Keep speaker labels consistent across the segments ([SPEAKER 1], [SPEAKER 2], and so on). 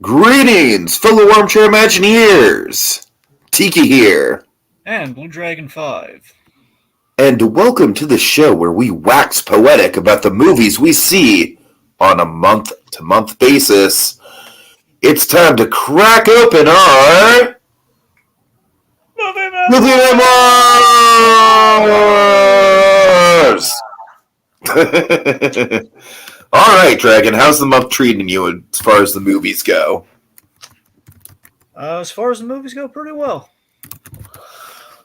[SPEAKER 1] Greetings, fellow armchair Imagineers! Tiki here,
[SPEAKER 2] And Blue Dragon 5.
[SPEAKER 1] and welcome to the show where we wax poetic about the movies we see on a month-to-month basis. It's time to crack open our Movie Memoirs! Alright, Dragon, how's the month treating you as far as the movies go?
[SPEAKER 2] As far as the movies go, pretty well.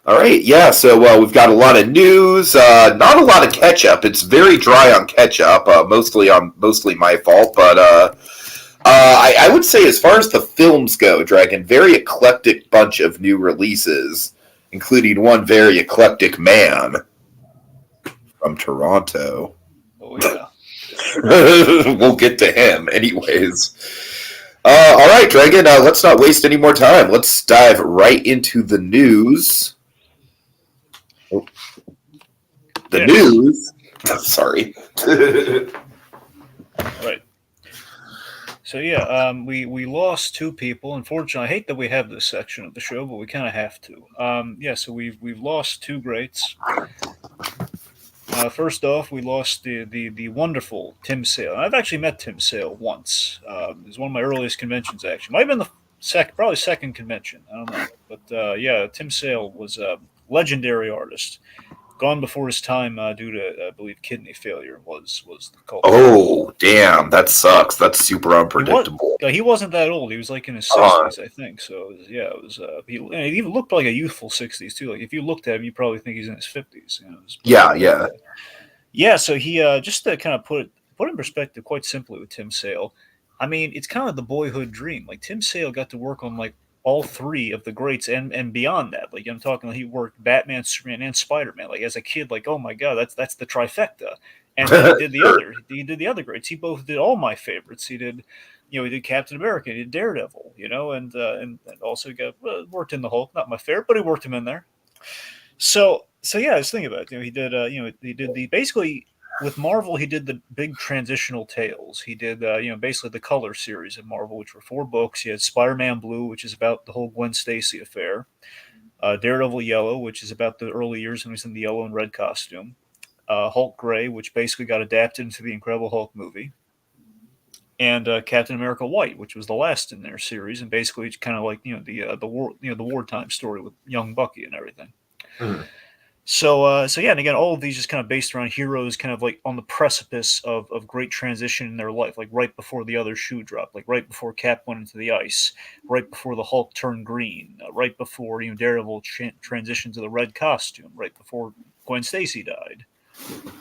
[SPEAKER 1] All right, yeah. So we've got a lot of news, not a lot of catch up. It's very dry on catch up, mostly my fault. But I would say, as far as the films go, Dragon, very eclectic bunch of new releases, including one very eclectic man from Toronto.
[SPEAKER 2] Oh yeah.
[SPEAKER 1] We'll get to him, anyways. All right, Dragon. Let's not waste any more time. Let's dive right into the news. The news. Sorry.
[SPEAKER 2] Right. So yeah, we lost two people. Unfortunately, I hate that we have this section of the show, but we kind of have to. So we've lost two greats. First off, we lost the wonderful Tim Sale. I've actually met Tim Sale once. It was one of my earliest conventions. Actually, might have been the probably second convention. I don't know, but yeah, Tim Sale was a legendary artist. Gone before his time due to, I believe, kidney failure was the culprit.
[SPEAKER 1] Oh, damn. That sucks. That's super unpredictable.
[SPEAKER 2] He wasn't that old. He was like in his 60s, I think. So, yeah, it was. He even looked like a youthful 60s, too. Like, if you looked at him, you probably think he's in his 50s.
[SPEAKER 1] Yeah.
[SPEAKER 2] Yeah, so he, just to kind of put in perspective quite simply with Tim Sale, I mean, it's kind of the boyhood dream. Like, Tim Sale got to work on, like, all three of the greats and beyond that. Like I'm talking, he worked Batman, Superman, and Spider-Man. Like as a kid, like oh my god, that's the trifecta. And then he did the other greats. He both did all my favorites. He did, he did Captain America, he did Daredevil, and also got worked in the Hulk. Not my favorite, but he worked him in there. So yeah, I was thinking about it. He did the basically. With Marvel, he did the big transitional tales. He did, basically the color series of Marvel, which were 4 books. He had Spider-Man Blue, which is about the whole Gwen Stacy affair. Daredevil Yellow, which is about the early years when he was in the yellow and red costume. Hulk Gray, which basically got adapted into the Incredible Hulk movie. And Captain America White, which was the last in their series, and basically it's kind of like the wartime story with young Bucky and everything. Mm-hmm. So yeah, and again, all of these just kind of based around heroes kind of like on the precipice of great transition in their life, like right before the other shoe dropped, like right before Cap went into the ice, right before the Hulk turned green, right before Daredevil transitioned to the red costume, right before Gwen Stacy died,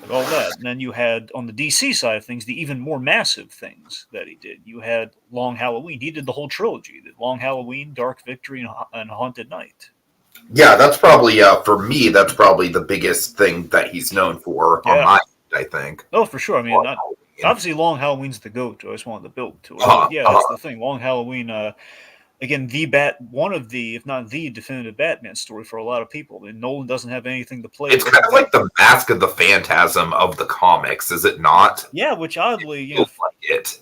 [SPEAKER 2] like all that. And then you had on the DC side of things the even more massive things that he did. You had Long Halloween. He did the whole trilogy: the Long Halloween, Dark Victory, and Haunted Night.
[SPEAKER 1] Yeah, that's probably for me. That's probably the biggest thing that he's known for on my end, I think.
[SPEAKER 2] Oh, for sure. I mean, obviously, Long Halloween's the go-to. I just wanted to build to it. That's the thing. Long Halloween, again, one of the, if not the definitive Batman story for a lot of people. I mean, Nolan doesn't have anything to play with.
[SPEAKER 1] It's kind of like the Mask of the Phantasm of the comics, is it not?
[SPEAKER 2] Yeah, which oddly,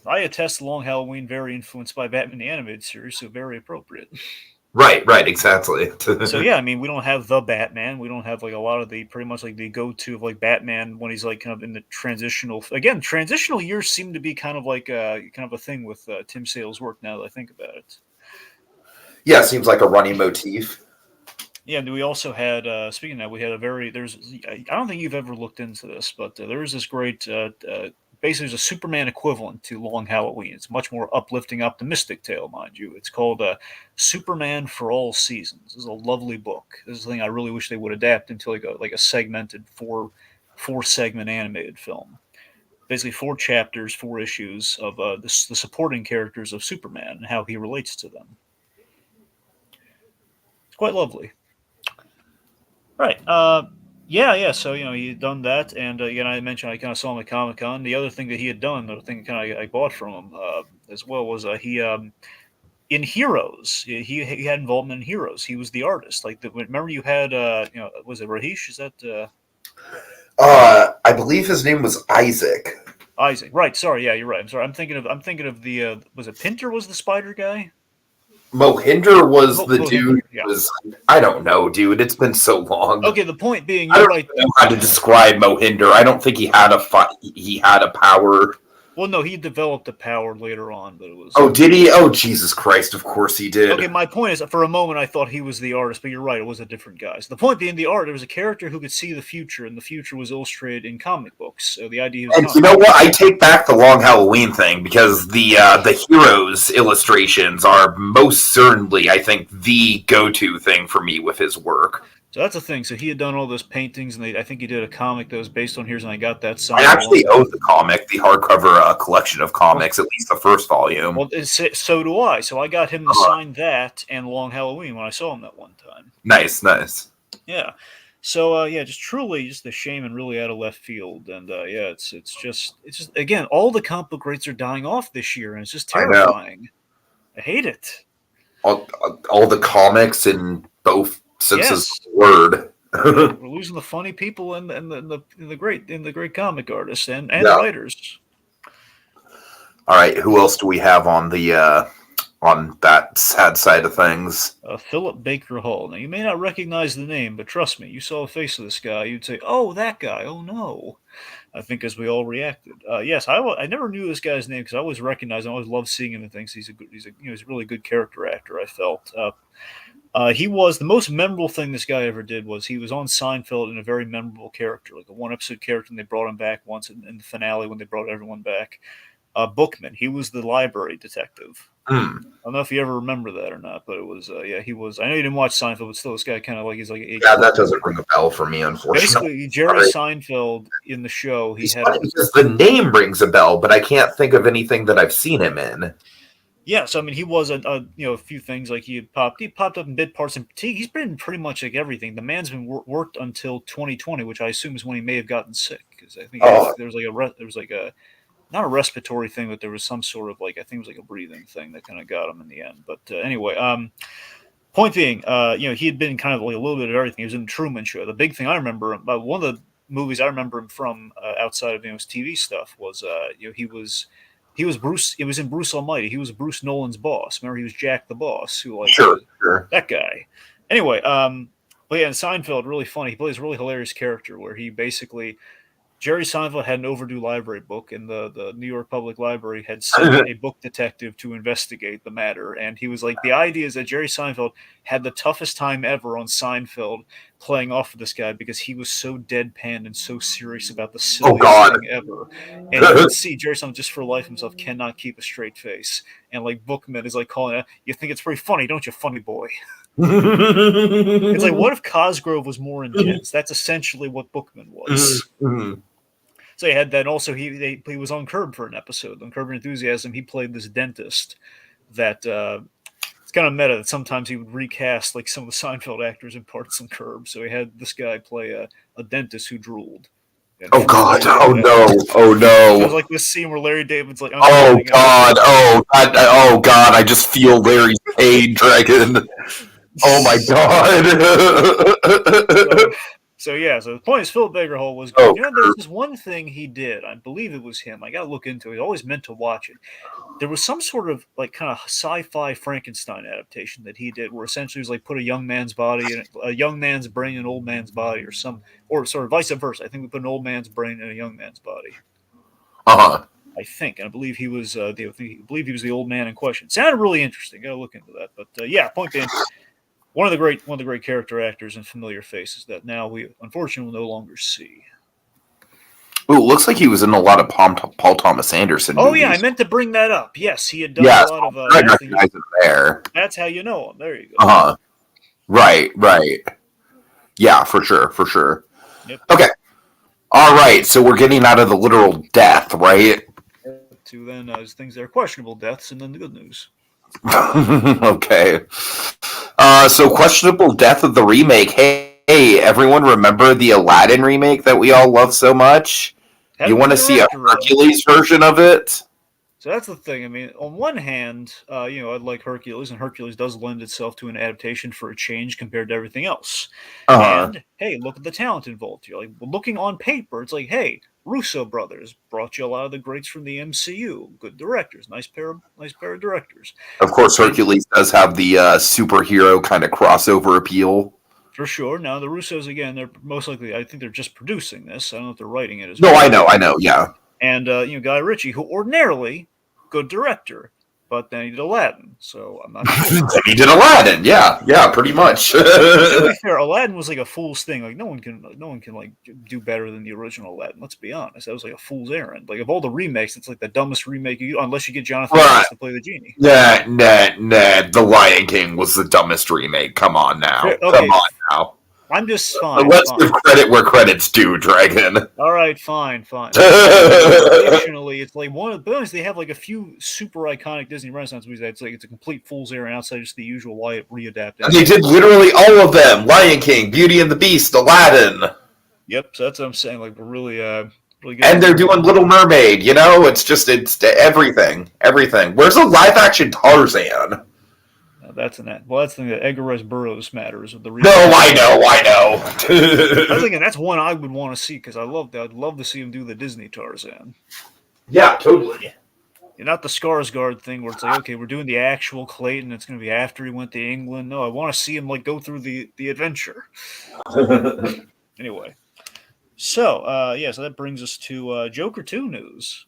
[SPEAKER 2] I attest Long Halloween very influenced by Batman the Animated Series, so very appropriate.
[SPEAKER 1] Right, exactly.
[SPEAKER 2] So yeah, I mean, we don't have the Batman. We don't have like a lot of the pretty much like the go-to of like Batman when he's like kind of in the transitional. Again, transitional years seem to be kind of like kind of a thing with Tim Sale's work. Now that I think about it.
[SPEAKER 1] Yeah, it seems like a running motif.
[SPEAKER 2] Yeah, and we also had speaking of that, we had I don't think you've ever looked into this, but there is this great. Basically, there's a Superman equivalent to Long Halloween. It's a much more uplifting, optimistic tale, mind you. It's called Superman for All Seasons. This is a lovely book. This is a thing I really wish they would adapt into like a segmented four segment animated film. Basically, 4 chapters, 4 issues of the supporting characters of Superman and how he relates to them. It's quite lovely. Right. Yeah. So he had done that, and again, I mentioned I kind of saw him at Comic-Con. The other thing that he had done, the thing kind of I bought from him as well, was he in Heroes. He had involvement in Heroes. He was the artist. Like remember you had was it Rahish? Is that?
[SPEAKER 1] I believe his name was Isaac.
[SPEAKER 2] Isaac. Right. Sorry. Yeah, you're right. I'm sorry. I'm thinking of the. Was it Pinter? Was the spider guy?
[SPEAKER 1] Mohinder was the
[SPEAKER 2] Mohinder.
[SPEAKER 1] dude.
[SPEAKER 2] Yeah.
[SPEAKER 1] Was I don't know, dude. It's been so long.
[SPEAKER 2] Okay. The point being,
[SPEAKER 1] I
[SPEAKER 2] you're
[SPEAKER 1] don't
[SPEAKER 2] right.
[SPEAKER 1] even know how to describe Mohinder. I don't think he had he had a power.
[SPEAKER 2] Well, no, he developed a power later on, but it was.
[SPEAKER 1] Oh, did he? Oh, Jesus Christ! Of course he did.
[SPEAKER 2] Okay, my point is, for a moment, I thought he was the artist, but you're right; it was a different guy. So the point being, the art, there was a character who could see the future, and the future was illustrated in comic books. So the idea was.
[SPEAKER 1] And you know what? I take back the Long Halloween thing because the heroes illustrations are most certainly, I think, the go-to thing for me with his work.
[SPEAKER 2] So that's the thing. So he had done all those paintings, and I think he did a comic that was based on Here's and I Got That Sign.
[SPEAKER 1] I actually own the comic, the hardcover collection of comics, at least the first volume.
[SPEAKER 2] Well, so do I. So I got him to sign that and Long Halloween when I saw him that one time.
[SPEAKER 1] Nice.
[SPEAKER 2] Yeah. So just truly just a shame and really out of left field. And it's just again, all the comic book greats are dying off this year, and it's just terrifying. I hate it.
[SPEAKER 1] All the comics in both senses of the word.
[SPEAKER 2] We're losing the funny people and the great comic artists and writers.
[SPEAKER 1] All right, who else do we have on the on that sad side of things?
[SPEAKER 2] Philip Baker Hall. Now you may not recognize the name, but trust me, you saw the face of this guy, you'd say, "Oh, that guy! Oh no!" I think as we all reacted. Yes, I never knew this guy's name because I always recognized him. I always loved seeing him and things. He's a really good character actor. I felt. He was the most memorable thing this guy ever did was he was on Seinfeld in a very memorable character, like a one episode character, and they brought him back once in the finale when they brought everyone back. Bookman, he was the library detective. I don't know if you ever remember that or not, but it was he was. I know you didn't watch Seinfeld, but still, this guy kind of like he's like
[SPEAKER 1] that doesn't ring a bell for me, unfortunately.
[SPEAKER 2] Basically, Jerry Seinfeld in the show,
[SPEAKER 1] because the name rings a bell, but I can't think of anything that I've seen him in.
[SPEAKER 2] Yeah, so I mean, he was a few things like he popped up in bit parts, and he's been pretty much like everything. The man's been worked until 2020, which I assume is when he may have gotten sick because I think there was like a not a respiratory thing, but there was some sort of like I think it was like a breathing thing that kind of got him in the end. But anyway, point being, he had been kind of like a little bit of everything. He was in the Truman Show. The big thing I remember, one of the movies I remember him from outside of his TV stuff was he was Bruce. It was in Bruce Almighty. He was Bruce Nolan's boss. Remember, he was Jack the Boss, who
[SPEAKER 1] sure.
[SPEAKER 2] That guy. Anyway, but yeah, in Seinfeld, really funny. He plays a really hilarious character where he basically Jerry Seinfeld had an overdue library book, and the New York Public Library had sent a book detective to investigate the matter. And he was like, the idea is that Jerry Seinfeld had the toughest time ever on Seinfeld playing off of this guy because he was so deadpan and so serious about the silliest thing ever. And you can see Jerry Seinfeld just for life himself cannot keep a straight face. And like Bookman is like calling it, you think it's pretty funny, don't you, funny boy? It's like, what if Cosgrove was more intense? That's essentially what Bookman was. So he had that. Also, he was on Curb for an episode. On Curb Your Enthusiasm, he played this dentist that it's kind of meta that sometimes he would recast like some of the Seinfeld actors in parts on Curb. So he had this guy play a dentist who drooled.
[SPEAKER 1] Oh God! Oh no! Oh no!
[SPEAKER 2] It was like this scene where Larry David's like,
[SPEAKER 1] "Oh God! Oh God! Oh God! I just feel Larry's pain, Dragon. Oh my God!"
[SPEAKER 2] So the point is, Philip Baker Hall was good. There's this one thing he did. I believe it was him. I got to look into it. I always meant to watch it. There was some sort of like kind of sci-fi Frankenstein adaptation that he did, where essentially it was like put a young man's body in a young man's brain in an old man's body, or sort of vice versa. I think we put an old man's brain in a young man's body. I think, and I believe he was. I believe he was the old man in question. Sounded really interesting. Got to look into that. But point being. One of the great character actors and familiar faces that now we unfortunately will no longer see.
[SPEAKER 1] Ooh, it looks like he was in a lot of Paul Thomas Anderson movies.
[SPEAKER 2] Oh yeah, I meant to bring that up. Yes, he had done a lot of.
[SPEAKER 1] I recognize him there.
[SPEAKER 2] That's how you know him. There you go.
[SPEAKER 1] Right. Yeah, for sure.
[SPEAKER 2] Yep.
[SPEAKER 1] Okay. All right, so we're getting out of the literal death, right?
[SPEAKER 2] To then things that are questionable deaths, and then the good news.
[SPEAKER 1] Okay. So questionable death of the remake. Hey, everyone remember the Aladdin remake that we all love so much? You want to see a Hercules version of it?
[SPEAKER 2] So that's the thing. I mean, on one hand, I'd like Hercules, and Hercules does lend itself to an adaptation for a change compared to everything else. And hey, look at the talent involved here. Like looking on paper, it's like, hey, Russo brothers brought you a lot of the greats from the MCU. Good directors, nice pair of directors.
[SPEAKER 1] Of course, Hercules does have the superhero kind of crossover appeal.
[SPEAKER 2] For sure. Now the Russos again, they're most likely. I think they're just producing this. I don't know if they're writing it as well.
[SPEAKER 1] No, I know, yeah.
[SPEAKER 2] And Guy Ritchie, who ordinarily good director, but then he did Aladdin, so I'm not sure.
[SPEAKER 1] He did Aladdin, yeah, pretty much.
[SPEAKER 2] To be fair, Aladdin was like a fool's thing. Like no one can like do better than the original Aladdin. Let's be honest, that was like a fool's errand. Like of all the remakes, it's like the dumbest remake you unless you get Jonathan Price to play the genie.
[SPEAKER 1] Nah. The Lion King was the dumbest remake. Come on now,
[SPEAKER 2] okay.
[SPEAKER 1] Come on now.
[SPEAKER 2] I'm just fine.
[SPEAKER 1] Let's give credit where credit's due, Dragon.
[SPEAKER 2] All right, fine. Additionally, it's like one of the bonus. They have like a few super iconic Disney Renaissance movies. It's like it's a complete fool's errand outside just the usual Wyatt readaptation.
[SPEAKER 1] And they did literally all of them: Lion King, Beauty and the Beast, Aladdin.
[SPEAKER 2] Yep, so that's what I'm saying. Like we're really good.
[SPEAKER 1] And they're doing Little Mermaid. You know, it's everything. Where's a live action Tarzan?
[SPEAKER 2] That's the thing that Edgar Rice Burroughs matters.
[SPEAKER 1] No, I know.
[SPEAKER 2] I was thinking that's one I would want to see because I'd love to see him do the Disney Tarzan.
[SPEAKER 1] Yeah, totally.
[SPEAKER 2] Not the Skarsgård thing where it's like, okay, we're doing the actual Clayton. It's going to be after he went to England. No, I want to see him like go through the adventure. Anyway, so so that brings us to Joker 2 news.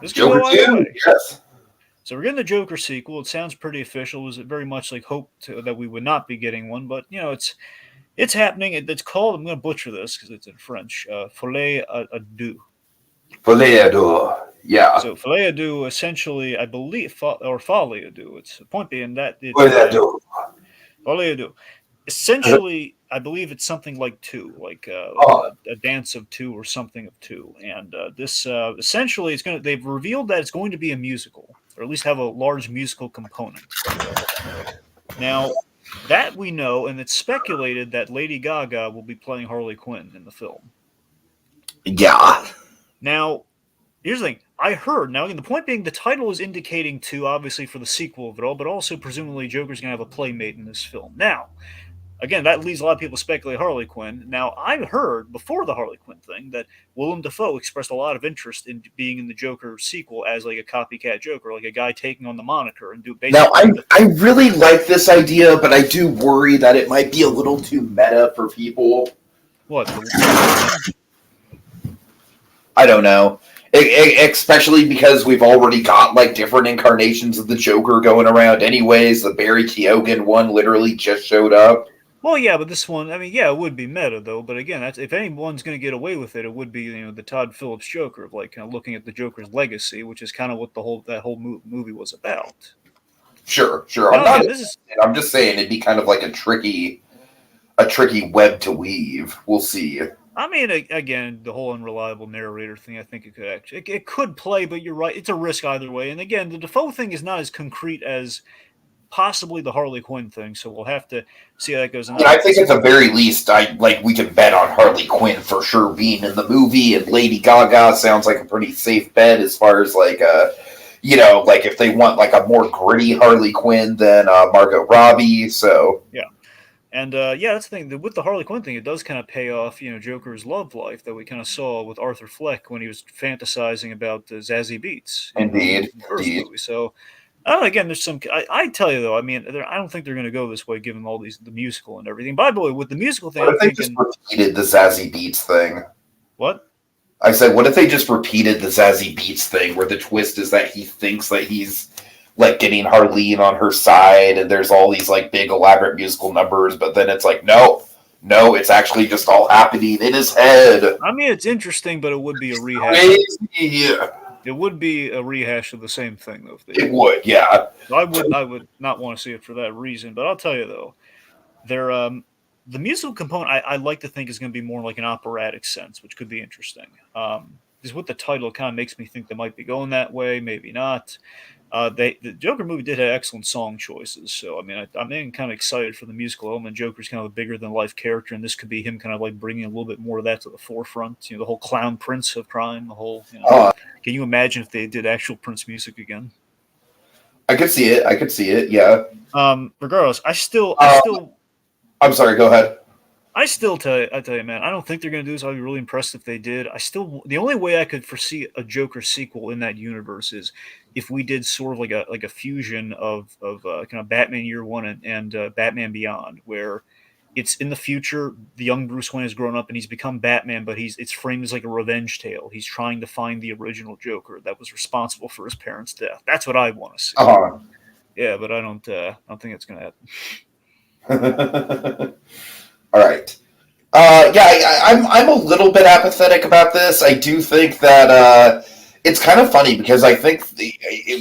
[SPEAKER 1] Joker 2, yes.
[SPEAKER 2] So we're getting the Joker sequel. It sounds pretty official. It was very much like hoped that we would not be getting one, but it's happening. It's called, I'm going to butcher this because it's in French, Folie à deux.
[SPEAKER 1] Folie à deux, yeah.
[SPEAKER 2] So Folie à deux, essentially, I believe, or Folie à deux. It's the point being that it's
[SPEAKER 1] Folie à deux.
[SPEAKER 2] Folie à deux. Essentially, I believe it's something like two, like a dance of two or something of two. And this essentially, they've revealed that it's going to be a musical, or at least have a large musical component. Now, that we know, and it's speculated that Lady Gaga will be playing Harley Quinn in the film.
[SPEAKER 1] Yeah.
[SPEAKER 2] Now, here's the thing. I heard, now again, the point being the title is indicating two, obviously, for the sequel of it all, but also presumably Joker's going to have a playmate in this film. Now, again, that leads a lot of people to speculate Harley Quinn. Now, I heard before the Harley Quinn thing that Willem Dafoe expressed a lot of interest in being in the Joker sequel as like a copycat Joker, like a guy taking on the moniker and do basically.
[SPEAKER 1] Now, I really like this idea, but I do worry that it might be a little too meta for people.
[SPEAKER 2] What?
[SPEAKER 1] I don't know. Especially because we've already got like different incarnations of the Joker going around anyways. The Barry Keoghan one literally just showed up.
[SPEAKER 2] Well, yeah, but this one, I mean, yeah, it would be meta though. But again, that's if anyone's going to get away with it, it would be the Todd Phillips Joker of like kind of looking at the Joker's legacy, which is kind of what that whole movie was about.
[SPEAKER 1] Sure. I'm just saying it'd be kind of like a tricky web to weave. We'll see.
[SPEAKER 2] I mean, again, the whole unreliable narrator thing, I think it could play, but you're right. It's a risk either way. And again, the Dafoe thing is not as concrete as possibly the Harley Quinn thing, so we'll have to see how that goes.
[SPEAKER 1] I think at the very least, we can bet on Harley Quinn for sure being in the movie, and Lady Gaga sounds like a pretty safe bet as far as if they want like a more gritty Harley Quinn than Margot Robbie. So
[SPEAKER 2] yeah. And that's the thing. With the Harley Quinn thing, it does kind of pay off, Joker's love life that we kind of saw with Arthur Fleck when he was fantasizing about Zazie Beetz.
[SPEAKER 1] Indeed.
[SPEAKER 2] In the first movie. So, again, there's some. I tell you though, I mean, I don't think they're going to go this way, given all the musical and everything. By the way, with the musical thing,
[SPEAKER 1] what if they just repeated the Zazie Beetz thing?
[SPEAKER 2] What?
[SPEAKER 1] I said, what if they just repeated the Zazie Beetz thing, where the twist is that he thinks that he's like getting Harleen on her side, and there's all these like big elaborate musical numbers, but then it's like, no, it's actually just all happening in his head.
[SPEAKER 2] I mean, it's interesting, but it would be a rehash.
[SPEAKER 1] Crazy.
[SPEAKER 2] It would be a rehash of the same thing, though.
[SPEAKER 1] It would, yeah.
[SPEAKER 2] I would not want to see it for that reason, but I'll tell you though, the musical component I like to think is going to be more like an operatic sense, which could be interesting. Because with the title, it kind of makes me think they might be going that way, maybe not. The Joker movie did have excellent song choices, so I mean, I'm kind of excited for the musical element. Joker's kind of a bigger than life character, and this could be him kind of like bringing a little bit more of that to the forefront. The whole clown Prince of crime, the whole. Can you imagine if they did actual Prince music again?
[SPEAKER 1] I could see it. Yeah.
[SPEAKER 2] Regardless, I still.
[SPEAKER 1] I'm sorry. Go ahead.
[SPEAKER 2] I tell you, man, I don't think they're going to do this. I'd be really impressed if they did. The only way I could foresee a Joker sequel in that universe is if we did sort of like a fusion of kind of Batman Year One and Batman Beyond, where it's in the future. The young Bruce Wayne has grown up and he's become Batman, but it's framed as like a revenge tale. He's trying to find the original Joker that was responsible for his parents' death. That's what I want to see.
[SPEAKER 1] Uh-huh.
[SPEAKER 2] Yeah, but I don't think it's going to
[SPEAKER 1] All right. Yeah, I'm a little bit apathetic about this. I do think that it's kind of funny because I think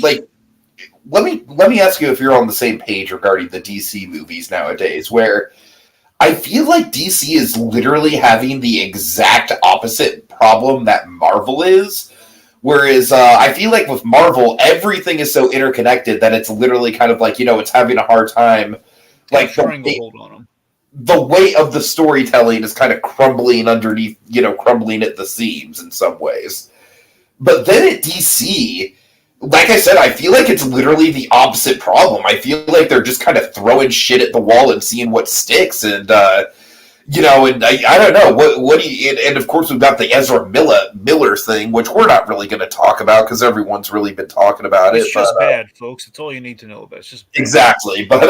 [SPEAKER 1] like let me ask you if you're on the same page regarding the DC movies nowadays, where I feel like DC is literally having the exact opposite problem that Marvel is. Whereas I feel like with Marvel, everything is so interconnected that it's literally kind of like, it's having a hard time. Like
[SPEAKER 2] stranglehold on them.
[SPEAKER 1] The weight of the storytelling is kind of crumbling underneath, crumbling at the seams in some ways. But then at DC, like I said, I feel like it's literally the opposite problem. I feel like they're just kind of throwing shit at the wall and seeing what sticks. And, and I don't know. What do you, and of course we've got the Ezra Miller thing, which we're not really going to talk about because everyone's really been talking about it.
[SPEAKER 2] It's just bad, folks. That's all you need to know about it. It's just bad.
[SPEAKER 1] Exactly. But,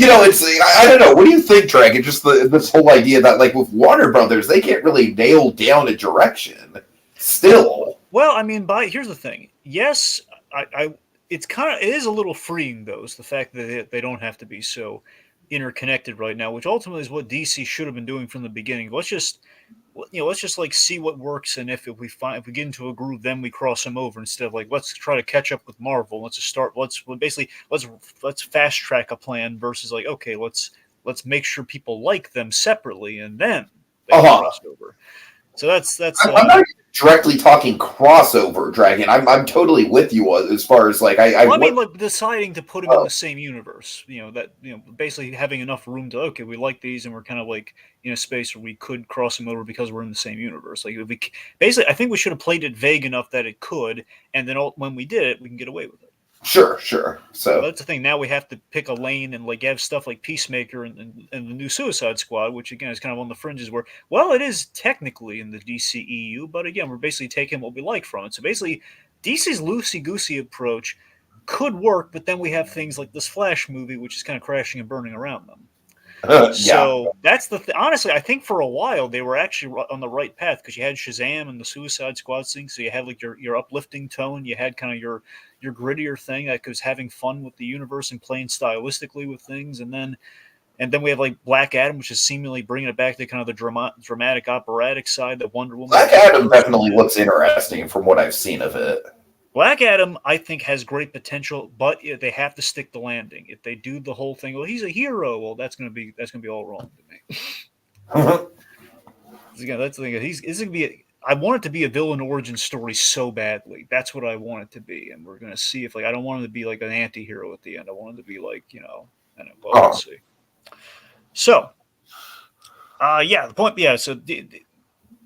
[SPEAKER 1] it's, I don't know. What do you think, Dragon? Just this whole idea that, like, with Warner Brothers, they can't really nail down a direction still.
[SPEAKER 2] Well, I mean, here's the thing. Yes, it is a little freeing, though, is the fact that they don't have to be so interconnected right now, which ultimately is what DC should have been doing from the beginning. Let's just like see what works, and if we get into a groove, then we cross them over instead of like let's try to catch up with Marvel. Let's fast track a plan versus like okay, let's make sure people like them separately and then they cross over. So that's.
[SPEAKER 1] I'm not directly talking crossover, Dragon. I'm totally with you as far as like I
[SPEAKER 2] mean, like deciding to put them in the same universe. Basically having enough room to okay, we like these, and we're kind of like in a space where we could cross them over because we're in the same universe. Like I think we should have played it vague enough that it could, and then when we did it, we can get away with it.
[SPEAKER 1] Sure. So
[SPEAKER 2] that's the thing. Now we have to pick a lane and like have stuff like Peacemaker and the new Suicide Squad, which again is kind of on the fringes. Where it is technically in the DCEU, but again we're basically taking what we like from it. So basically, DC's loosey-goosey approach could work, but then we have things like this Flash movie, which is kind of crashing and burning around them. So that's the honestly, I think for a while they were actually on the right path because you had Shazam and the Suicide Squad thing, so you had like your uplifting tone, you had kind of your grittier thing that was having fun with the universe and playing stylistically with things, and then we have like Black Adam, which is seemingly bringing it back to kind of the dramatic operatic side that Wonder Woman.
[SPEAKER 1] Black Adam definitely looks interesting from what I've seen of it.
[SPEAKER 2] Black Adam, I think, has great potential, but they have to stick the landing. If they do the whole thing, well, he's a hero. Well, that's gonna be all wrong to me. Again, that's the thing. It's gonna be. I want it to be a villain origin story so badly. That's what I want it to be, and we're gonna see if I don't want it to be like an anti-hero at the end. I want it to be like we'll see. So, the point. Yeah, so.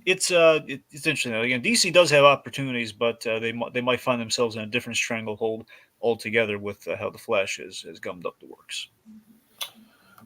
[SPEAKER 2] It's interesting. Again, DC does have opportunities, but they might find themselves in a different stranglehold altogether with how the Flash has gummed up the works.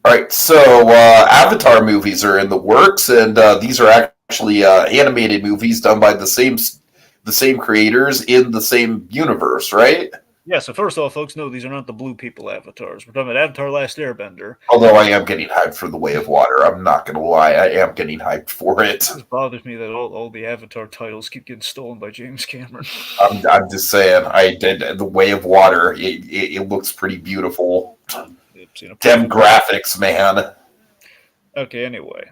[SPEAKER 1] All right, so Avatar movies are in the works, and these are actually animated movies done by the same creators in the same universe, right?
[SPEAKER 2] Yeah, so first of all, folks, no, these are not the blue people avatars. We're talking about Avatar Last Airbender.
[SPEAKER 1] Although I am getting hyped for The Way of Water. I'm not going to lie. I am getting hyped for it.
[SPEAKER 2] It bothers me that all the Avatar titles keep getting stolen by James Cameron.
[SPEAKER 1] I'm just saying, I did The Way of Water. It looks pretty beautiful. Dem graphics, man.
[SPEAKER 2] Okay, anyway.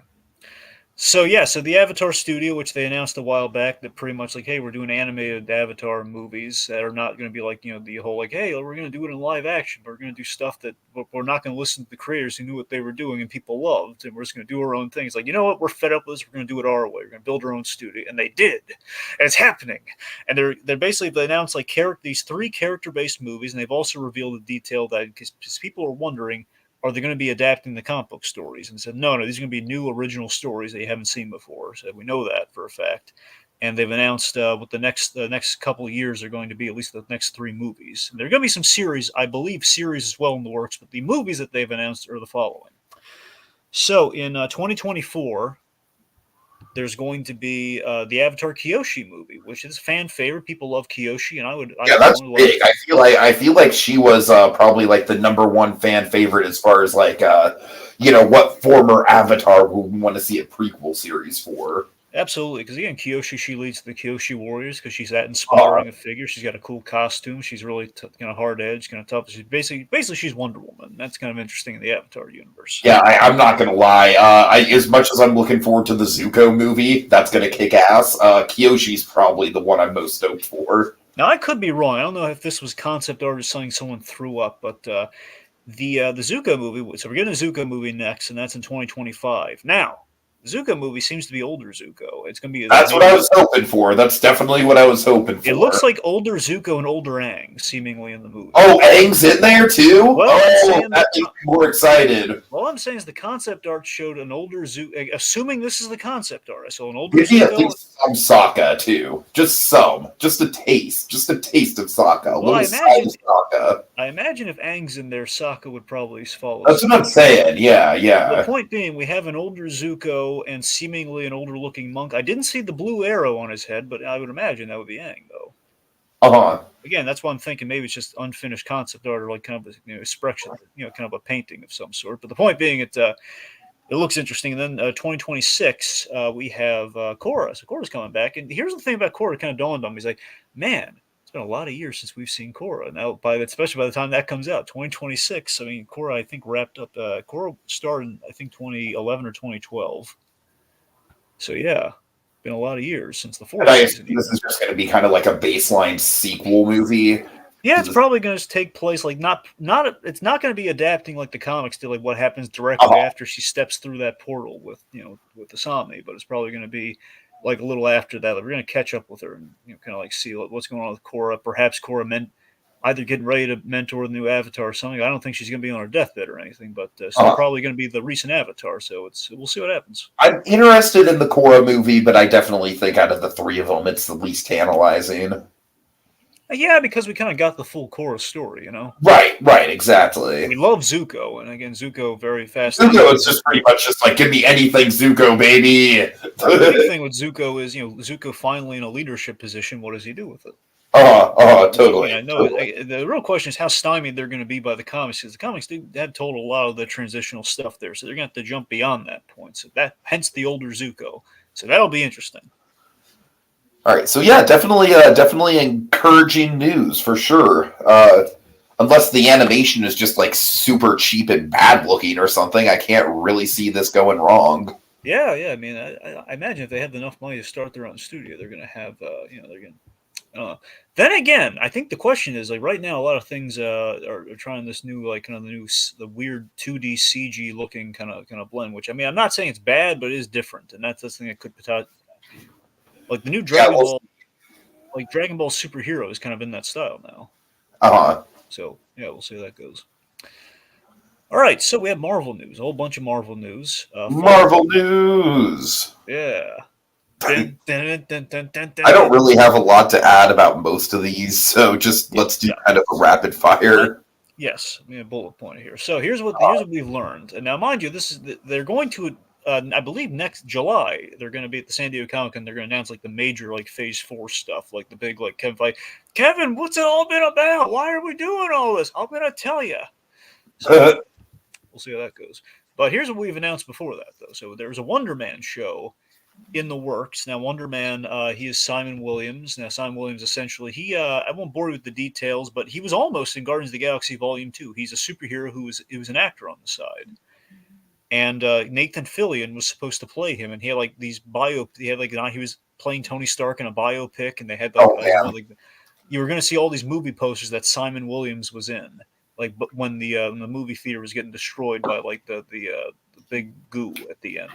[SPEAKER 2] So the Avatar studio, which they announced a while back, that pretty much like, hey, we're doing animated Avatar movies that are not going to be like, the whole like, hey, we're going to do it in live action. We're going to do stuff that we're not going to listen to the creators who knew what they were doing and people loved, and we're just going to do our own thing. It's like, you know what, we're fed up with this. We're going to do it our way. We're going to build our own studio, and they did, and it's happening. And they announced like these 3 character-based movies, and they've also revealed the detail that because people are wondering, are they going to be adapting the comic book stories? And said, no, these are going to be new original stories that you haven't seen before. So we know that for a fact. And they've announced what the next couple of years are going to be, at least the next 3 movies. And there are going to be some series, I believe, as well in the works, but the movies that they've announced are the following. So in 2024, there's going to be the Avatar Kyoshi movie, which is a fan favorite. People love Kyoshi, and I
[SPEAKER 1] Yeah, that's
[SPEAKER 2] personally love.
[SPEAKER 1] big. I feel like she was probably like the number one fan favorite as far as like what former Avatar would want to see a prequel series for.
[SPEAKER 2] Absolutely, because again, Kyoshi, she leads the Kyoshi Warriors because she's that
[SPEAKER 1] Uh,
[SPEAKER 2] inspiring a figure. She's got a cool costume. She's really kind of hard edge, kind of tough. She's basically she's Wonder Woman. That's kind of interesting in the Avatar universe.
[SPEAKER 1] yeah, I'm not gonna lie. As much as I'm looking forward to the Zuko movie, that's gonna kick ass. Kyoshi's probably the one I'm most stoked for.
[SPEAKER 2] Now, I could be wrong. I don't know if this was concept art or something someone threw up, but the Zuko movie. So we're getting a Zuko movie next, and that's in 2025. Now, the Zuko movie seems to be older Zuko. It's going to be
[SPEAKER 1] That's what I
[SPEAKER 2] maybe.
[SPEAKER 1] was hoping for. That's definitely what I was hoping
[SPEAKER 2] It
[SPEAKER 1] for.
[SPEAKER 2] looks like older Zuko and older Aang, seemingly in the movie.
[SPEAKER 1] Oh, Aang's in there too?
[SPEAKER 2] Well,
[SPEAKER 1] Oh, that makes me more excited.
[SPEAKER 2] All I'm saying is the concept art showed an older Zuko. Assuming this is the concept art, I saw an older
[SPEAKER 1] Give me at
[SPEAKER 2] Zuko.
[SPEAKER 1] least some Sokka too. Just some. Just a taste. Just a taste of Sokka. A
[SPEAKER 2] Well,
[SPEAKER 1] little side of Sokka.
[SPEAKER 2] I imagine if Aang's in there, Sokka would probably follow.
[SPEAKER 1] That's what I'm saying. Yeah,
[SPEAKER 2] The
[SPEAKER 1] yeah.
[SPEAKER 2] point being, we have an older Zuko and seemingly an older looking monk. I didn't see the blue arrow on his head, but I would imagine that would be Aang, though.
[SPEAKER 1] Uh-huh.
[SPEAKER 2] Again, that's why I'm thinking maybe it's just unfinished concept art or like kind of a expression, kind of a painting of some sort. But the point being, it looks interesting. And then 2026, we have Korra. So Korra's coming back. And here's the thing about Korra that kind of dawned on me. He's like, man, it's been a lot of years since we've seen Korra. Now, especially by the time that comes out, 2026. I mean, Korra, I think, wrapped up. Korra started in, I think, 2011 or 2012. So, yeah, been a lot of years since the
[SPEAKER 1] And
[SPEAKER 2] fourth
[SPEAKER 1] I
[SPEAKER 2] season.
[SPEAKER 1] assume this is just going to be kind of like a baseline sequel movie.
[SPEAKER 2] Yeah, it's probably going to take place like it's not going to be adapting like the comics to like what happens directly after she steps through that portal with with Asami, but it's probably going to be like a little after that. Like, we're going to catch up with her and kind of like see what's going on with Korra. Perhaps Korra either getting ready to mentor the new Avatar or something. I don't think she's going to be on her deathbed or anything, but still probably going to be the recent Avatar. So we'll see what happens.
[SPEAKER 1] I'm interested in the Korra movie, but I definitely think out of the three of them, it's the least tantalizing.
[SPEAKER 2] Yeah, because we kind of got the full Korra story,
[SPEAKER 1] Right, exactly.
[SPEAKER 2] We love Zuko, and again, Zuko very fast.
[SPEAKER 1] Zuko is just pretty much just like, give me anything, Zuko, baby.
[SPEAKER 2] The big thing with Zuko is, Zuko finally in a leadership position. What does he do with it?
[SPEAKER 1] Totally.
[SPEAKER 2] I know. Totally. The real question is how stymied they're going to be by the comics, because the comics had told a lot of the transitional stuff there, so they're going to have to jump beyond that point. So hence the older Zuko. So that'll be interesting.
[SPEAKER 1] All right, so yeah, definitely encouraging news for sure. Unless the animation is just like super cheap and bad looking or something, I can't really see this going wrong.
[SPEAKER 2] Yeah. I mean, I imagine if they have enough money to start their own studio, they're going to have, they're going to. Then again, I think the question is like right now, a lot of things are trying this new like kind of the weird 2D CG looking kind of blend. Which I mean, I'm not saying it's bad, but it is different, and that's the thing that could potentially. Like the new Dragon Ball, like Dragon Ball Superhero is kind of in that style now. So yeah, we'll see how that goes. All right, so we have Marvel news, a whole bunch of Marvel news.
[SPEAKER 1] Marvel news.
[SPEAKER 2] Yeah.
[SPEAKER 1] I don't really have a lot to add about most of these, so just let's do kind of a rapid fire.
[SPEAKER 2] Yes, I mean, a bullet point here. So here's what we've learned, and now mind you, they're going to. I believe next July they're going to be at the San Diego Comic-Con. They're going to announce like the major like Phase 4 stuff, like the big like Kevin fight. Kevin, what's it all been about? Why are we doing all this? I'm going to tell you. So we'll see how that goes. But here's what we've announced before that, though. So there's a Wonder Man show in the works. Now, Wonder Man, he is Simon Williams. Now, Simon Williams, essentially, I won't bore you with the details, but he was almost in Guardians of the Galaxy Volume 2. He's a superhero who was an actor on the side. And Nathan Fillion was supposed to play him, and he had like these he was playing Tony Stark in a biopic, and they had you were going to see all these movie posters that Simon Williams was in, like when the movie theater was getting destroyed by like the big goo at the end,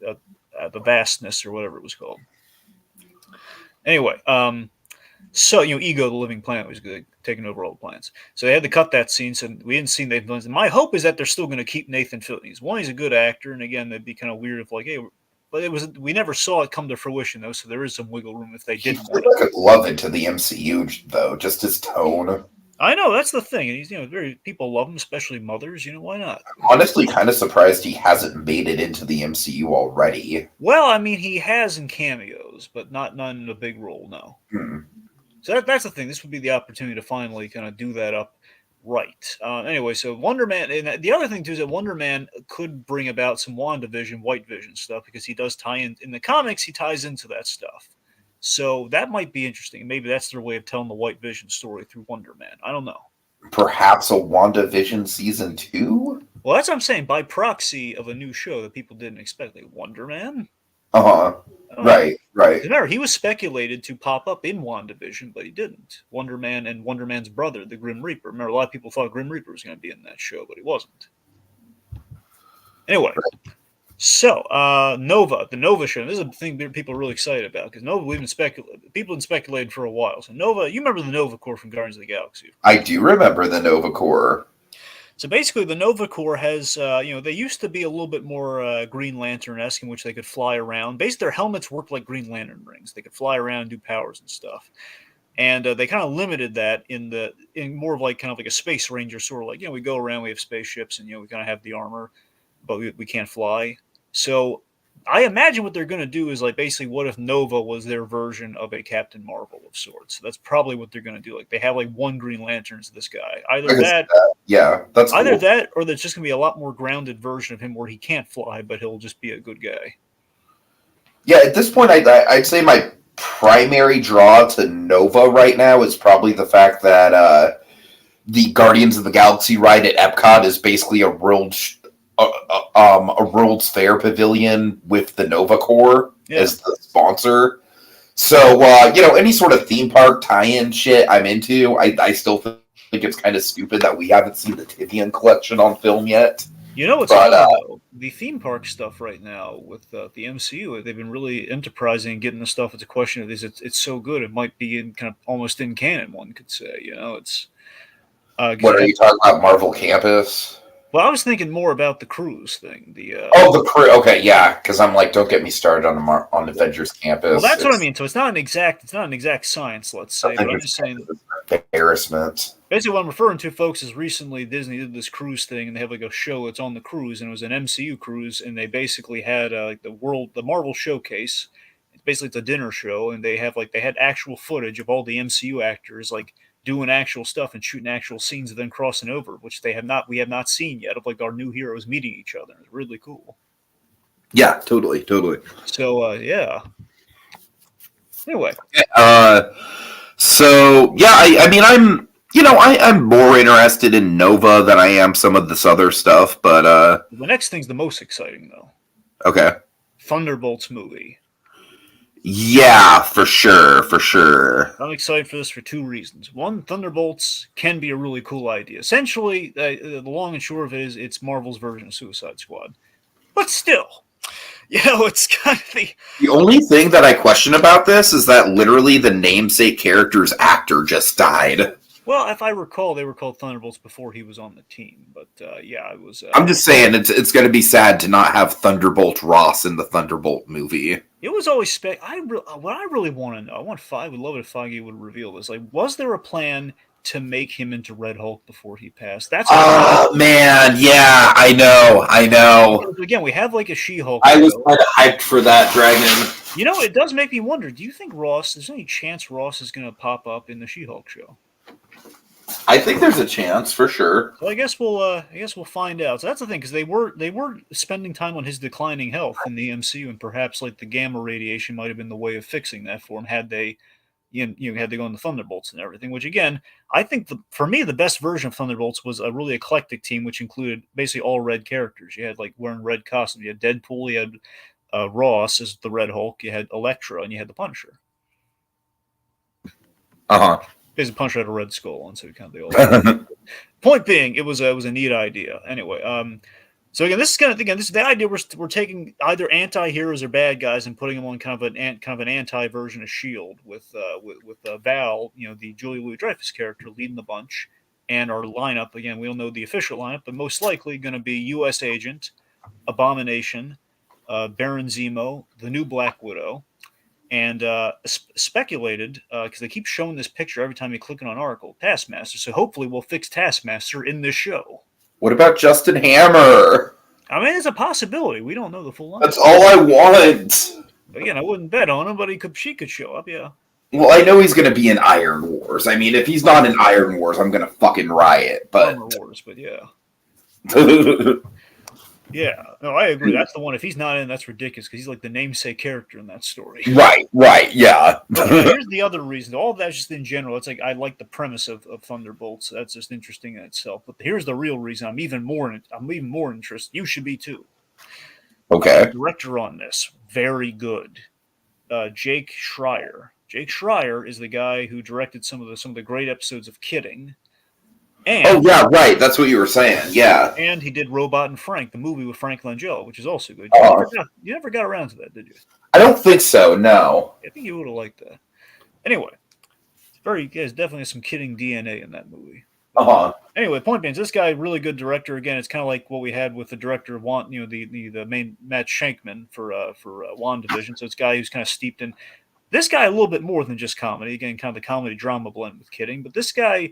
[SPEAKER 2] the vastness or whatever it was called. Anyway, so Ego, the living planet, was taking over all the planets. So they had to cut that scene. So we didn't see Nathan Fillion. My hope is that they're still going to keep Nathan Fillion. One, he's a good actor, and again, that'd be kind of weird if like, hey, but we never saw it come to fruition though. So there is some wiggle room if they didn't.
[SPEAKER 1] He's like a glove into the MCU though, just his tone.
[SPEAKER 2] I know that's the thing. He's very people love him, especially mothers. Why not?
[SPEAKER 1] Honestly, kind of surprised he hasn't made it into the MCU already.
[SPEAKER 2] Well, I mean, he has in cameos, but none in a big role. No.
[SPEAKER 1] Hmm.
[SPEAKER 2] So that's the thing. This would be the opportunity to finally kind of do that up right. Anyway, so Wonder Man, and the other thing too is that Wonder Man could bring about some WandaVision, White Vision stuff because he does tie in the comics. He ties into that stuff, so that might be interesting. Maybe that's their way of telling the White Vision story through Wonder Man. I don't know.
[SPEAKER 1] Perhaps a WandaVision season 2?
[SPEAKER 2] Well, that's what I'm saying. By proxy of a new show that people didn't expect, like Wonder Man.
[SPEAKER 1] Uh-huh.
[SPEAKER 2] I don't know.
[SPEAKER 1] Right.
[SPEAKER 2] Remember, he was speculated to pop up in WandaVision, but he didn't. Wonder Man and Wonder Man's brother, the Grim Reaper. Remember, a lot of people thought Grim Reaper was going to be in that show, but he wasn't. Anyway, so Nova, the Nova show. This is a thing people are really excited about because Nova, people have been speculating for a while. So Nova, you remember the Nova Corps from Guardians of the Galaxy?
[SPEAKER 1] I do remember the Nova Corps.
[SPEAKER 2] So basically, the Nova Corps has, they used to be a little bit more Green Lantern-esque in which they could fly around. Basically, their helmets worked like Green Lantern rings. They could fly around and do powers and stuff. And they kind of limited that in more of like kind of like a Space Ranger sort of like, we go around, we have spaceships, and we kind of have the armor, but we can't fly. So I imagine what they're going to do is like basically what if Nova was their version of a Captain Marvel of sorts. So that's probably what they're going to do. Like they have like one Green Lantern to this guy. Either that,
[SPEAKER 1] that's
[SPEAKER 2] either
[SPEAKER 1] cool.
[SPEAKER 2] that, or there's just going to be a lot more grounded version of him where he can't fly, but he'll just be a good guy.
[SPEAKER 1] Yeah, at this point, I'd say my primary draw to Nova right now is probably the fact that the Guardians of the Galaxy ride at Epcot is basically a World's Fair pavilion with the Nova Corps as the sponsor. So, any sort of theme park tie-in shit I'm into. I still think it's kind of stupid that we haven't seen the Tivian collection on film yet.
[SPEAKER 2] What's funny, though? The theme park stuff right now with the MCU, they've been really enterprising and getting the stuff. It's a question of it's so good it might be in kind of almost in canon. One could say, it's.
[SPEAKER 1] What are you talking about? Marvel Campus?
[SPEAKER 2] Well, I was thinking more about the cruise thing. The
[SPEAKER 1] cruise. Okay, yeah, because I'm like, don't get me started on Avengers Campus.
[SPEAKER 2] Well, that's what I mean. So it's not an exact science, let's say. But I'm just saying.
[SPEAKER 1] Embarrassment.
[SPEAKER 2] Basically, what I'm referring to, folks, is recently Disney did this cruise thing, and they have like a show that's on the cruise, and it was an MCU cruise, and they basically had like the Marvel Showcase. It's a dinner show, and they had actual footage of all the MCU actors like doing actual stuff and shooting actual scenes and then crossing over, which we have not seen yet of like our new heroes meeting each other. It's really cool.
[SPEAKER 1] Yeah, totally.
[SPEAKER 2] So yeah. Anyway.
[SPEAKER 1] So yeah, I mean, I'm more interested in Nova than I am some of this other stuff, but
[SPEAKER 2] the next thing's the most exciting though.
[SPEAKER 1] Okay.
[SPEAKER 2] Thunderbolts movie.
[SPEAKER 1] Yeah, for sure.
[SPEAKER 2] I'm excited for this for two reasons. One, Thunderbolts can be a really cool idea. Essentially, the long and short of it is it's Marvel's version of Suicide Squad. But still, it's kind of
[SPEAKER 1] the only thing that I question about this is that literally the namesake character's actor just died.
[SPEAKER 2] Well, if I recall, they were called Thunderbolts before he was on the team. But it was.
[SPEAKER 1] I'm just saying it's going to be sad to not have Thunderbolt Ross in the Thunderbolt movie.
[SPEAKER 2] It was always what I really want to know. I would love it if Feige would reveal this. Like, was there a plan to make him into Red Hulk before he passed? That's
[SPEAKER 1] man, yeah, I know.
[SPEAKER 2] Again, we have like a She-Hulk.
[SPEAKER 1] I was kind of hyped for that dragon.
[SPEAKER 2] It does make me wonder. Do you think there's any chance Ross is going to pop up in the She-Hulk show?
[SPEAKER 1] I think there's a chance for sure.
[SPEAKER 2] So I guess we'll find out. So that's the thing, because they were spending time on his declining health in the MCU, and perhaps like the gamma radiation might have been the way of fixing that for him had they, had to go on the Thunderbolts and everything. Which again, I think for me the best version of Thunderbolts was a really eclectic team, which included basically all red characters. You had like wearing red costumes. You had Deadpool. You had Ross as the Red Hulk. You had Elektra, and you had the Punisher. Because the Punisher had a red skull on, so kind of the old. Point being, it was a neat idea. Anyway, so again, this is the idea. We're taking either anti-heroes or bad guys and putting them on kind of an anti version of Shield with Val, the Julia Louis-Dreyfus character leading the bunch, and our lineup again. We don't know the official lineup, but most likely going to be U.S. Agent, Abomination, Baron Zemo, the new Black Widow. and speculated, because they keep showing this picture every time you click on an article, Taskmaster. So hopefully we'll fix Taskmaster in this show.
[SPEAKER 1] What about Justin Hammer?
[SPEAKER 2] I mean, it's a possibility. We don't know the full answer.
[SPEAKER 1] That's all I want.
[SPEAKER 2] Again, I wouldn't bet on him, but she could show up, yeah.
[SPEAKER 1] Well, I know he's going to be in Iron Wars. I mean, if he's not in Iron Wars, I'm going to fucking riot. But
[SPEAKER 2] Armor Wars, but yeah. Yeah, no, I agree. That's the one. If he's not in, that's ridiculous because he's like the namesake character in that story.
[SPEAKER 1] Right, yeah.
[SPEAKER 2] Here's the other reason. All of that's just in general. It's like I like the premise of Thunderbolts. That's just interesting in itself. But here's the real reason. I'm even more interested. You should be too.
[SPEAKER 1] Okay.
[SPEAKER 2] The director on this, very good. Jake Schreier. Jake Schreier is the guy who directed some of the great episodes of Kidding. And,
[SPEAKER 1] yeah, right. That's what you were saying. Yeah.
[SPEAKER 2] And he did Robot and Frank, the movie with Frank Langella, which is also good. You never got around to that, did you?
[SPEAKER 1] I don't think so, no.
[SPEAKER 2] I think you would have liked that. Anyway, there's definitely some Kidding DNA in that movie. Anyway, point being, this guy, really good director. Again, it's kind of like what we had with the director of the main Matt Shankman for WandaVision. So it's a guy who's kind of steeped in. This guy a little bit more than just comedy. Again, kind of the comedy drama blend with Kidding. But this guy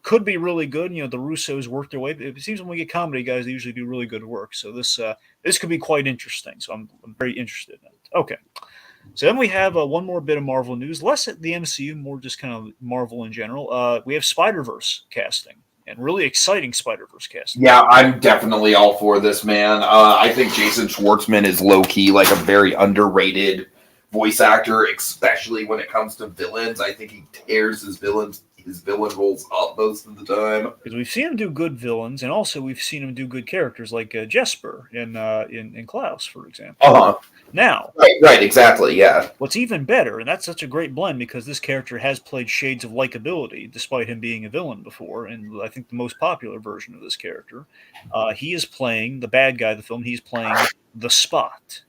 [SPEAKER 2] could be really good. The Russos work their way. It seems when we get comedy guys, they usually do really good work. So this could be quite interesting. So I'm very interested in it. Okay. So then we have one more bit of Marvel news, less at the MCU, more just kind of Marvel in general. We have Spider-Verse casting, and really exciting Spider-Verse casting.
[SPEAKER 1] Yeah, I'm definitely all for this, man. I think Jason Schwartzman is low-key like a very underrated voice actor, especially when it comes to villains. I think he tears his villain roles up most of the time.
[SPEAKER 2] Because we've seen him do good villains, and also we've seen him do good characters like Jesper in Klaus, for example. Now,
[SPEAKER 1] right, exactly, yeah.
[SPEAKER 2] What's even better, and that's such a great blend because this character has played shades of likability, despite him being a villain before, and I think the most popular version of this character. He is playing the bad guy of the film. He's playing the Spot.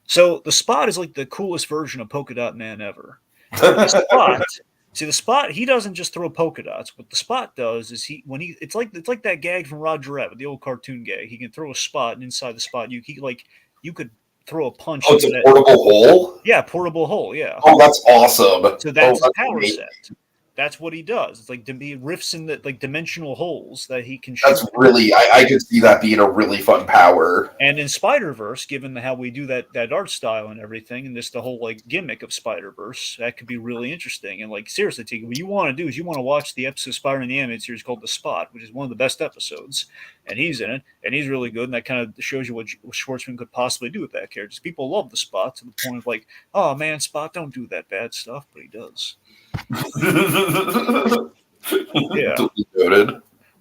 [SPEAKER 2] So the Spot is like the coolest version of Polka Dot Man ever. The Spot, he doesn't just throw polka dots. What the Spot does is it's like that gag from Roger Rabbit, the old cartoon gag. He can throw a spot, and inside the spot, you could throw a punch.
[SPEAKER 1] Oh, it's a portable hole?
[SPEAKER 2] Yeah, portable hole, yeah.
[SPEAKER 1] Oh, that's awesome.
[SPEAKER 2] So that's his power set. That's what he does. It's like he riffs in the dimensional holes that he can shoot.
[SPEAKER 1] That's really, I could see that being a really fun power.
[SPEAKER 2] And in Spider-Verse, given how we do that art style and everything, and just the whole gimmick of Spider-Verse, that could be really interesting. And seriously, Tika, what you want to do is you want to watch the episode of Spider-Man the Animated Series called The Spot, which is one of the best episodes. And he's in it, and he's really good, and that kind of shows you what Schwartzman could possibly do with that character. Just people love the Spot to the point of oh man, Spot, don't do that bad stuff, but he does. Yeah.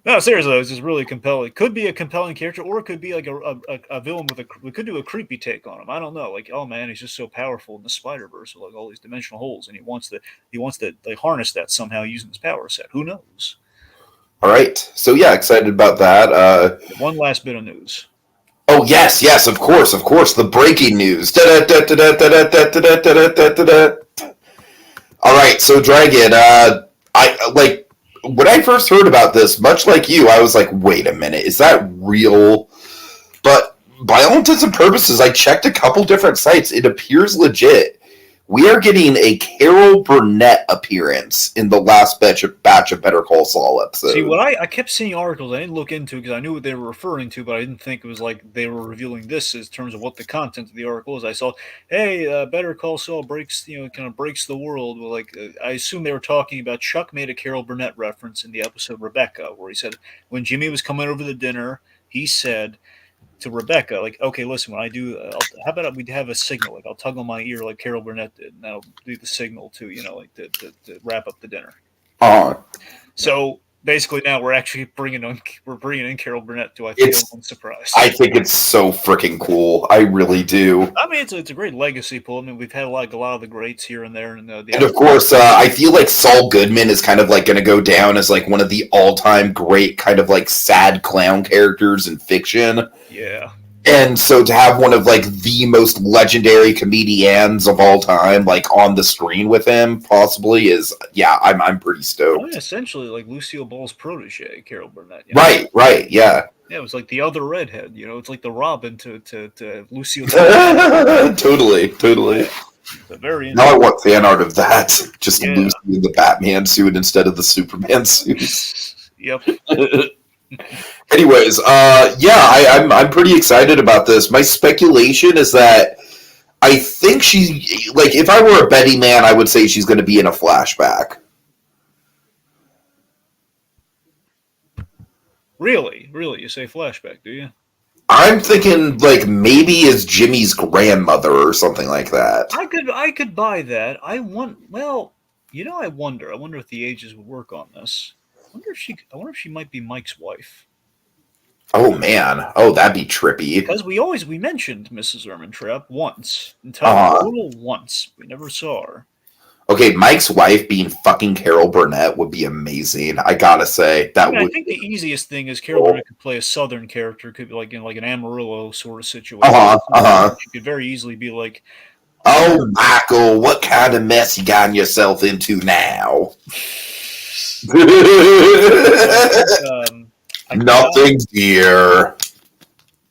[SPEAKER 2] No, seriously, it's just really compelling. It could be a compelling character, or it could be like a villain we could do a creepy take on him. I don't know. Oh man, he's just so powerful in the Spider-Verse with all these dimensional holes, and he wants to harness that somehow using his power set. Who knows?
[SPEAKER 1] All right. So yeah, excited about that.
[SPEAKER 2] One last bit of news.
[SPEAKER 1] Oh yes, of course. The breaking news. All right, so Dragon, when I first heard about this, much like you, I was like, wait a minute, is that real? But by all intents and purposes, I checked a couple different sites. It appears legit. We are getting a Carol Burnett appearance in the last batch of Better Call Saul episodes.
[SPEAKER 2] See, what I kept seeing articles I didn't look into because I knew what they were referring to, but I didn't think it was like they were revealing this in terms of what the content of the article is. I saw, hey, Better Call Saul breaks the world. Well, I assume they were talking about Chuck made a Carol Burnett reference in the episode Rebecca, where he said when Jimmy was coming over to dinner, he said to Rebecca, okay, listen, when I do, how about we have a signal? I'll tug on my ear like Carol Burnett did, and that'll do the signal to, to wrap up the dinner. So basically now we're actually bringing in Carol Burnett. Do I feel surprised?
[SPEAKER 1] I think it's so freaking cool. I really do.
[SPEAKER 2] I mean, it's a great legacy pull. I mean, we've had a lot of the greats here and there. And
[SPEAKER 1] of course, I feel like Saul Goodman is kind of going to go down as one of the all-time great kind of sad clown characters in fiction.
[SPEAKER 2] Yeah.
[SPEAKER 1] And so to have one of like the most legendary comedians of all time like on the screen with him possibly is I'm pretty
[SPEAKER 2] I
[SPEAKER 1] stoked.
[SPEAKER 2] mean, essentially like Lucille Ball's protege, Carol Burnett.
[SPEAKER 1] Right, yeah.
[SPEAKER 2] Yeah, it was like the other redhead. It's like the Robin to Lucille.
[SPEAKER 1] Totally.
[SPEAKER 2] Very
[SPEAKER 1] Now I want fan art of that. Just
[SPEAKER 2] Yeah.
[SPEAKER 1] Lucy in the Batman suit instead of the Superman suit.
[SPEAKER 2] Yep.
[SPEAKER 1] Anyways, I'm pretty excited about this. My speculation is that I think she, like, if I were a betting man, I would say she's going to be in a flashback.
[SPEAKER 2] Really, you say flashback, do you?
[SPEAKER 1] I'm thinking, like, maybe as Jimmy's grandmother or something like that.
[SPEAKER 2] I could buy that. I wonder if the ages would work on this. I wonder if she might be Mike's wife.
[SPEAKER 1] Oh man, that'd be trippy.
[SPEAKER 2] Because we mentioned Mrs. Ermintrap once, total once. We never saw her.
[SPEAKER 1] Okay, Mike's wife being fucking Carol Burnett would be amazing. I gotta say that would.
[SPEAKER 2] I think the easiest thing is Carol Burnett could play a Southern character, could be like in like an Amarillo sort of situation. She could very easily be like,
[SPEAKER 1] "Oh, Michael, what kind of mess you gotten yourself into now?" Nothing, dear.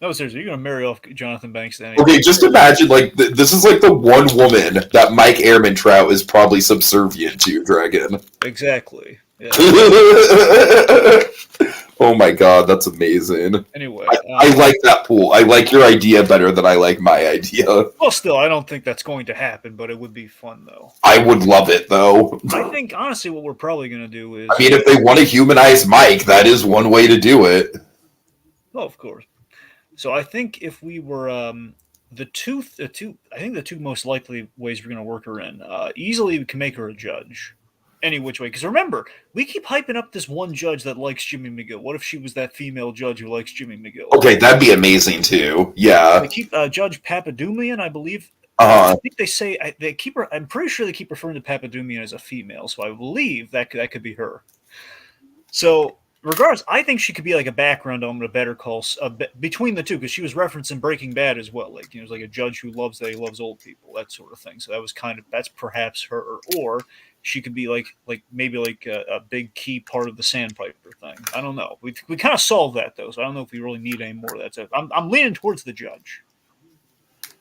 [SPEAKER 2] No, seriously, you're gonna marry off Jonathan Banks then.
[SPEAKER 1] Okay, just imagine, like, this is like the one woman that Mike Ehrmantraut is probably subservient to, Dragon.
[SPEAKER 2] Exactly. Yeah.
[SPEAKER 1] Oh my god, that's amazing.
[SPEAKER 2] Anyway,
[SPEAKER 1] I like that pool. I like your idea better than I like my idea.
[SPEAKER 2] Well, still, I don't think that's going to happen, but it would be fun, though.
[SPEAKER 1] I would love it, though.
[SPEAKER 2] I think, honestly, what we're probably going to do is...
[SPEAKER 1] I mean, if they want to humanize Mike, that is one way to do it.
[SPEAKER 2] Oh, of course. So I think if we were... the two most likely ways we're going to work her in, easily we can make her a judge. Any which way. Because remember, we keep hyping up this one judge that likes Jimmy McGill. What if she was that female judge who likes Jimmy McGill?
[SPEAKER 1] Okay, that'd be amazing too. Yeah.
[SPEAKER 2] They keep Judge Papadoumian, I believe.
[SPEAKER 1] I
[SPEAKER 2] think they say they keep her. I'm pretty sure they keep referring to Papadoumian as a female, so I believe that could be her. So, regardless, I think she could be like a background element of Better Call between the two, because she was referencing Breaking Bad as well. Like, it's like a judge who loves old people, that sort of thing. So that's perhaps her, or she could be maybe a big key part of the Sandpiper thing. I don't know. We kind of solved that though, so I don't know if we really need any more of that. I'm leaning towards the judge.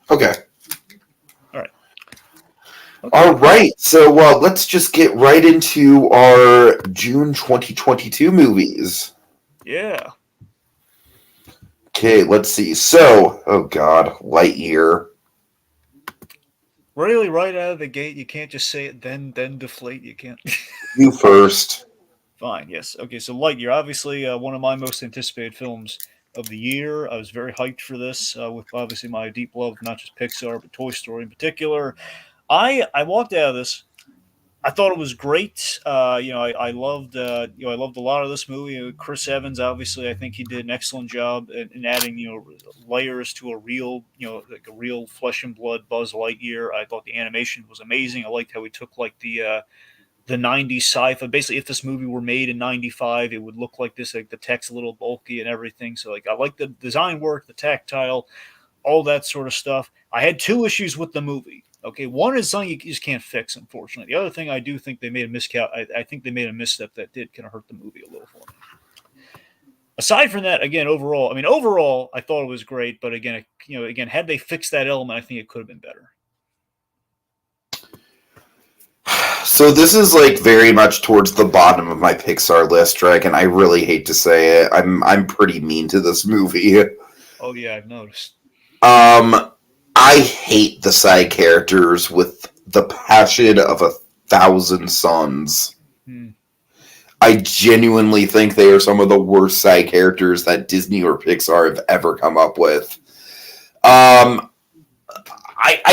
[SPEAKER 1] Okay.
[SPEAKER 2] All right.
[SPEAKER 1] Okay. All right. So let's just get right into our June 2022 movies.
[SPEAKER 2] Yeah.
[SPEAKER 1] Okay. Let's see. So, oh God, Lightyear.
[SPEAKER 2] Really, right out of the gate, you can't just say it, then deflate. You can't.
[SPEAKER 1] You first.
[SPEAKER 2] Fine, yes. Okay, so Lightyear, obviously one of my most anticipated films of the year. I was very hyped for this, with obviously my deep love of not just Pixar, but Toy Story in particular. I walked out of this. I thought it was great. I loved a lot of this movie. Chris Evans, obviously, I think he did an excellent job in adding, layers to a real, like a real flesh and blood Buzz Lightyear. I thought the animation was amazing. I liked how he took like the 90s sci-fi. Basically, if this movie were made in 95, it would look like this, like the text a little bulky and everything. So like, I like the design work, the tactile, all that sort of stuff. I had two issues with the movie. Okay, one is something you just can't fix, unfortunately. The other thing, I do think they made a I think they made a misstep that did kind of hurt the movie a little for me. Aside from that, again, overall, I thought it was great. But again, had they fixed that element, I think it could have been better.
[SPEAKER 1] So this is like very much towards the bottom of my Pixar list, Dragon. I really hate to say it. I'm pretty mean to this movie.
[SPEAKER 2] Oh yeah, I've noticed.
[SPEAKER 1] I hate the side characters with the passion of 1,000 suns. I genuinely think they are some of the worst side characters that Disney or Pixar have ever come up with. I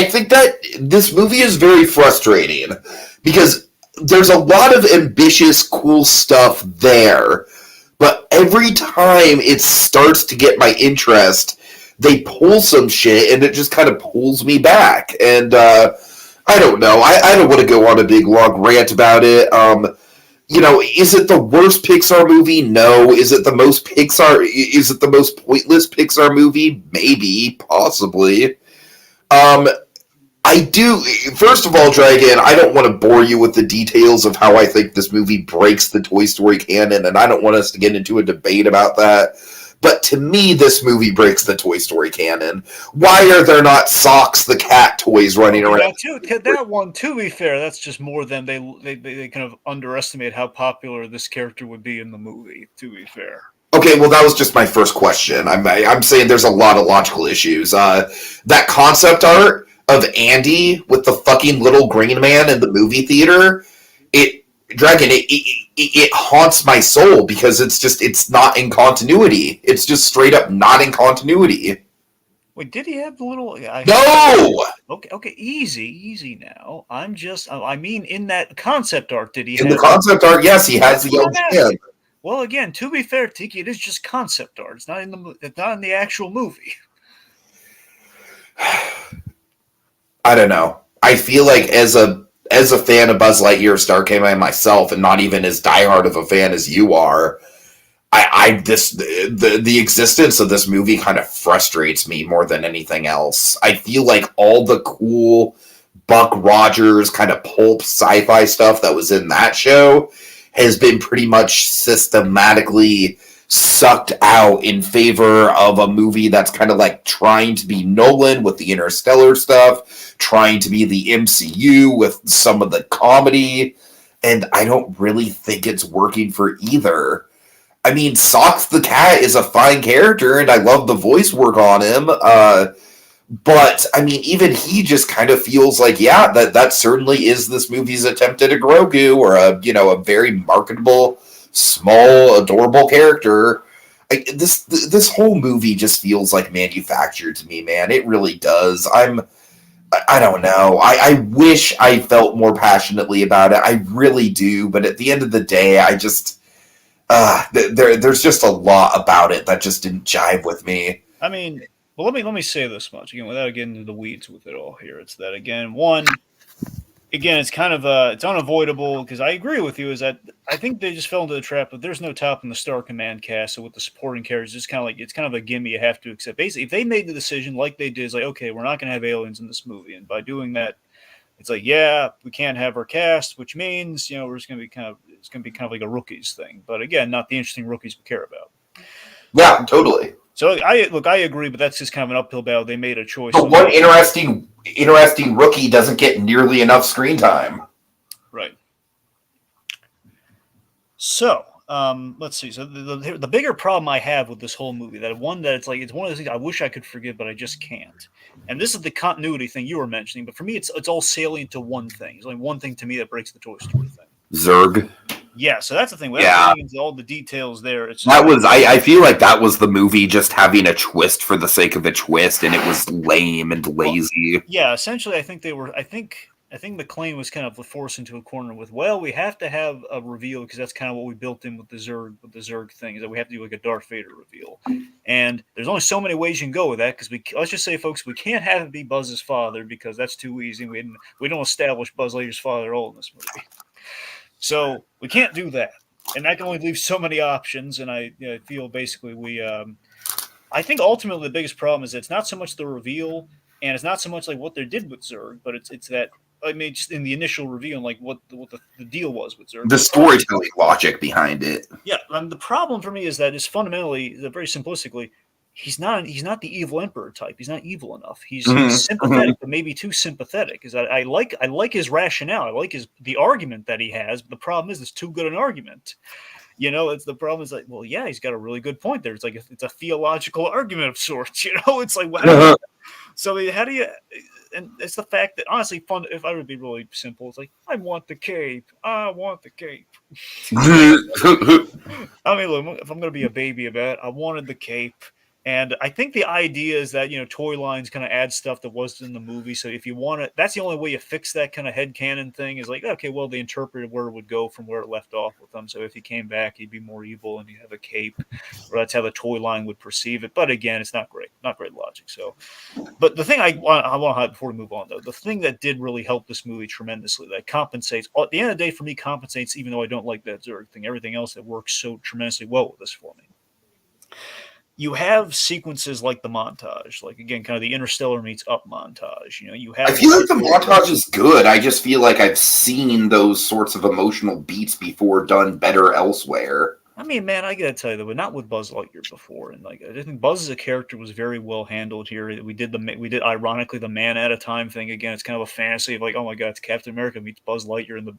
[SPEAKER 1] think that this movie is very frustrating because there's a lot of ambitious, cool stuff there, but every time it starts to get my interest, they pull some shit, and it just kind of pulls me back. And I don't know. I don't want to go on a big, long rant about it. is it the worst Pixar movie? No. Is it the most Pixar? Is it the most pointless Pixar movie? Maybe, possibly. I do. First of all, Dragon, I don't want to bore you with the details of how I think this movie breaks the Toy Story canon, and I don't want us to get into a debate about that. But to me, this movie breaks the Toy Story canon. Why are there not Socks the cat toys running around?
[SPEAKER 2] That one, to be fair, that's just more than they kind of underestimate how popular this character would be in the movie, to be fair.
[SPEAKER 1] Okay, well, that was just my first question. I'm saying there's a lot of logical issues. That concept art of Andy with the fucking little green man in the movie theater, it haunts my soul because it's not in continuity. It's just straight up not in continuity.
[SPEAKER 2] Wait, did he have the little?
[SPEAKER 1] No.
[SPEAKER 2] Okay, easy now. I mean, in that concept art, did he?
[SPEAKER 1] In the concept art, yes, he has the young man.
[SPEAKER 2] Well, again, to be fair, Tiki, it is just concept art. It's not in the actual movie.
[SPEAKER 1] I don't know. I feel like as a fan of Buzz Lightyear, Starkey, myself, and not even as diehard of a fan as you are, the existence of this movie kind of frustrates me more than anything else. I feel like all the cool Buck Rogers kind of pulp sci-fi stuff that was in that show has been pretty much systematically sucked out in favor of a movie that's kind of like trying to be Nolan with the Interstellar stuff, trying to be the MCU with some of the comedy, and I don't really think it's working for either. I mean, Socks the cat is a fine character, and I love the voice work on him, but, I mean, even he just kind of feels like, yeah, that certainly is this movie's attempt at a Grogu or a very marketable, small, adorable character. This whole movie just feels like manufactured to me, man. It really does. I don't know. I wish I felt more passionately about it. I really do, but at the end of the day, I just there's just a lot about it that just didn't jive with me.
[SPEAKER 2] I mean, well, let me say this much again, without getting into the weeds with it all here. It's that again, it's kind of it's unavoidable because I agree with you. Is that I think they just fell into the trap, but there's no top in the Star Command cast. So with the supporting characters, it's kind of a gimme you have to accept. Basically, if they made the decision like they did, it's like okay, we're not going to have aliens in this movie, and by doing that, it's like yeah, we can't have our cast, which means we're just going to be it's going to be kind of like a rookies thing. But again, not the interesting rookies we care about.
[SPEAKER 1] Yeah, totally.
[SPEAKER 2] So I agree, but that's just kind of an uphill battle. They made a choice.
[SPEAKER 1] But one interesting rookie doesn't get nearly enough screen time.
[SPEAKER 2] Right. So let's see. So the bigger problem I have with this whole movie, it's one of those things I wish I could forgive, but I just can't. And this is the continuity thing you were mentioning. But for me, it's all salient to one thing. There's only one thing to me that breaks the Toy Story thing.
[SPEAKER 1] Zurg.
[SPEAKER 2] Yeah, so that's the thing. Without getting into all the details there,
[SPEAKER 1] I feel like that was the movie just having a twist for the sake of a twist, and it was lame and lazy.
[SPEAKER 2] Well, yeah, essentially, I think McClane was kind of forced into a corner with, well, we have to have a reveal because that's kind of what we built in with the Zurg thing, is that we have to do like a Darth Vader reveal. And there's only so many ways you can go with that because let's just say, folks, we can't have it be Buzz's father because that's too easy. We don't establish Buzz Lightyear's father at all in this movie. So we can't do that, and that can only leave so many options. And I feel basically I think ultimately the biggest problem is it's not so much the reveal, and it's not so much like what they did with Zurg, but it's that just in the initial reveal, and like what the deal was with Zurg.
[SPEAKER 1] The storytelling logic behind it.
[SPEAKER 2] Yeah, the problem for me is that it's fundamentally, very simplistically, he's not the evil emperor type. He's not evil enough. He's sympathetic, but maybe too sympathetic. Because I like his rationale. I like the argument that he has. But the problem is it's too good an argument. It's the problem is like, well, yeah, he's got a really good point there. It's like it's a theological argument of sorts. It's like so how do you? And it's the fact that honestly, if I would be really simple, it's like I want the cape. I want the cape. I mean, look, if I'm gonna be a baby about it, I wanted the cape. And I think the idea is that, toy lines kind of add stuff that wasn't in the movie. So if you want to, that's the only way you fix that kind of headcanon thing is like, okay, well, they interpreted where it would go from where it left off with them. So if he came back, he'd be more evil and he'd have a cape, or that's how the toy line would perceive it. But again, it's not great logic. So, but the thing I want to highlight before we move on, though, the thing that did really help this movie tremendously, that compensates, at the end of the day, for me, compensates, even though I don't like that Zurich thing, everything else that works so tremendously well with this for me. You have sequences like the montage, like again, kind of the Interstellar meets Up montage. You have.
[SPEAKER 1] I feel like the montage is good. I just feel like I've seen those sorts of emotional beats before done better elsewhere.
[SPEAKER 2] I mean, man, I gotta tell you, though, not with Buzz Lightyear before, and like I think Buzz as a character was very well handled here. We did ironically the man at a time thing again. It's kind of a fantasy of like, oh my god, it's Captain America meets Buzz Lightyear in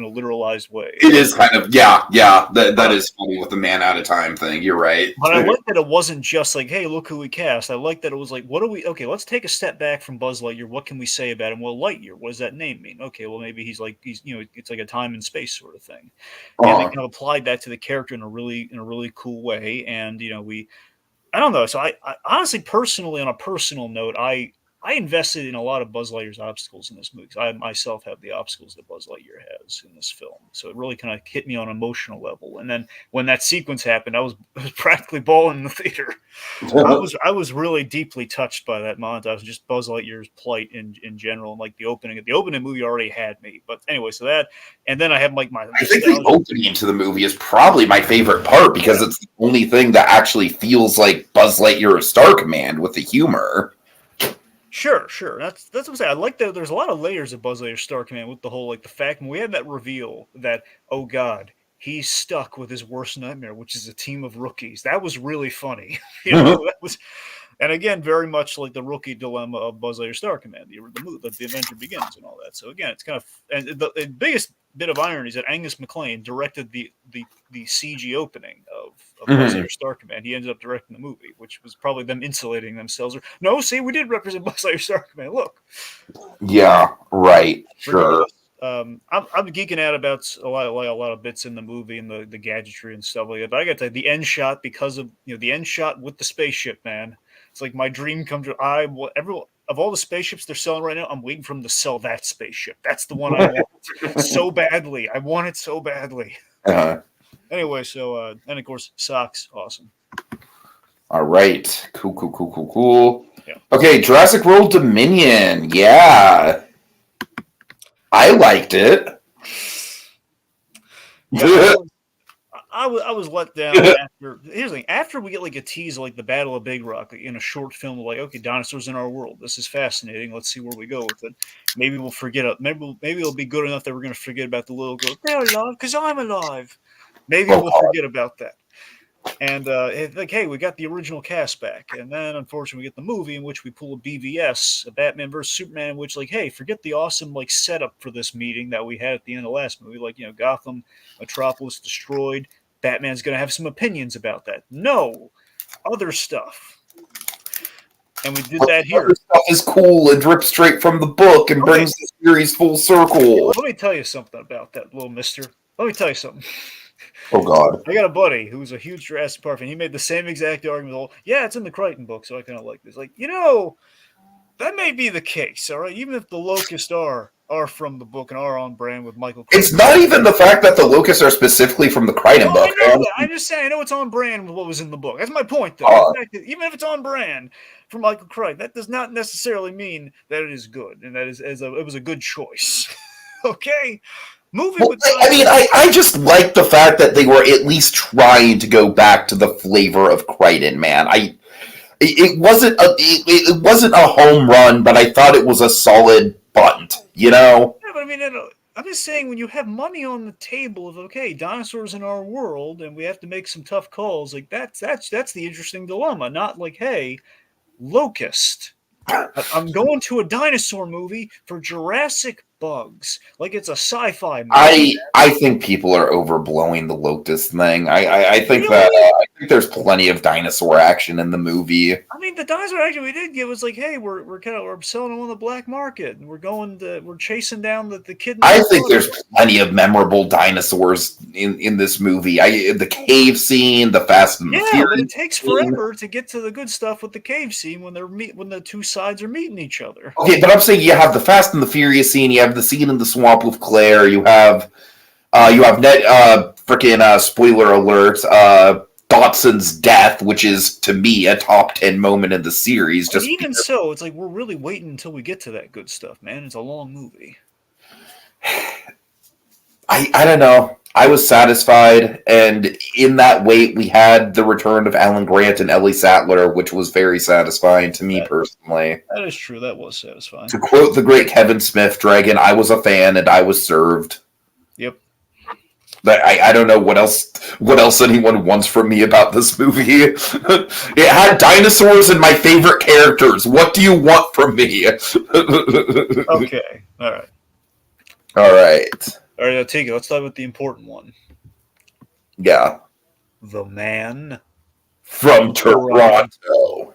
[SPEAKER 2] a literalized way.
[SPEAKER 1] It is kind of that is funny with the man at a time thing. You're right,
[SPEAKER 2] but I like that it wasn't just like, hey, look who we cast. I like that it was like, okay, let's take a step back from Buzz Lightyear. What can we say about him? Well, Lightyear, what does that name mean? Okay, well maybe he's it's like a time and space sort of thing, and they kind of applied that to the character in a really cool way. And I don't know. So I honestly, personally, on a personal note, I invested in a lot of Buzz Lightyear's obstacles in this movie. I myself have the obstacles that Buzz Lightyear has in this film, so it really kind of hit me on an emotional level. And then when that sequence happened, I was practically bawling in the theater. I was really deeply touched by that montage, just Buzz Lightyear's plight in general, and like the opening movie already had me. But anyway, so that, and then I have like my.
[SPEAKER 1] I think the opening to the movie is probably my favorite part because it's the only thing that actually feels like Buzz Lightyear or Star Command with the humor.
[SPEAKER 2] Sure. That's what I'm saying. I like that there's a lot of layers of Buzz Lightyear Star Command with the whole like the fact when we had that reveal that, oh god, he's stuck with his worst nightmare, which is a team of rookies. That was really funny. That was, and again, very much like the rookie dilemma of Buzz Lightyear Star Command, the adventure begins and all that. So again, it's kind of, and the biggest bit of irony is that Angus MacLane directed the CG opening of Buzz Lightyear Star Command. He ended up directing the movie, which was probably them insulating themselves. No, see, we did represent Buzz Lightyear Star Command. Look.
[SPEAKER 1] Yeah, right. Sure.
[SPEAKER 2] I'm geeking out about a lot of bits in the movie and the gadgetry and stuff like that. But I got to tell you, the end shot, because of the end shot with the spaceship, man. It's like my dream come true. Of all the spaceships they're selling right now, I'm waiting for them to sell that spaceship. That's the one I want so badly. I want it so badly. Anyway, so and of course, socks, awesome.
[SPEAKER 1] All right, cool.
[SPEAKER 2] Yeah.
[SPEAKER 1] Okay, Jurassic World Dominion. Yeah, I liked it.
[SPEAKER 2] Yeah, I was let down after. Here's the thing: after we get like a tease, like the Battle of Big Rock, like, in a short film, like, okay, dinosaurs in our world. This is fascinating. Let's see where we go with it. Maybe we'll forget it. Maybe it'll be good enough that we're going to forget about the little girl. They're alive because I'm alive. Maybe we'll forget about that. And like, hey, we got the original cast back, and then unfortunately we get the movie in which we pull a BVS, a Batman versus Superman, in which, like, hey, forget the awesome like setup for this meeting that we had at the end of the last movie, like, Gotham, Metropolis destroyed. Batman's going to have some opinions about that. No, other stuff. And we did that here.
[SPEAKER 1] Other stuff is cool and drips straight from the book and brings the series full circle.
[SPEAKER 2] Let me tell you something about that, little mister. Let me tell you something.
[SPEAKER 1] Oh, God.
[SPEAKER 2] I got a buddy who's a huge Jurassic Park fan. He made the same exact argument. Yeah, it's in the Crichton book, so I kind of like this. Like, that may be the case, all right? Even if the locusts are from the book and are on brand with Michael Crichton.
[SPEAKER 1] It's not even the fact that the locusts are specifically from the Crichton book.
[SPEAKER 2] I know that. I'm just saying, I know it's on brand with what was in the book. That's my point, though. Even if it's on brand for Michael Crichton, that does not necessarily mean that it is good, and that it was a good choice. Okay?
[SPEAKER 1] I just like the fact that they were at least trying to go back to the flavor of Crichton, man. It wasn't a home run, but I thought it was a solid bunt,
[SPEAKER 2] Yeah, but I mean, I'm just saying, when you have money on the table of, okay, dinosaurs in our world, and we have to make some tough calls, like that's the interesting dilemma. Not like, hey, locust. I'm going to a dinosaur movie for Jurassic bugs. Like it's a sci-fi movie.
[SPEAKER 1] I think people are overblowing the locust thing. I think that
[SPEAKER 2] Really?
[SPEAKER 1] I think there's plenty of dinosaur action in the movie.
[SPEAKER 2] I mean, the dinosaur action we did get was like, hey, we're selling them on the black market, and we're chasing down the
[SPEAKER 1] I
[SPEAKER 2] kidnapped.
[SPEAKER 1] think there's plenty of memorable dinosaurs in this movie. The cave scene, the Fast and the
[SPEAKER 2] Yeah, but
[SPEAKER 1] Furious
[SPEAKER 2] it takes
[SPEAKER 1] scene.
[SPEAKER 2] forever to get to the good stuff with the cave scene when when the two sides are meeting each other.
[SPEAKER 1] Okay, but I'm saying you have the Fast and the Furious scene. You have the scene in the swamp with Claire. You have Ned. Freaking spoiler alert. Dotson's death, which is to me a top 10 moment in the series.
[SPEAKER 2] But even so, it's like we're really waiting until we get to that good stuff, man. It's a long movie.
[SPEAKER 1] I don't know. I was satisfied, and in that wait, we had the return of Alan Grant and Ellie Sattler, which was very satisfying to me personally.
[SPEAKER 2] That is true. That was satisfying.
[SPEAKER 1] To quote the great Kevin Smith, "Dragon, I was a fan and I was served."
[SPEAKER 2] Yep.
[SPEAKER 1] But I don't know what else anyone wants from me about this movie. It had dinosaurs and my favorite characters. What do you want from me?
[SPEAKER 2] Okay. All right.
[SPEAKER 1] All right.
[SPEAKER 2] All right, now take it. Let's start with the important one.
[SPEAKER 1] Yeah.
[SPEAKER 2] The Man
[SPEAKER 1] From Toronto.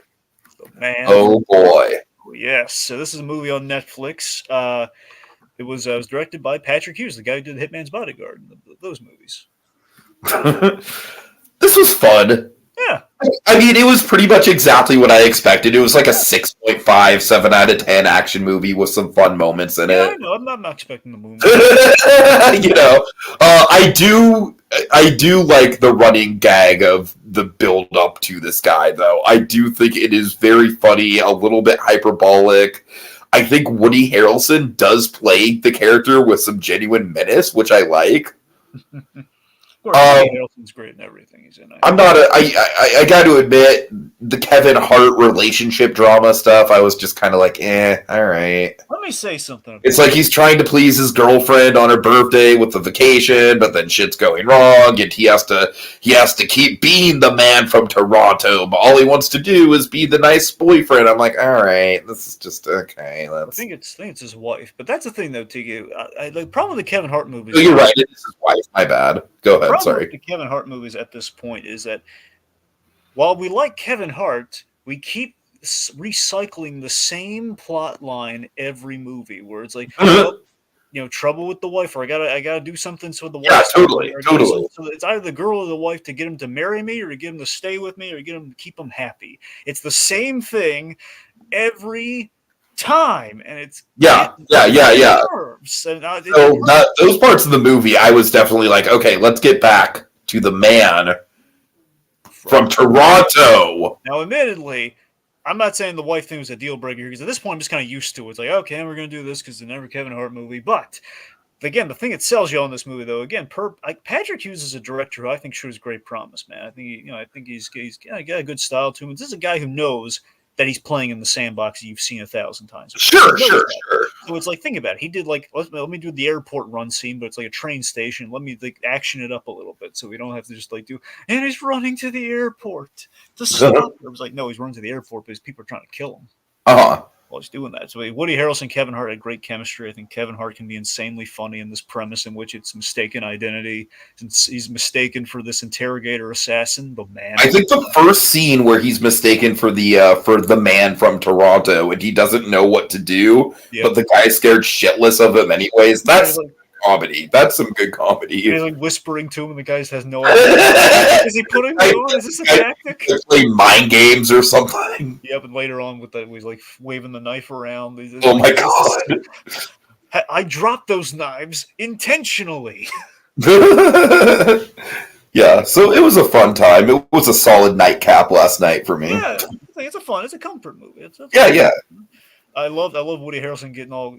[SPEAKER 2] The Man.
[SPEAKER 1] Oh boy.
[SPEAKER 2] Yes. So this is a movie on Netflix. It was directed by Patrick Hughes, the guy who did Hitman's Bodyguard, those movies.
[SPEAKER 1] This was fun.
[SPEAKER 2] Yeah.
[SPEAKER 1] I mean, it was pretty much exactly what I expected. It was like a 6.5, 7 out of 10 action movie with some fun moments in it.
[SPEAKER 2] I know. I'm not expecting the movie.
[SPEAKER 1] I do like the running gag of the build up to this guy, though. I do think it is very funny, a little bit hyperbolic. I think Woody Harrelson does play the character with some genuine menace, which I like.
[SPEAKER 2] Of course, Woody Harrelson's great in everything he's in.
[SPEAKER 1] I got to admit, the Kevin Hart relationship drama stuff, I was just kind of like, all right.
[SPEAKER 2] Let me say something.
[SPEAKER 1] It's like he's trying to please his girlfriend on her birthday with the vacation, but then shit's going wrong, and he has to keep being the man from Toronto, but all he wants to do is be the nice boyfriend. I'm like, all right, this is just okay.
[SPEAKER 2] I think it's his wife, but that's the thing though. The problem with the Kevin Hart movies.
[SPEAKER 1] Oh, you're right. It's his wife. My bad. Go ahead. Sorry.
[SPEAKER 2] The Kevin Hart movies at this point is that while we like Kevin Hart, we keep recycling the same plot line every movie, where it's like, trouble with the wife, or I gotta do something so the wife.
[SPEAKER 1] Yeah, totally.
[SPEAKER 2] So it's either the girl or the wife to get him to marry me, or to get him to stay with me, or to get him to keep him happy. It's the same thing every time, and it's
[SPEAKER 1] nerves. And, those parts of the movie, I was definitely like, okay, let's get back to the man from Toronto.
[SPEAKER 2] Now, admittedly, I'm not saying the wife thing was a deal breaker, because at this point I'm just kind of used to it. It's like, okay, we're going to do this because it's never Kevin Hart movie. But again, the thing that sells you on this movie, though, again, Patrick Hughes is a director who I think shows great promise, man. I think he's got a good style to him. This is a guy who knows that he's playing in the sandbox that you've seen 1,000 times.
[SPEAKER 1] Sure.
[SPEAKER 2] So it's like, think about it. He did let me do the airport run scene, but it's like a train station. Let me action it up a little bit so we don't have to just and he's running to the airport to stop. It was like, no, he's running to the airport because people are trying to kill him. While he's doing that. So Woody Harrelson and Kevin Hart had great chemistry. I think Kevin Hart can be insanely funny in this premise in which it's mistaken identity. Since he's mistaken for this interrogator assassin, the man.
[SPEAKER 1] I think the first scene where he's mistaken for the man from Toronto and he doesn't know what to do, but the guy's scared shitless of him anyways. That's comedy. That's some good comedy.
[SPEAKER 2] He's whispering to him, and the guy has no idea. Is he putting me on? Is this a tactic?
[SPEAKER 1] Play mind games or something.
[SPEAKER 2] Yeah, but later on he's waving the knife around.
[SPEAKER 1] Oh my god!
[SPEAKER 2] I dropped those knives intentionally.
[SPEAKER 1] Yeah, so it was a fun time. It was a solid nightcap last night for me.
[SPEAKER 2] Yeah, it's a comfort movie.
[SPEAKER 1] Yeah.
[SPEAKER 2] I love Woody Harrelson getting all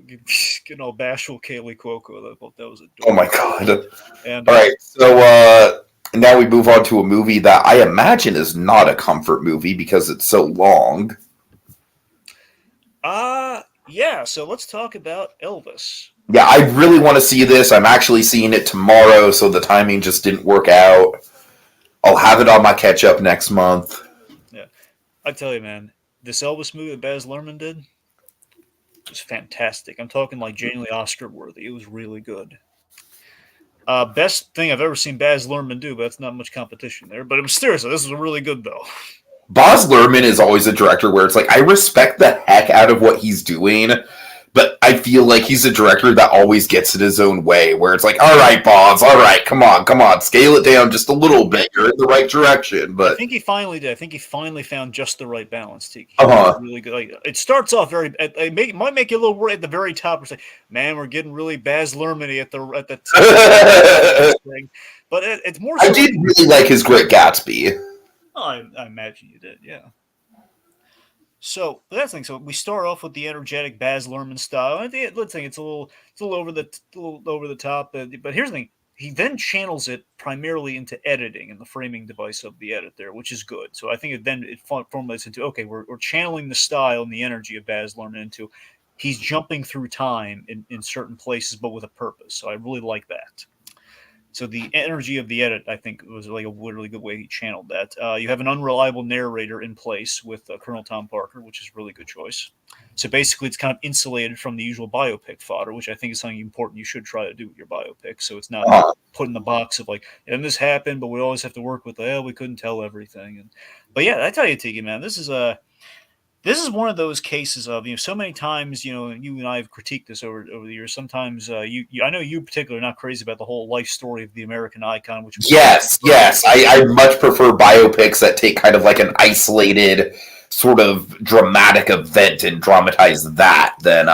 [SPEAKER 2] bashful Kaylee Cuoco. That was adorable.
[SPEAKER 1] Oh my god!
[SPEAKER 2] And
[SPEAKER 1] all right, so now we move on to a movie that I imagine is not a comfort movie because it's so long.
[SPEAKER 2] Yeah. So let's talk about Elvis.
[SPEAKER 1] Yeah, I really want to see this. I'm actually seeing it tomorrow, so the timing just didn't work out. I'll have it on my catch up next month.
[SPEAKER 2] Yeah, I tell you, man, this Elvis movie that Baz Luhrmann did. It was fantastic. I'm talking like genuinely Oscar worthy. It was really good. Best thing I've ever seen Baz Luhrmann do, but that's not much competition there. But it was seriously, this was really good though.
[SPEAKER 1] Baz Luhrmann is always a director where it's like I respect the heck out of what he's doing, but I feel like he's a director that always gets in his own way. Where it's like, all right, Baz, all right, come on, scale it down just a little bit. You're in the right direction,
[SPEAKER 2] I
[SPEAKER 1] but
[SPEAKER 2] think he finally did. I think he finally found just the right balance. He
[SPEAKER 1] uh-huh.
[SPEAKER 2] was really good. Like, it starts off very. It might make you a little worried at the very top. It's like, man, we're getting really Baz Luhrmann-y at the top thing. But it's more. So
[SPEAKER 1] I did really like his Great Gatsby.
[SPEAKER 2] Oh, I imagine you did, yeah. So that's the thing. So we start off with the energetic Baz Luhrmann style. I think let's think it's a little over the top. But here's the thing: he then channels it primarily into editing and the framing device of the edit there, which is good. So I think it formulates into okay, we're channeling the style and the energy of Baz Luhrmann into he's jumping through time in certain places, but with a purpose. So I really like that. So the energy of the edit, I think, was like a really good way he channeled that. You have an unreliable narrator in place with Colonel Tom Parker, which is a really good choice. So basically, it's kind of insulated from the usual biopic fodder, which I think is something important you should try to do with your biopic. So it's not put in the box of like, and this happened, but we always have to work with, we couldn't tell everything. But yeah, I tell you, Tiki, man, this is one of those cases of so many times you and I have critiqued this over the years. Sometimes I know you in particular are not crazy about the whole life story of the American icon. Which
[SPEAKER 1] Yes. I much prefer biopics that take kind of like an isolated sort of dramatic event and dramatize that than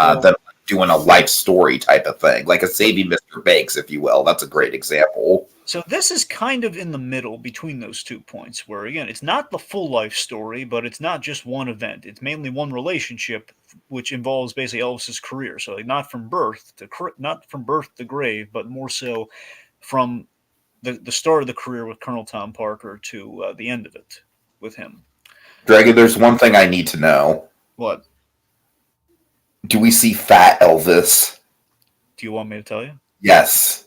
[SPEAKER 1] doing a life story type of thing, like a Saving Mr. Banks, if you will. That's a great example.
[SPEAKER 2] So this is kind of in the middle between those 2 points where, again, it's not the full life story, but it's not just one event. It's mainly one relationship, which involves basically Elvis's career. So like not from birth to grave, but more so from the start of the career with Colonel Tom Parker to the end of it with him.
[SPEAKER 1] Dragon, there's one thing I need to know.
[SPEAKER 2] What?
[SPEAKER 1] Do we see Fat Elvis?
[SPEAKER 2] Do you want me to tell you?
[SPEAKER 1] Yes.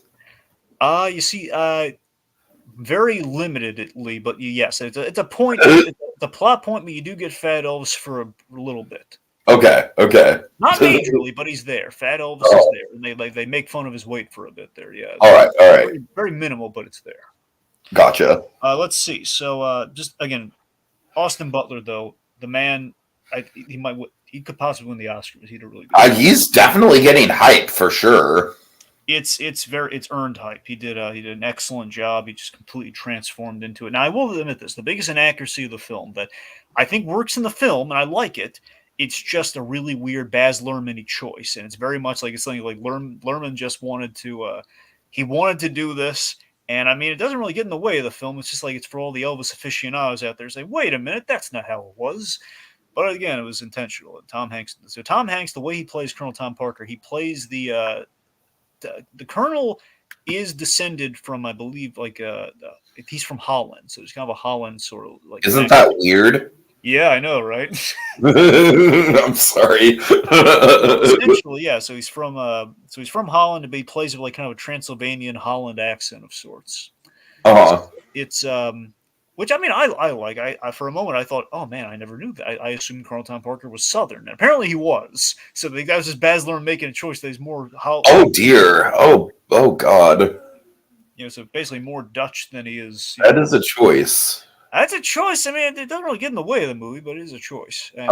[SPEAKER 2] You see, very limitedly, but yes, it's a point. It's a plot point, but you do get Fat Elvis for a little bit.
[SPEAKER 1] Okay.
[SPEAKER 2] Not majorly, but he's there. Fat Elvis is there, and they make fun of his weight for a bit there. Yeah.
[SPEAKER 1] All right.
[SPEAKER 2] Very, very minimal, but it's there.
[SPEAKER 1] Gotcha.
[SPEAKER 2] Let's see. So, just again, Austin Butler, though, the man, he could possibly win the Oscars. He did a really good.
[SPEAKER 1] He's definitely getting hype for sure.
[SPEAKER 2] It's earned hype. He did an excellent job. He just completely transformed into it. Now I will admit this: the biggest inaccuracy of the film that I think works in the film, and I like it. It's just a really weird Baz Luhrmann-y choice, and it's very much like it's something like Luhrmann just wanted to. He wanted to do this, and I mean, it doesn't really get in the way of the film. It's just like it's for all the Elvis aficionados out there saying, "Wait a minute, that's not how it was." But again, it was intentional. And Tom Hanks, the way he plays Colonel Tom Parker, he plays the Colonel is descended from, I believe, he's from Holland, so it's kind of a Holland sort of like.
[SPEAKER 1] Isn't that weird?
[SPEAKER 2] Yeah, I know, right?
[SPEAKER 1] I'm sorry.
[SPEAKER 2] Essentially, yeah. So he's from Holland, but he plays with like kind of a Transylvanian Holland accent of sorts. It's which I mean, I like. I for a moment I thought, oh man, I never knew that. I assumed Colonel Tom Parker was Southern, and apparently he was. So that was just Baz Luhrmann making a choice that he's more.
[SPEAKER 1] Oh dear! Oh God!
[SPEAKER 2] So basically more Dutch than he is.
[SPEAKER 1] That is a choice.
[SPEAKER 2] That's a choice. I mean, it doesn't really get in the way of the movie, but it is a choice. And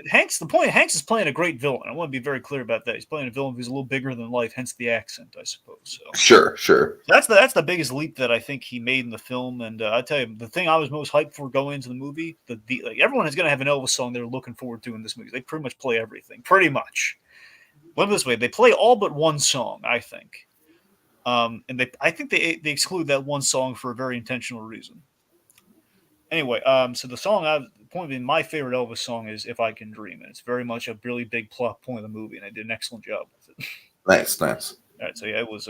[SPEAKER 2] Hanks is playing a great villain. I want to be very clear about that. He's playing a villain who's a little bigger than life, hence the accent, I suppose. So.
[SPEAKER 1] Sure.
[SPEAKER 2] That's the biggest leap that I think he made in the film. And I tell you, the thing I was most hyped for going into the movie, like everyone is going to have an Elvis song they're looking forward to in this movie. They pretty much play everything, pretty much. Put it this way, they play all but one song, I think. And I think they exclude that one song for a very intentional reason. Anyway, so the song my favorite Elvis song is "If I Can Dream," and it's very much a really big plot point of the movie, and I did an excellent job with it.
[SPEAKER 1] Nice.
[SPEAKER 2] All right, so yeah, it was.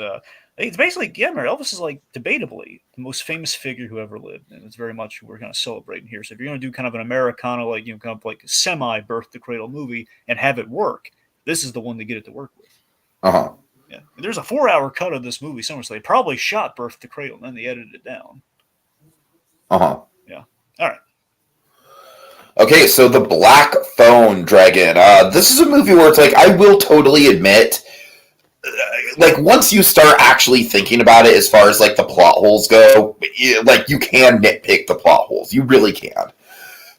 [SPEAKER 2] It's basically Elvis is like debatably the most famous figure who ever lived, and it's very much we're kind of celebrating here. So if you're going to do kind of an Americana, kind of like semi birth to cradle movie and have it work, this is the one to get it to work with. Yeah, there's a 4-hour cut of this movie somewhere, so they probably shot birth to cradle and then they edited it down. Yeah. All right.
[SPEAKER 1] Okay, so the Black Phone Dragon. This is a movie where it's like I will totally admit, like once you start actually thinking about it, as far as like the plot holes go, like you can nitpick the plot holes. You really can.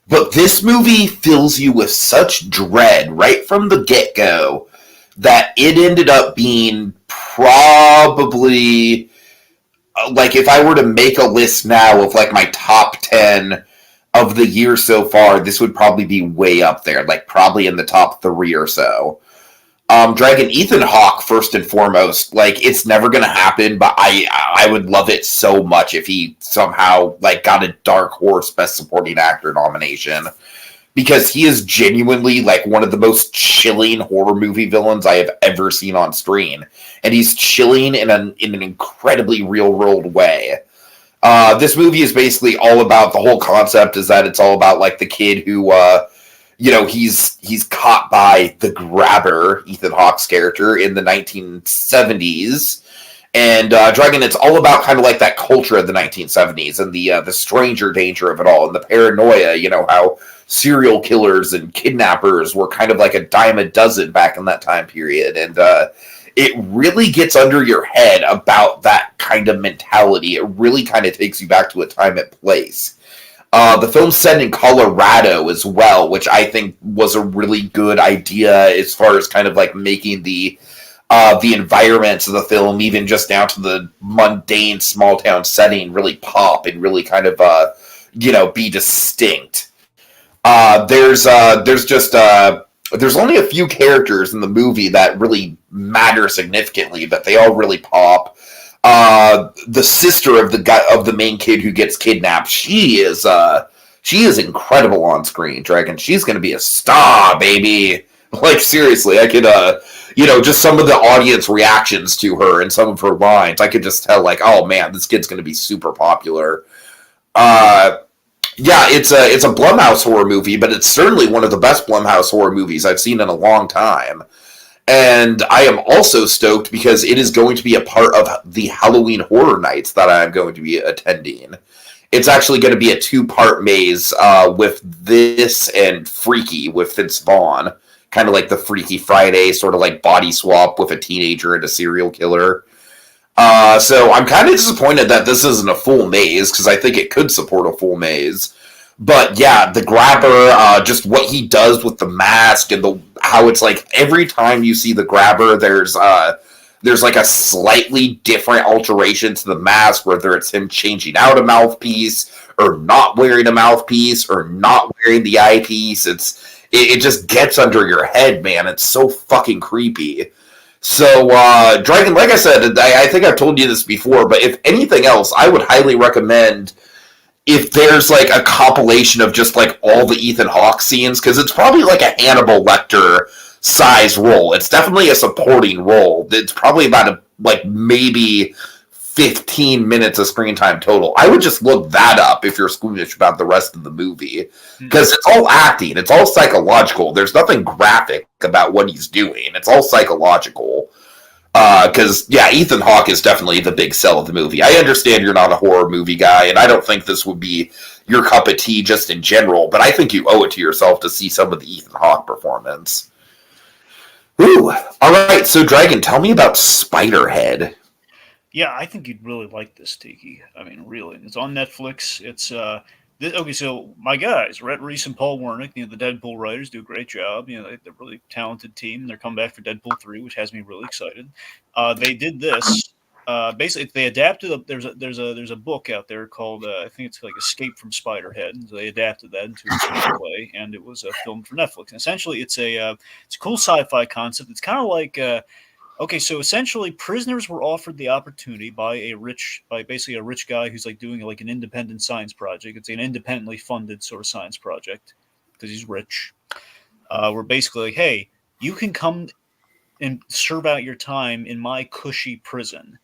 [SPEAKER 1] But this movie fills you with such dread right from the get go that it ended up being probably like if I were to make a list now of like my top 10 of the year so far, this would probably be way up there, like probably in the top three or so. Dragon Ethan Hawke first and foremost, like it's never gonna happen, but I would love it so much if he somehow like got a Dark Horse Best Supporting Actor nomination because he is genuinely like one of the most chilling horror movie villains I have ever seen on screen, and he's chilling in an incredibly real world way. This movie is basically all about the whole concept is that it's all about like the kid who he's caught by the Grabber, Ethan Hawke's character, in the 1970s. And Dragon, it's all about kind of like that culture of the 1970s and the stranger danger of it all and the paranoia. You know how serial killers and kidnappers were kind of like a dime a dozen back in that time period, and it really gets under your head about that kind of mentality. It really kind of takes you back to a time and place. The film's set in Colorado as well, which I think was a really good idea as far as kind of like making the environments of the film, even just down to the mundane small town setting, really pop and really kind of be distinct. There's only a few characters in the movie that really matter significantly, but they all really pop. The sister of the main kid who gets kidnapped, she is incredible on screen, Dragon. She's gonna be a star, baby. Like seriously, I could just some of the audience reactions to her and some of her lines, I could just tell like, oh man, this kid's gonna be super popular. Yeah, it's a Blumhouse horror movie, but it's certainly one of the best Blumhouse horror movies I've seen in a long time. And I am also stoked because it is going to be a part of the Halloween Horror Nights that I'm going to be attending. It's actually going to be a two-part maze with this and Freaky with Vince Vaughn. Kind of like the Freaky Friday, sort of like body swap with a teenager and a serial killer. So I'm kind of disappointed that this isn't a full maze because I think it could support a full maze. But yeah, the Grabber, just what he does with the mask and how it's like every time you see the Grabber, there's like a slightly different alteration to the mask, whether it's him changing out a mouthpiece or not wearing a mouthpiece or not wearing the eyepiece. It just gets under your head, man. It's so fucking creepy. So, Dragon, like I said, I think I've told you this before, but if anything else, I would highly recommend if there's like a compilation of just like all the Ethan Hawke scenes, because it's probably like a Hannibal Lecter size role. It's definitely a supporting role. It's probably about maybe 15 minutes of screen time total. I would just look that up if you're squeamish about the rest of the movie, because it's all acting. It's all psychological. There's nothing graphic about what he's doing. It's all psychological. Because, Ethan Hawke is definitely the big sell of the movie. I understand you're not a horror movie guy, and I don't think this would be your cup of tea just in general, but I think you owe it to yourself to see some of the Ethan Hawke performance. Ooh. All right, so Dragon, tell me about Spiderhead.
[SPEAKER 2] Yeah, I think you'd really like this, Tiki. I mean, really. It's on Netflix. It's okay. So my guys, Rhett Reese and Paul Wernick, the Deadpool writers, do a great job. They're a really talented team. They're coming back for Deadpool 3, which has me really excited. They did this. Basically, they adapted. There's a book out there called I think it's like Escape from Spiderhead. So they adapted that into a screenplay, and it was filmed for Netflix. And essentially, it's a cool sci-fi concept. It's kind of like. Okay, so essentially, prisoners were offered the opportunity by basically a rich guy who's like doing like an independent science project. It's an independently funded sort of science project because he's rich. We're basically like, hey, you can come and serve out your time in my cushy prison,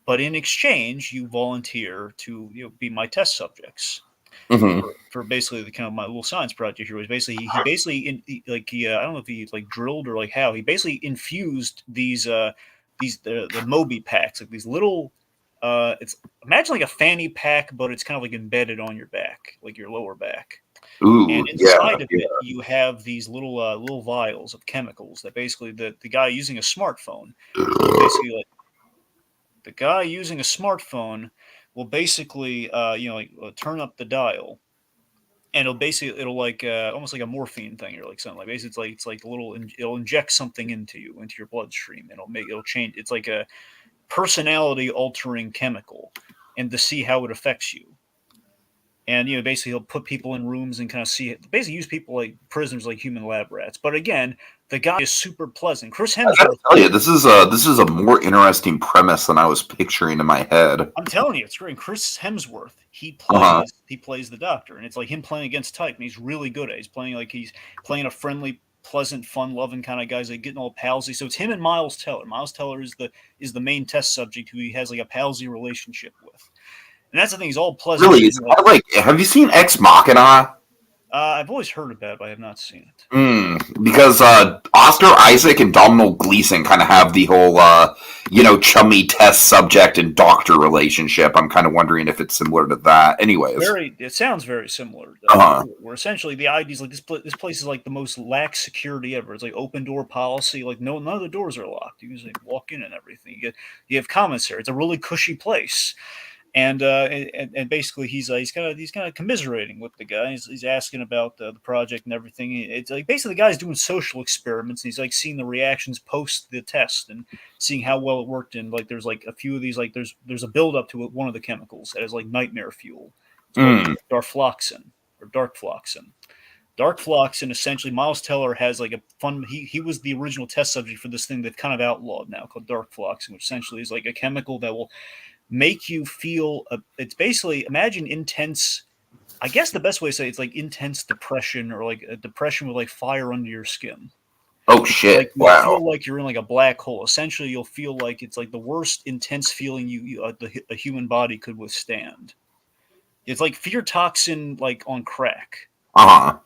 [SPEAKER 2] but in exchange, you volunteer to be my test subjects.
[SPEAKER 1] Mm-hmm.
[SPEAKER 2] For basically the kind of my little science project here was basically I don't know if he like drilled or like how he basically infused the Moby packs, like these little it's imagine like a fanny pack, but it's kind of like embedded on your back, like your lower back.
[SPEAKER 1] Ooh,
[SPEAKER 2] And
[SPEAKER 1] yeah,
[SPEAKER 2] inside of it, you have these little vials of chemicals that basically the guy using a smartphone will basically like the guy using a smartphone will basically turn up the dial, and it'll like almost like a morphine thing or like something like basically it's like a little it'll inject something into your bloodstream, and it'll change. It's like a personality altering chemical, and to see how it affects you. And basically he'll put people in rooms and kind of see it, basically use people like prisoners, like human lab rats. But again, the guy is super pleasant. Chris
[SPEAKER 1] I gotta
[SPEAKER 2] Hemsworth,
[SPEAKER 1] tell you, this is a more interesting premise than I was picturing in my head.
[SPEAKER 2] I'm telling you, it's great. Chris Hemsworth,
[SPEAKER 1] Uh huh.
[SPEAKER 2] he plays the Doctor, and it's like him playing against type, and he's really good at it. He's playing a friendly, pleasant, fun-loving kind of guy. He's like getting all palsy. So it's him and Miles Teller. Miles Teller is the main test subject who he has like a palsy relationship with. And that's the thing; he's all pleasant.
[SPEAKER 1] Really, it's kind of like, have you seen Ex Machina?
[SPEAKER 2] I've always heard about it, but I have not seen it.
[SPEAKER 1] Because Oscar Isaac and Domhnall Gleeson kind of have the whole, chummy test subject and doctor relationship. I'm kind of wondering if it's similar to that. Anyways.
[SPEAKER 2] It sounds very similar.
[SPEAKER 1] Uh-huh.
[SPEAKER 2] Where essentially the idea is like this place is like the most lax security ever. It's like open door policy. Like none of the doors are locked. You can just like walk in and everything. You have commissary. It's a really cushy place. And basically he's kind of commiserating with the guy. He's asking about the project and everything. It's like basically the guy's doing social experiments, and he's like seeing the reactions post the test and seeing how well it worked. And like there's like a few of these, like there's a build up to one of the chemicals that is like nightmare fuel. It's called darfloxin or darkfloxin. Darkfloxin, essentially, Miles Teller has like a fun. He was the original test subject for this thing they've kind of outlawed now called darkfloxin, which essentially is like a chemical that will make you feel it's basically, imagine intense, I guess the best way to say it's like intense depression, or like a depression with like fire under your skin.
[SPEAKER 1] Oh shit!
[SPEAKER 2] Like you
[SPEAKER 1] Wow.
[SPEAKER 2] feel like you're in like a black hole. Essentially, you'll feel like it's like the worst intense feeling a human body could withstand. It's like fear toxin, like on crack.
[SPEAKER 1] Uh huh.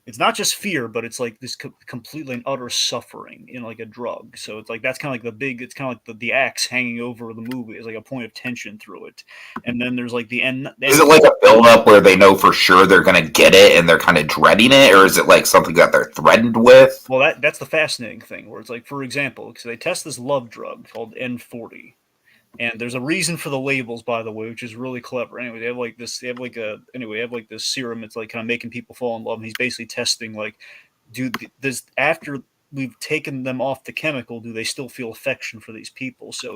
[SPEAKER 2] It's not just fear, but it's like this completely and utter suffering in like a drug. So it's like that's kind of like it's kind of like the axe hanging over the movie is like a point of tension through it. And then there's like the end.
[SPEAKER 1] Is it like a build up where they know for sure they're gonna get it and they're kind of dreading it, or is it like something that they're threatened with?
[SPEAKER 2] Well, that's the fascinating thing, where it's like, for example, because they test this love drug called N40. And there's a reason for the labels, by the way, which is really clever. Anyway, they have like this serum. It's like kind of making people fall in love. And he's basically testing like, after we've taken them off the chemical, do they still feel affection for these people? So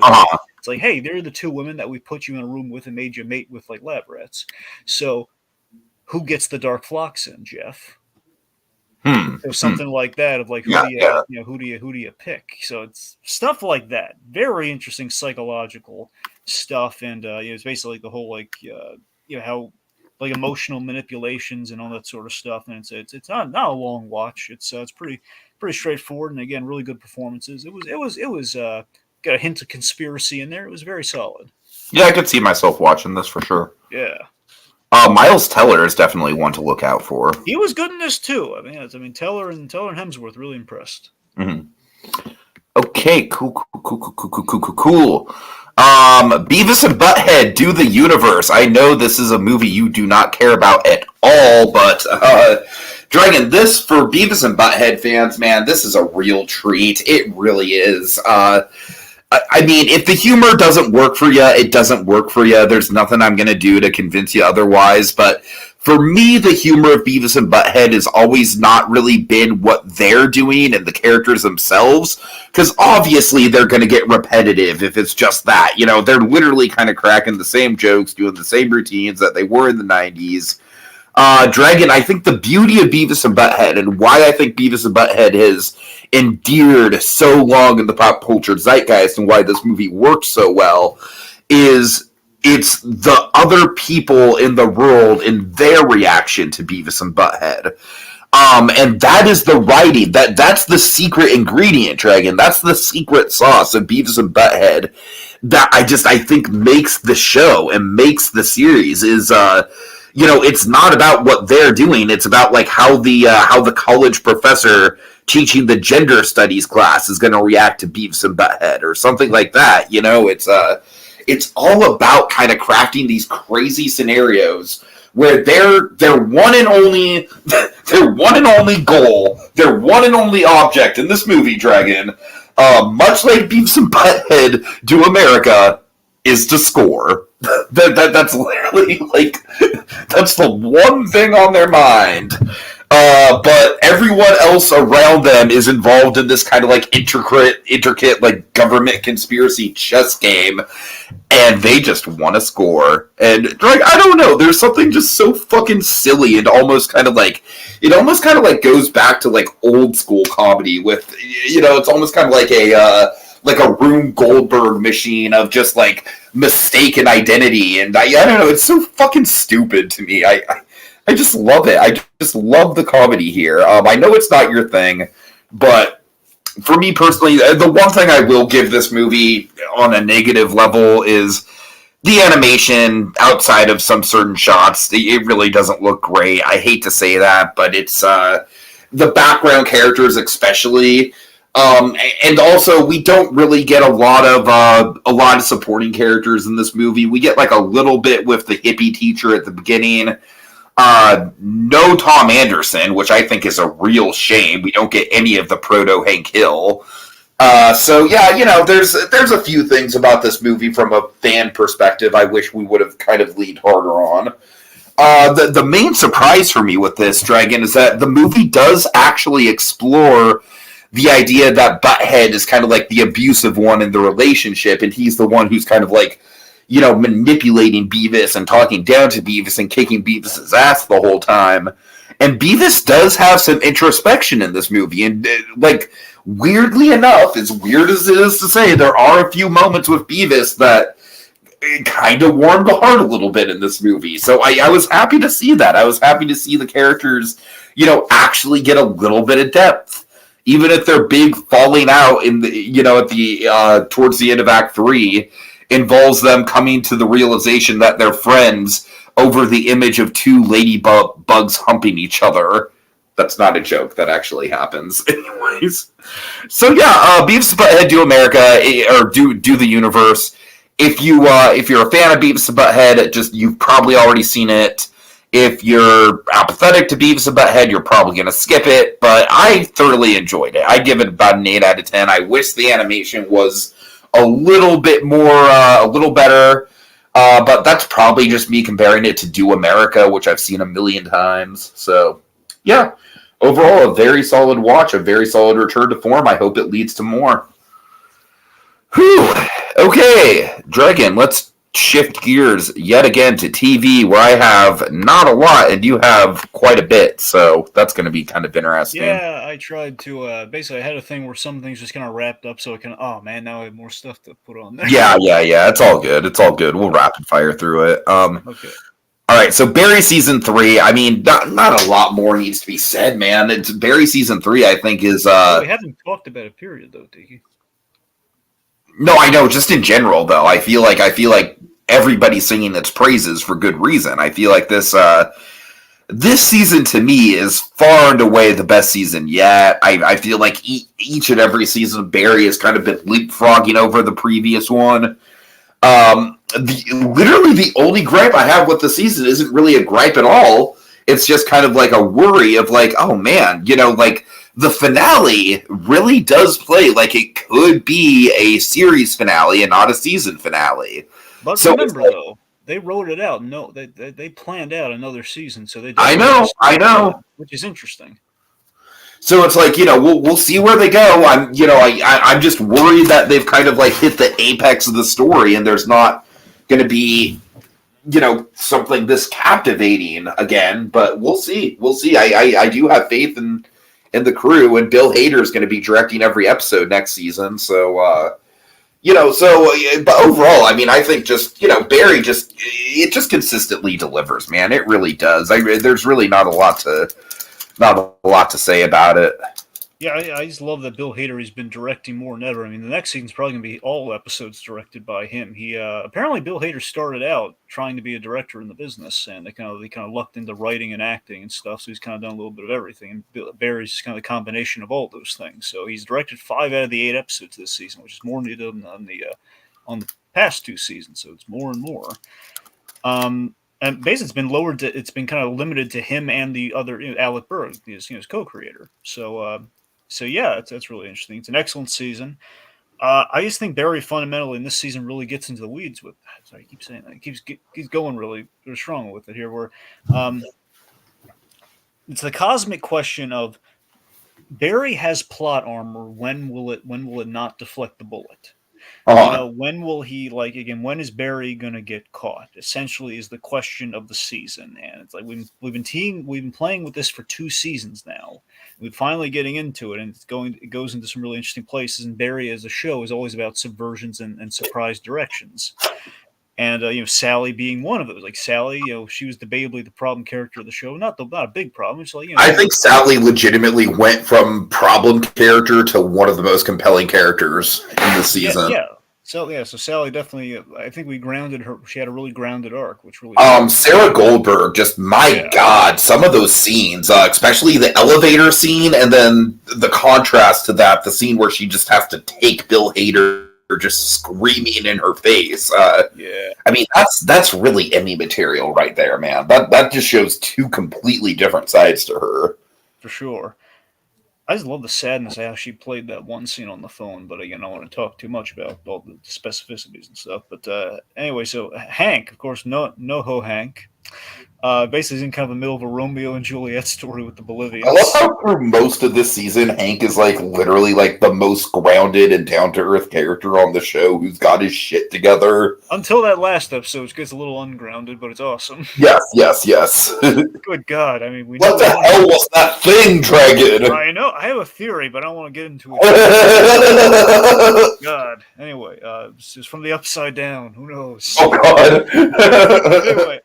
[SPEAKER 2] it's like, hey, they're the two women that we put you in a room with and made you mate with like lab rats. So who gets the darkfloxin, Jeff? So something like that of like who do you pick? So it's stuff like that. Very interesting psychological stuff, and it's basically like the whole like how like emotional manipulations and all that sort of stuff. And it's not a long watch. It's pretty straightforward, and again, really good performances. It was got a hint of conspiracy in there. It was very solid.
[SPEAKER 1] Yeah, I could see myself watching this for sure.
[SPEAKER 2] Yeah.
[SPEAKER 1] Miles Teller is definitely one to look out for.
[SPEAKER 2] He was good in this too. Teller and Hemsworth really impressed.
[SPEAKER 1] Mm-hmm. Okay, cool. Beavis and Butthead Do the Universe. I know this is a movie you do not care about at all, but Dragon, this for Beavis and Butthead fans, man, this is a real treat. It really is. I mean, if the humor doesn't work for you, it doesn't work for you. There's nothing I'm going to do to convince you otherwise. But for me, the humor of Beavis and Butthead has always not really been what they're doing and the characters themselves. Because obviously they're going to get repetitive if it's just that. You know, they're literally kind of cracking the same jokes, doing the same routines that they were in the 90s. Dragon, I think the beauty of Beavis and Butthead and why I think Beavis and Butthead has endeared so long in the pop culture zeitgeist and why this movie works so well is it's the other people in the world and their reaction to Beavis and Butthead. And that is the writing. That's the secret ingredient, Dragon. That's the secret sauce of Beavis and Butthead that I think makes the show and makes the series is it's not about what they're doing. It's about like how the college professor teaching the gender studies class is going to react to Beavis and Butthead or something like that. You know, it's all about kind of crafting these crazy scenarios where their one and only their one and only goal, their one and only object in this movie, Dragon, much like Beavis and Butthead Do America, is to score. That's literally like that's the one thing on their mind. But everyone else around them is involved in this kind of like intricate like government conspiracy chess game, and they just want to score. And like I don't know, there's something just so fucking silly and almost kind of like goes back to like old school comedy with it's almost kind of like a Rube Goldberg machine of just like mistaken identity, and I don't know, it's so fucking stupid to me. I just love it. I just love the comedy here. I know it's not your thing, but for me personally, the one thing I will give this movie on a negative level is the animation outside of some certain shots. It really doesn't look great. I hate to say that, but it's the background characters especially. And also, we don't really get a lot of supporting characters in this movie. We get like a little bit with the hippie teacher at the beginning. No Tom Anderson, which I think is a real shame. We don't get any of the proto Hank Hill. So yeah, there's a few things about this movie from a fan perspective I wish we would have kind of leaned harder on. The main surprise for me with this, Dragon, is that the movie does actually explore the idea that Butthead is kind of like the abusive one in the relationship, and he's the one who's kind of like, manipulating Beavis and talking down to Beavis and kicking Beavis' ass the whole time. And Beavis does have some introspection in this movie, and like, weirdly enough, as weird as it is to say, there are a few moments with Beavis that kind of warmed the heart a little bit in this movie. So I was happy to see that. I was happy to see the characters, actually get a little bit of depth. Even if their big falling out in the, at the towards the end of Act 3 involves them coming to the realization that they're friends over the image of two ladybugs humping each other. That's not a joke. That actually happens. Anyways. So yeah, Beavis and Butthead Do America, or do the universe. If you're a fan of Beavis and Butthead, you've probably already seen it. If you're apathetic to Beavis and Butthead, you're probably going to skip it, but I thoroughly enjoyed it. I give it about an 8 out of 10. I wish the animation was a little bit more, a little better, but that's probably just me comparing it to Do America, which I've seen a million times. So, yeah, overall, a very solid watch, a very solid return to form. I hope it leads to more. Whew. Okay, Dragon, let's shift gears yet again to TV, where I have not a lot and you have quite a bit, so that's going to be kind of interesting.
[SPEAKER 2] Yeah, I tried to basically I had a thing where some things just kind of wrapped up, so I can now I have more stuff to put on there.
[SPEAKER 1] Yeah, it's all good. We'll rapid fire through it.
[SPEAKER 2] Okay.
[SPEAKER 1] All right, so Barry season 3. I mean, not a lot more needs to be said, man. It's Barry season 3. I think is.
[SPEAKER 2] We haven't talked about a period though, Tiki.
[SPEAKER 1] No, I know. Just in general, though, I feel like everybody's singing its praises for good reason. I feel like this season to me is far and away the best season yet. I feel like each and every season of Barry has kind of been leapfrogging over the previous one. Literally the only gripe I have with the season isn't really a gripe at all. It's just kind of like a worry of like, oh man, like the finale really does play like it could be a series finale and not a season finale.
[SPEAKER 2] But so remember, though, they wrote it out. No, they planned out another season, so they.
[SPEAKER 1] I know,
[SPEAKER 2] which is interesting.
[SPEAKER 1] So it's like we'll see where they go. I'm just worried that they've kind of like hit the apex of the story, and there's not going to be something this captivating again. But we'll see. I do have faith in the crew, and Bill Hader is going to be directing every episode next season. So. But overall, I mean, I think Barry it just consistently delivers, man. It really does. There's really not a lot to say about it.
[SPEAKER 2] Yeah, I just love that Bill Hader has been directing more than ever. I mean, the next season's probably going to be all episodes directed by him. He apparently Bill Hader started out trying to be a director in the business, and they kind of lucked into writing and acting and stuff. So he's kind of done a little bit of everything. And Barry's just kind of a combination of all those things. So he's directed 5 out of the 8 episodes this season, which is more than on the past 2 seasons. So it's more and more. and basically it's been lowered to, it's been kind of limited to him and the other, Alec Berg, his co-creator. So yeah, that's really interesting. It's an excellent season. I just think Barry fundamentally in this season really gets into the weeds with. Sorry, I keep saying that. He keeps going really strong with it here. Where um, it's the cosmic question of Barry has plot armor. When will it not deflect the bullet?
[SPEAKER 1] Uh-huh.
[SPEAKER 2] When will he, like, again, when is Barry gonna get caught? Essentially, is the question of the season, and it's like we've been playing with this for 2 seasons now. We're finally getting into it, and it goes into some really interesting places. And Barry, as a show, is always about subversions and surprise directions. And Sally being one of those. Like Sally, she was debatably the problem character of the show. Not a big problem. It's like
[SPEAKER 1] I think Sally legitimately went from problem character to one of the most compelling characters in the season.
[SPEAKER 2] yeah. So Sally definitely. I think we grounded her. She had a really grounded arc, which really.
[SPEAKER 1] Sarah Goldberg, just my God, some of those scenes, especially the elevator scene, and then the contrast to that, the scene where she just has to take Bill Hader just screaming in her face.
[SPEAKER 2] Yeah.
[SPEAKER 1] I mean, that's really Emmy material right there, man. That just shows two completely different sides to her.
[SPEAKER 2] For sure. I just love the sadness of how she played that one scene on the phone, but again, I don't want to talk too much about all the specificities and stuff. But anyway, so Hank, of course, no Hank. Basically, he's in kind of the middle of a Romeo and Juliet story with the Bolivians.
[SPEAKER 1] I love how through most of this season, Hank is like literally like the most grounded and down to earth character on the show, who's got his shit together.
[SPEAKER 2] Until that last episode, which gets a little ungrounded, but it's awesome.
[SPEAKER 1] Yes.
[SPEAKER 2] Good God! I mean,
[SPEAKER 1] what the hell was that thing, Dragon?
[SPEAKER 2] I know. I have a theory, but I don't want to get into it. God. Anyway, it's just from the upside down. Who knows?
[SPEAKER 1] Oh God.
[SPEAKER 2] Anyway,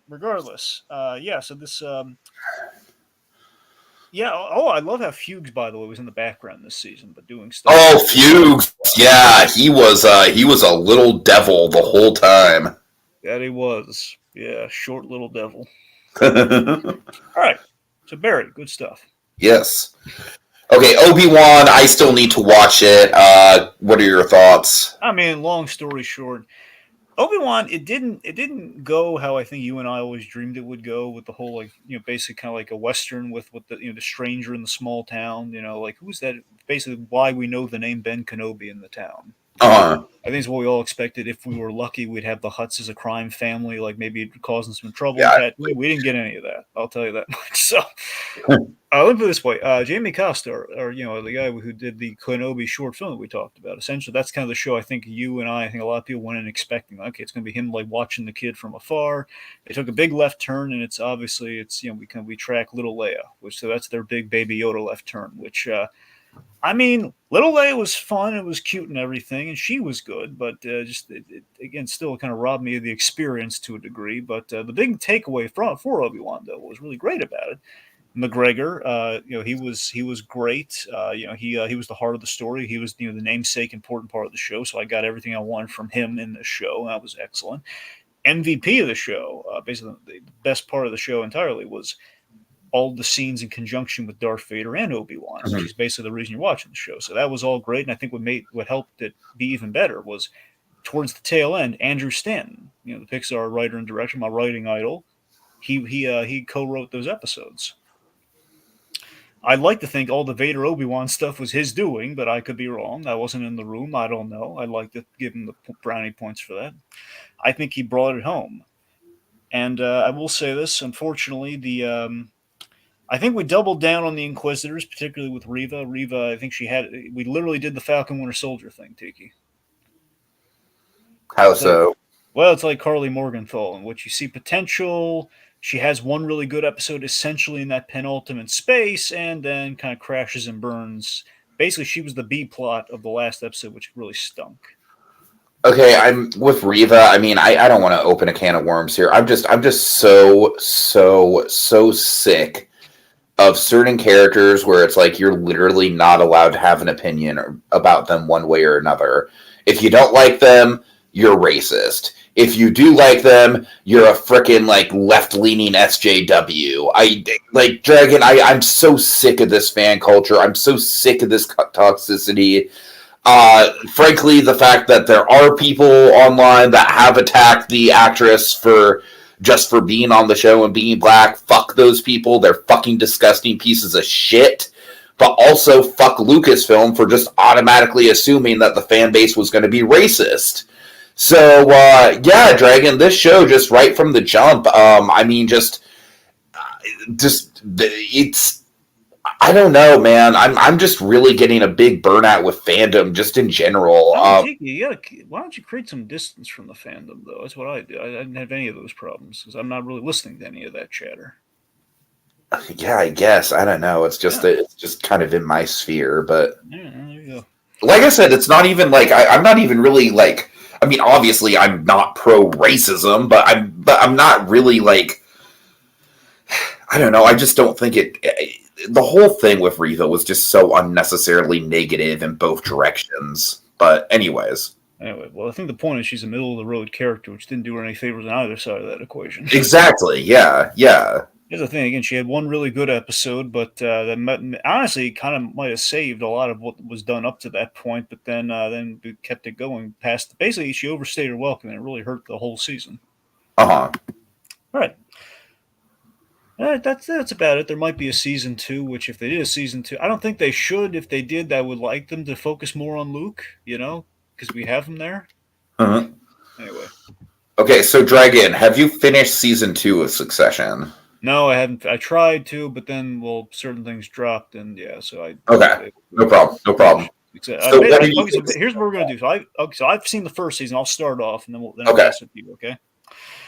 [SPEAKER 2] regardless. So this I love how Fugues, by the way, was in the background this season, but doing stuff.
[SPEAKER 1] Oh, Fugues. Yeah, he was a little devil the whole time.
[SPEAKER 2] That he was. Yeah, short little devil. All right. So Barry, good stuff.
[SPEAKER 1] Yes. Okay, Obi-Wan, I still need to watch it. What are your thoughts?
[SPEAKER 2] I mean, long story short, Obi-Wan, it didn't go how I think you and I always dreamed it would go, with the whole, like, basic kind of like a Western with the the stranger in the small town, like who's that? Basically, why we know the name Ben Kenobi in the town.
[SPEAKER 1] Uh-huh.
[SPEAKER 2] I think it's what we all expected. If we were lucky, we'd have the Hutts as a crime family, like maybe causing some trouble.
[SPEAKER 1] Yeah.
[SPEAKER 2] We didn't get any of that. I'll tell you that much. So, let me put it this way: Jamie Costa, or the guy who did the Kenobi short film that we talked about. Essentially, that's kind of the show. I think you and I think a lot of people went in expecting, okay, it's going to be him like watching the kid from afar. They took a big left turn, and it's we track little Leia, so that's their big Baby Yoda left turn, which. I mean, Little Leia was fun. It was cute and everything, and she was good. But again, still kind of robbed me of the experience to a degree. But the big takeaway for Obi-Wan, though, what was really great about it, McGregor, he was great. He was the heart of the story. He was the namesake, important part of the show. So I got everything I wanted from him in the show. And that was excellent. MVP of the show, basically the best part of the show entirely, was all the scenes in conjunction with Darth Vader and Obi-Wan, which is basically the reason you're watching the show. So that was all great, and I think what helped it be even better was towards the tail end, Andrew Stanton, the Pixar writer and director, my writing idol, he co-wrote those episodes. I'd like to think all the Vader Obi-Wan stuff was his doing, but I could be wrong. I wasn't in the room. I don't know. I'd like to give him the brownie points for that. I think he brought it home. And I will say this, unfortunately, I think we doubled down on the Inquisitors, particularly with Reva. Reva, I think we literally did the Falcon Winter Soldier thing, Tiki.
[SPEAKER 1] How so?
[SPEAKER 2] Well, it's like Carly Morgenthau, in which you see potential. She has one really good episode essentially in that penultimate space, and then kind of crashes and burns. Basically, she was the B plot of the last episode, which really stunk.
[SPEAKER 1] Okay, I'm with Reva. I mean, I don't want to open a can of worms here. I'm just so sick of certain characters where it's like you're literally not allowed to have an opinion about them one way or another. If you don't like them, you're racist. If you do like them, you're a frickin' like left-leaning SJW. Dragon, I'm so sick of this fan culture. I'm so sick of this toxicity. Frankly, the fact that there are people online that have attacked the actress for just for being on the show and being black. Fuck those people. They're fucking disgusting pieces of shit. But also fuck Lucasfilm for just automatically assuming that the fan base was going to be racist. So, yeah, Dragon, this show just right from the jump, I mean, it's, I don't know, man. I'm just really getting a big burnout with fandom just in general.
[SPEAKER 2] Why don't you create some distance from the fandom, though? That's what I do. I didn't have any of those problems because I'm not really listening to any of that chatter.
[SPEAKER 1] Yeah, I guess. I don't know. It's just kind of in my sphere, but
[SPEAKER 2] yeah, there you go.
[SPEAKER 1] Like I said, it's not even like I'm not even really like. I mean, obviously, I'm not pro racism, but I'm not really like. I don't know. I just don't think the whole thing with Reva was just so unnecessarily negative in both directions. But anyways.
[SPEAKER 2] Anyway, well, I think the point is she's a middle of the road character, which didn't do her any favors on either side of that equation.
[SPEAKER 1] Exactly. Yeah.
[SPEAKER 2] Here's the thing. Again, she had one really good episode, but that honestly kind of might have saved a lot of what was done up to that point. But then kept it going past. Basically, she overstayed her welcome, and it really hurt the whole season.
[SPEAKER 1] All
[SPEAKER 2] right. That's about it. There might be a season 2, which if they did a season 2, I don't think they should. If they did, I would like them to focus more on Luke. Because we have him there. Anyway.
[SPEAKER 1] Okay, so Dragon, have you finished season 2 of Succession?
[SPEAKER 2] No, I haven't. I tried to, but then, certain things dropped, and yeah, so I...
[SPEAKER 1] Okay, no problem.
[SPEAKER 2] So here's what we're going to do. So I've seen the first season. I'll start off, and then I'll pass it to you, okay?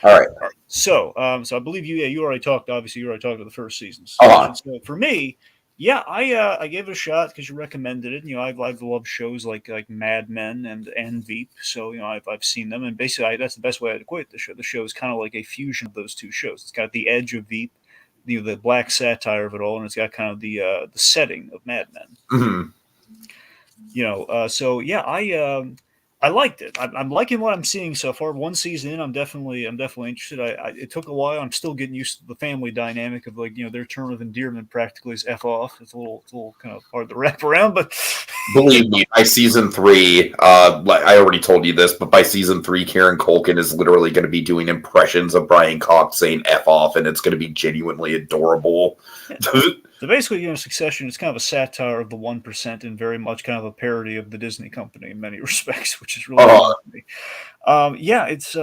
[SPEAKER 1] All right.
[SPEAKER 2] So I believe you already talked, obviously, to the first season.
[SPEAKER 1] So
[SPEAKER 2] for me, yeah, I gave it a shot because you recommended it. I've loved shows like Mad Men and Veep, so I've seen them, and basically that's the best way I'd equate the show. The show is kind of like a fusion of those two shows. It's got the edge of Veep, the black satire of it all, and it's got kind of the setting of Mad Men.
[SPEAKER 1] Mm-hmm.
[SPEAKER 2] So yeah, I liked it. I'm liking what I'm seeing so far. One season in, I'm definitely interested. It took a while. I'm still getting used to the family dynamic of their term of endearment practically is F off. It's a little kind of hard to wrap around, but
[SPEAKER 1] believe me, by season 3, like I already told you this, but by season 3, Kieran Culkin is literally going to be doing impressions of Brian Cox saying F off, and it's going to be genuinely adorable.
[SPEAKER 2] So basically, Succession is kind of a satire of the 1% and very much kind of a parody of the Disney company in many respects, which is really fun to me. Yeah, it's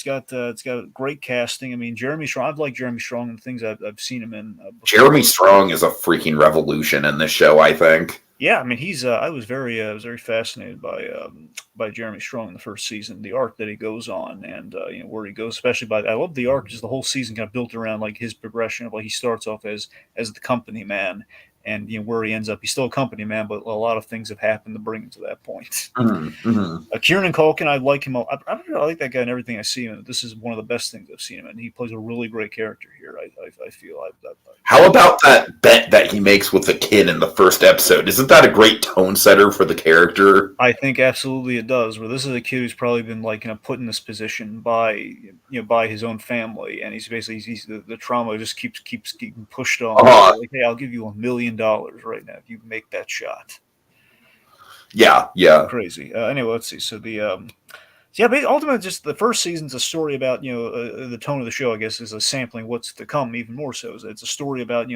[SPEAKER 2] got great casting. I mean, Jeremy Strong. I've liked Jeremy Strong and things I've seen him in.
[SPEAKER 1] Jeremy Strong is a freaking revolution in this show, I think.
[SPEAKER 2] Yeah, I mean, he's. I was very fascinated by Jeremy Strong in the first season, the arc that he goes on, and where he goes. Especially I love the arc, just the whole season kind of built around like his progression of he starts off as the company man, and where he ends up. He's still a company man, but a lot of things have happened to bring him to that point.
[SPEAKER 1] Mm-hmm.
[SPEAKER 2] Kieran Culkin, I like him. I like that guy in everything I see him in. This is one of the best things I've seen him in. He plays a really great character here. I feel.
[SPEAKER 1] How about that bet that he makes with the kid in the first episode? Isn't that a great tone setter for the character?
[SPEAKER 2] I think absolutely it does. Where this is a kid who's probably been put in this position by his own family, and he's the trauma just keeps getting pushed on. Like, hey, I'll give you $1 million right now if you make that shot.
[SPEAKER 1] Yeah.
[SPEAKER 2] Crazy. Anyway, let's see. So but ultimately, just the first season's a story about the tone of the show. I guess is a sampling what's to come. Even more so, it's a story about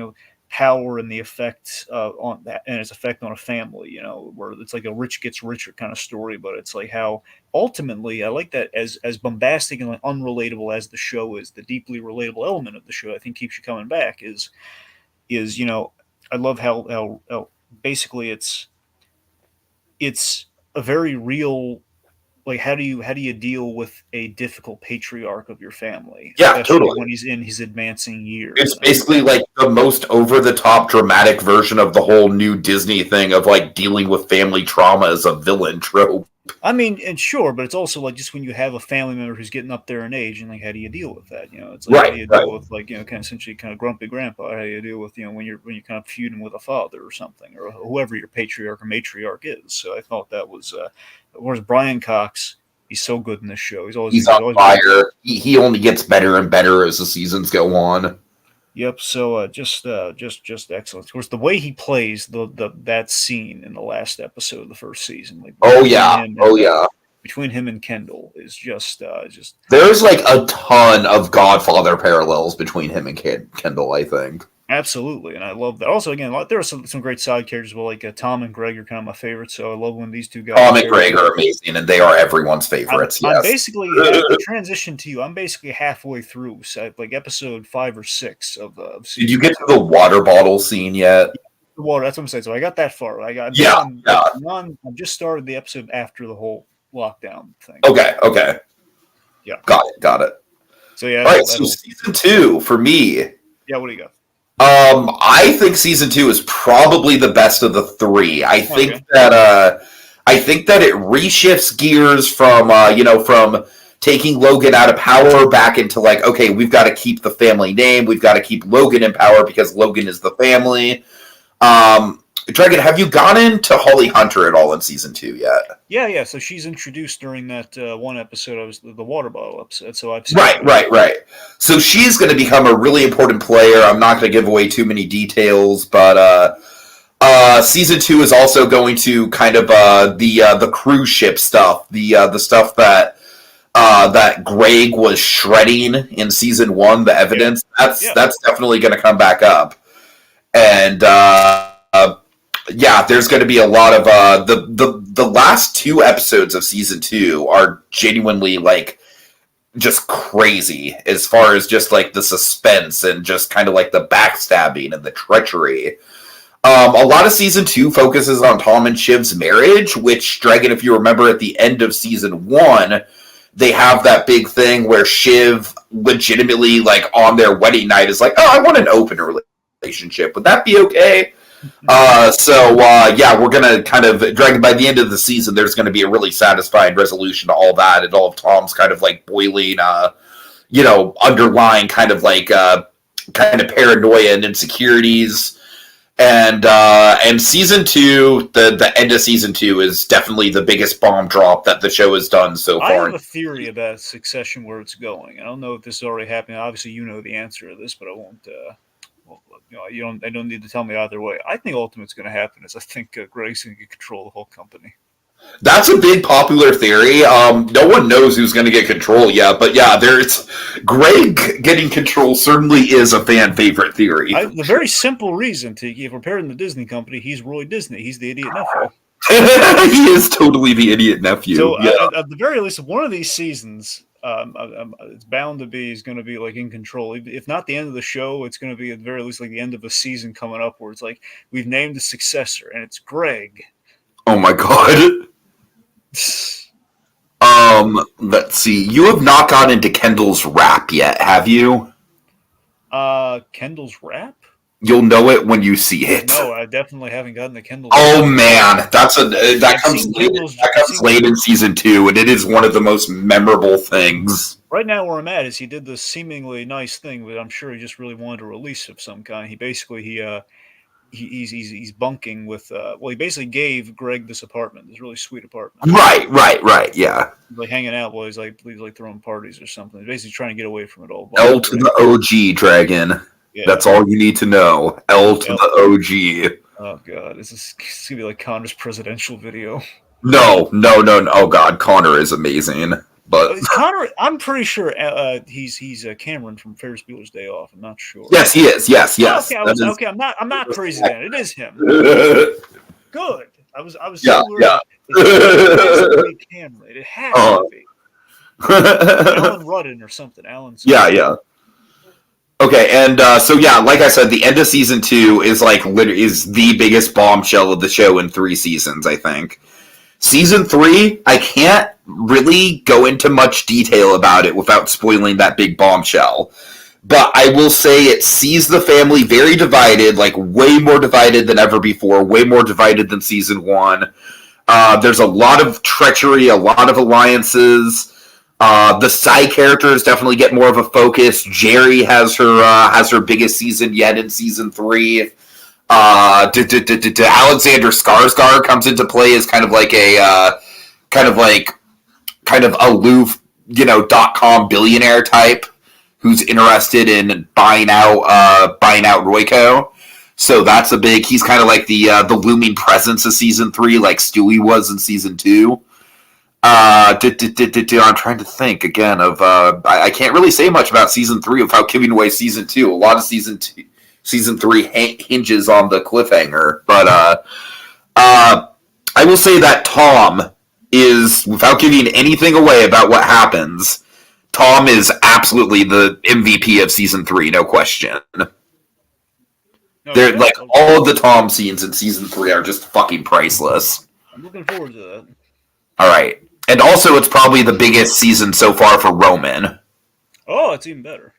[SPEAKER 2] power and the effect on that, and its effect on a family. Where it's like a rich gets richer kind of story, but it's like how ultimately I like that as bombastic and unrelatable as the show is, the deeply relatable element of the show I think keeps you coming back. Is I love how basically it's a very real. Like how do you deal with a difficult patriarch of your family?
[SPEAKER 1] Yeah,
[SPEAKER 2] especially
[SPEAKER 1] totally.
[SPEAKER 2] When he's in his advancing years.
[SPEAKER 1] It's basically like the most over-the-top dramatic version of the whole new Disney thing of dealing with family trauma as a villain trope.
[SPEAKER 2] I mean, and sure, but it's also just when you have a family member who's getting up there in age, and how do you deal with that? It's how do you deal with kind of essentially kind of grumpy grandpa? How do you deal with when you're kind of feuding with a father or something, or whoever your patriarch or matriarch is? So I thought that was. Whereas Brian Cox, he's so good in this show. He's
[SPEAKER 1] on fire. He only gets better and better as the seasons go on.
[SPEAKER 2] Yep. So just excellent. Of course, the way he plays that scene in the last episode of the first season.
[SPEAKER 1] Oh yeah.
[SPEAKER 2] between him and Kendall is just
[SPEAKER 1] There's like a ton of Godfather parallels between him and Kendall, I think.
[SPEAKER 2] absolutely, and I love that. Also, again, there are some great side characters. Well, like Tom and Greg are kind of my favorites, so I love when these two guys.
[SPEAKER 1] Tom and Greg are amazing, and they are everyone's favorites.
[SPEAKER 2] I'm basically to transition to you. I'm basically halfway through, so like episode 5 or 6 of.
[SPEAKER 1] Did you get to the water bottle scene yet?
[SPEAKER 2] The water. That's what I'm saying. So I got that far. I got I've just started the episode after the whole lockdown thing.
[SPEAKER 1] Okay.
[SPEAKER 2] Yeah.
[SPEAKER 1] Got it.
[SPEAKER 2] So yeah.
[SPEAKER 1] All right. So season 2 for me.
[SPEAKER 2] Yeah. What do you got?
[SPEAKER 1] I think season 2 is probably the best of the 3. I think that it reshifts gears from from taking Logan out of power back into like, okay, we've got to keep the family name, we've got to keep Logan in power because Logan is the family. Dragon, have you gone into Holly Hunter at all in season 2 yet?
[SPEAKER 2] Yeah. So she's introduced during that one episode. I was the water bottle episode. So I've seen
[SPEAKER 1] right. So she's going to become a really important player. I'm not going to give away too many details, but season 2 is also going to kind of the cruise ship stuff, the stuff that Greg was shredding in season 1, the evidence. That's definitely going to come back up, and. There's going to be a lot of the last 2 episodes of season 2 are genuinely like just crazy as far as just like the suspense and just kind of like the backstabbing and the treachery. A lot of season 2 focuses on Tom and Shiv's marriage, which, Dragon, if you remember at the end of season 1, they have that big thing where Shiv legitimately, like, on their wedding night is like, oh, I want an open relationship. Would that be okay? We're going to kind of, Dragon, by the end of the season, there's going to be a really satisfying resolution to all that, and all of Tom's kind of, like, boiling, underlying kind of, like, kind of paranoia and insecurities. And season 2, the end of season 2 is definitely the biggest bomb drop that the show has done so far.
[SPEAKER 2] I have a theory about Succession, where it's going. I don't know if this is already happening. Obviously, you know the answer to this, but I won't. I don't need to tell me either way. I think ultimate's going to happen is I think Greg's going to get control of the whole company.
[SPEAKER 1] That's a big popular theory. No one knows who's going to get control yet, but yeah, there's Greg getting control certainly is a fan favorite theory.
[SPEAKER 2] The very simple reason if we're pairing the Disney company, he's Roy Disney. He's the idiot nephew.
[SPEAKER 1] He is totally the idiot nephew.
[SPEAKER 2] So at the very least, one of these seasons, it's bound to be he's going to be like in control. If not the end of the show, it's going to be at the very least like the end of a season coming up where it's like we've named a successor and it's Greg.
[SPEAKER 1] Oh my god. Let's see. You have not gone into Kendall's rap yet, have you?
[SPEAKER 2] Kendall's rap?
[SPEAKER 1] You'll know it when you see it.
[SPEAKER 2] No, I definitely haven't gotten to Kendall's
[SPEAKER 1] rap. Man, that comes late in season 2, and it is one of the most memorable things.
[SPEAKER 2] Right now, where I'm at is he did this seemingly nice thing, but I'm sure he just really wanted a release of some kind. He basically he's bunking with he basically gave Greg this apartment, this really sweet apartment.
[SPEAKER 1] Right, yeah.
[SPEAKER 2] He's like hanging out while he's like throwing parties or something. He's basically trying to get away from it all.
[SPEAKER 1] L to the OG, Dragon. Yeah. That's all you need to know. L to the OG.
[SPEAKER 2] Oh god, this gonna be like Connor's presidential video.
[SPEAKER 1] No. Oh god, Connor is amazing. But
[SPEAKER 2] Connor, I'm pretty sure he's Cameron from Ferris Bueller's Day Off. I'm not sure.
[SPEAKER 1] Yes, he is. Yes.
[SPEAKER 2] Okay, I'm not crazy then. It is him. Good. I was
[SPEAKER 1] yeah.
[SPEAKER 2] It's Cameron. It has to be. Alan Rudden or something.
[SPEAKER 1] Yeah. Okay, and like I said, the end of season 2 is is the biggest bombshell of the show in 3 seasons, I think. Season 3, I can't really go into much detail about it without spoiling that big bombshell. But I will say it sees the family very divided, like way more divided than ever before, way more divided than season 1. There's a lot of treachery, a lot of alliances. The side characters definitely get more of a focus. Jerry has her biggest season yet in season 3. Alexander Skarsgård comes into play as kind of aloof, .com billionaire type who's interested in buying out Royco. So that's he's kind of like the looming presence of season 3, like Stewie was in season 2. I'm trying to think again of. I can't really say much about season 3 without giving away season 2. A lot of season 3 hinges on the cliffhanger, but I will say that Tom is, without giving anything away about what happens, Tom is absolutely the MVP of season 3, no question.
[SPEAKER 2] No,
[SPEAKER 1] They're
[SPEAKER 2] yeah,
[SPEAKER 1] like all of the Tom scenes in season 3 are just fucking priceless.
[SPEAKER 2] I'm looking forward to that.
[SPEAKER 1] All right. And also, it's probably the biggest season so far for Roman.
[SPEAKER 2] Oh, it's even better.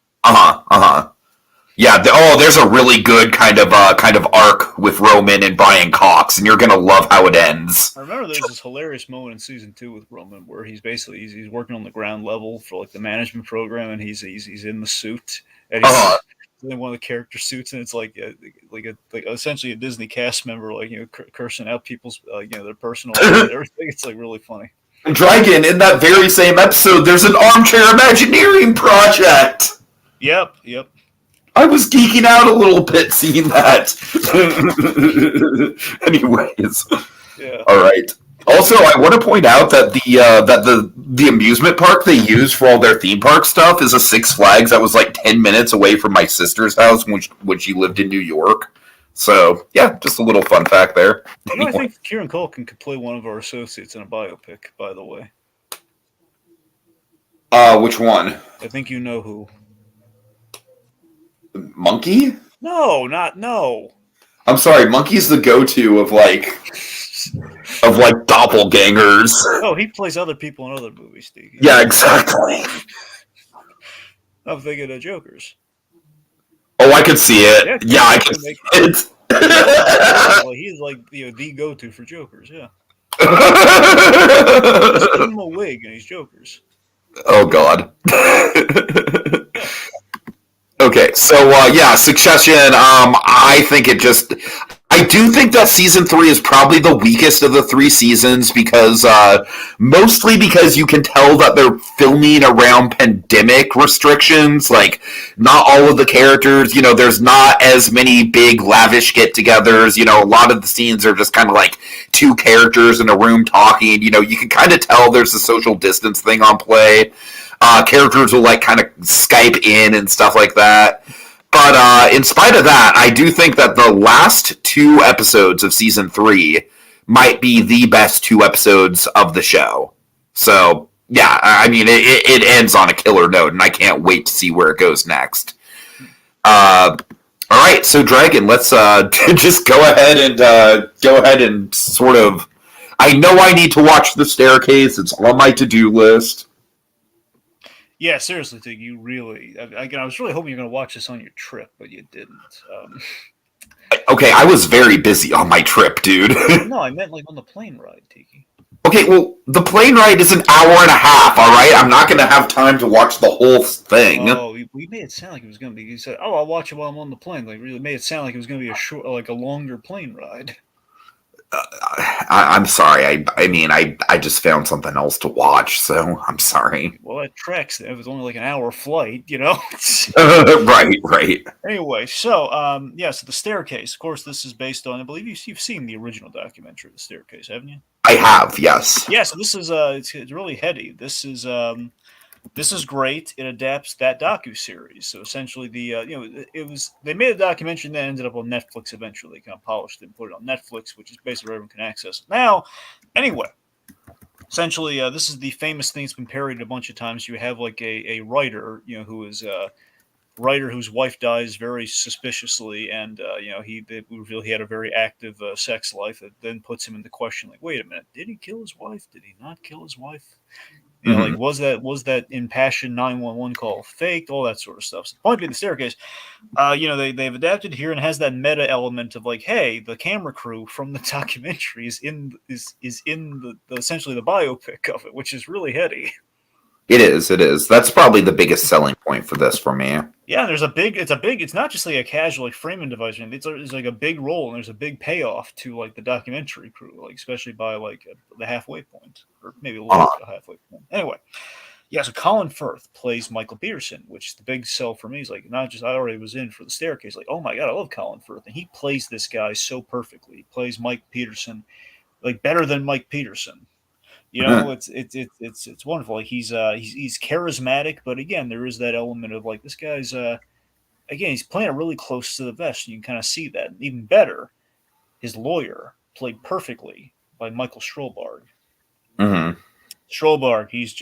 [SPEAKER 1] Yeah. There's a really good kind of arc with Roman and Brian Cox, and you're gonna love how it ends.
[SPEAKER 2] I remember there's this hilarious moment in season 2 with Roman where he's basically he's working on the ground level for like the management program, and he's in the suit, and he's in one of the character suits, and it's like essentially a Disney cast member, like cursing out people's their personal life and everything. It's like really funny.
[SPEAKER 1] Dragon, in that very same episode, there's an armchair Imagineering project.
[SPEAKER 2] Yep.
[SPEAKER 1] I was geeking out a little bit seeing that. Anyways,
[SPEAKER 2] yeah.
[SPEAKER 1] All right. Also, I want to point out that the amusement park they use for all their theme park stuff is a Six Flags that was like 10 minutes away from my sister's house when she lived in New York. So, yeah, just a little fun fact there.
[SPEAKER 2] I think Kieran Culkin could play one of our associates in a biopic, by the way.
[SPEAKER 1] Which one?
[SPEAKER 2] I think you know who.
[SPEAKER 1] Monkey?
[SPEAKER 2] No.
[SPEAKER 1] I'm sorry, Monkey's the go-to of doppelgangers.
[SPEAKER 2] Oh, he plays other people in other movies, Steve.
[SPEAKER 1] Yeah, exactly.
[SPEAKER 2] I'm thinking of Jokers.
[SPEAKER 1] Oh, I could see it. Yeah, I could see it.
[SPEAKER 2] He's like the go-to for Jokers. Yeah. Just give him a wig and he's Jokers.
[SPEAKER 1] Oh God. Okay, so Succession. I do think that season 3 is probably the weakest of the 3 seasons because mostly because you can tell that they're filming around pandemic restrictions. Like, not all of the characters, there's not as many big lavish get-togethers. A lot of the scenes are just kind of like 2 characters in a room talking. You can kind of tell there's a social distance thing on play. Characters will kind of Skype in and stuff like that. But in spite of that, I do think that the last 2 episodes of season 3 might be the best 2 episodes of the show. So, yeah, I mean, it ends on a killer note, and I can't wait to see where it goes next. All right, so Dragon, let's just go ahead and sort of. I know I need to watch The Staircase. It's on my to-do list.
[SPEAKER 2] Yeah, seriously, Tig, you really. I was really hoping you were going to watch this on your trip, but you didn't.
[SPEAKER 1] Okay, I was very busy on my trip, dude.
[SPEAKER 2] No, I meant like on the plane ride, Tiki.
[SPEAKER 1] Okay, well, the plane ride is an hour and a half, all right? I'm not going to have time to watch the whole thing.
[SPEAKER 2] Oh, we made it sound like it was going to be. You said, "Oh, I'll watch it while I'm on the plane." Like, really made it sound like it was going to be a longer plane ride.
[SPEAKER 1] I'm sorry. I mean, I just found something else to watch, so I'm sorry.
[SPEAKER 2] Well, that tracks. It was only like an hour flight,
[SPEAKER 1] Right.
[SPEAKER 2] Anyway, so so The Staircase. Of course, this is based on. I believe you've seen the original documentary, The Staircase, haven't you?
[SPEAKER 1] I have, yes.
[SPEAKER 2] Yeah. So this is it's really heady. This is great. It adapts that docu-series. So essentially, they made a documentary that ended up on Netflix eventually. They kind of polished it and put it on Netflix, which is basically where everyone can access it now. Anyway, essentially, this is the famous thing that's been parodied a bunch of times. You have like a writer, who is a writer whose wife dies very suspiciously, and they reveal he had a very active sex life. That then puts him into question, like, wait a minute, did he kill his wife? Did he not kill his wife? Like, was that impassioned 911 call faked? All that sort of stuff. So the point being, The Staircase, they've adapted here and has that meta element of like, hey, the camera crew from the documentary is in the essentially the biopic of it, which is really heady.
[SPEAKER 1] It is. That's probably the biggest selling point for this for me.
[SPEAKER 2] Yeah, it's not just like a casual like framing device. It's like a big role, and there's a big payoff to like the documentary crew, like especially by like the halfway point, or maybe a little bit of a halfway point. Anyway, yeah, so Colin Firth plays Michael Peterson, which is the big sell for me. Is like not just I already was in for The Staircase, like, oh my god, I love Colin Firth, and he plays this guy so perfectly. He plays Mike Peterson like better than Mike Peterson. You know, it's wonderful. Like he's charismatic, but again, there is that element of like this guy's again, he's playing it really close to the vest. And you can kind of see that. And even better, his lawyer played perfectly by Michael Strohlbarg.
[SPEAKER 1] Mm-hmm.
[SPEAKER 2] Strohlbarg, he's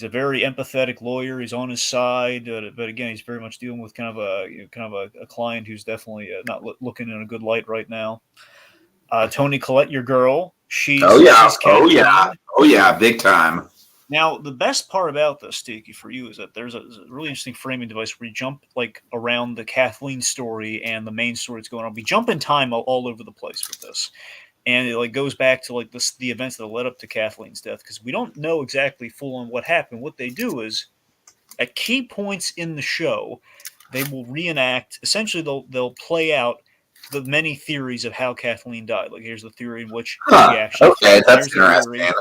[SPEAKER 2] a very empathetic lawyer. He's on his side, but again, he's very much dealing with kind of a client who's definitely not looking in a good light right now. Toni Collette, your girl, she's
[SPEAKER 1] big time.
[SPEAKER 2] Now, the best part about this, Tiki, for you is that there's a really interesting framing device where you jump like around the Kathleen story and the main story that's going on. We jump in time all over the place with this, and it like goes back to like the events that led up to Kathleen's death because we don't know exactly full on what happened. What they do is at key points in the show, they will reenact. Essentially, they'll play out the many theories of how Kathleen died. Like here's the theory in which she actually
[SPEAKER 1] that's interesting.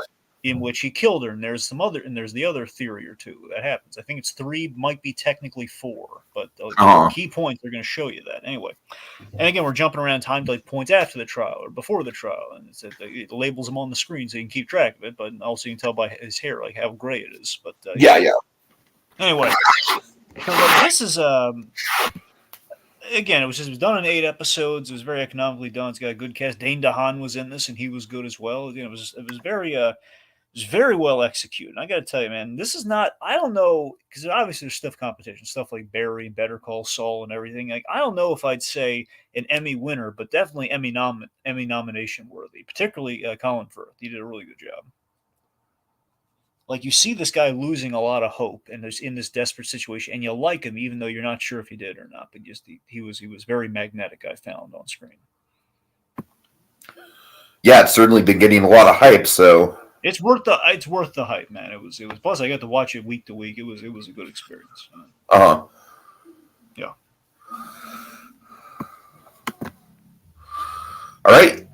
[SPEAKER 2] In which he killed her, and there's the other theory or two that happens. I think it's 3, might be technically 4, but key points are going to show you that anyway. And again, we're jumping around time to like points after the trial or before the trial, and it labels them on the screen so you can keep track of it. But also you can tell by his hair like how gray it is. But Anyway, so this is again, it was done in 8 episodes. It was very economically done. It's got a good cast. Dane DeHaan was in this, and he was good as well. You know, it was very well executed. And I got to tell you, man, this is not. I don't know because obviously there's stiff competition, stuff like Barry and Better Call Saul and everything. Like I don't know if I'd say an Emmy winner, but definitely Emmy nomination worthy. Particularly Colin Firth. He did a really good job. Like you see this guy losing a lot of hope and there's in this desperate situation, and you like him even though you're not sure if he did or not. But just he was very magnetic. I found on screen.
[SPEAKER 1] Yeah, it's certainly been getting a lot of hype. So
[SPEAKER 2] it's worth the hype, man. It was. Plus, I got to watch it week to week. It was a good experience.
[SPEAKER 1] Yeah. All right,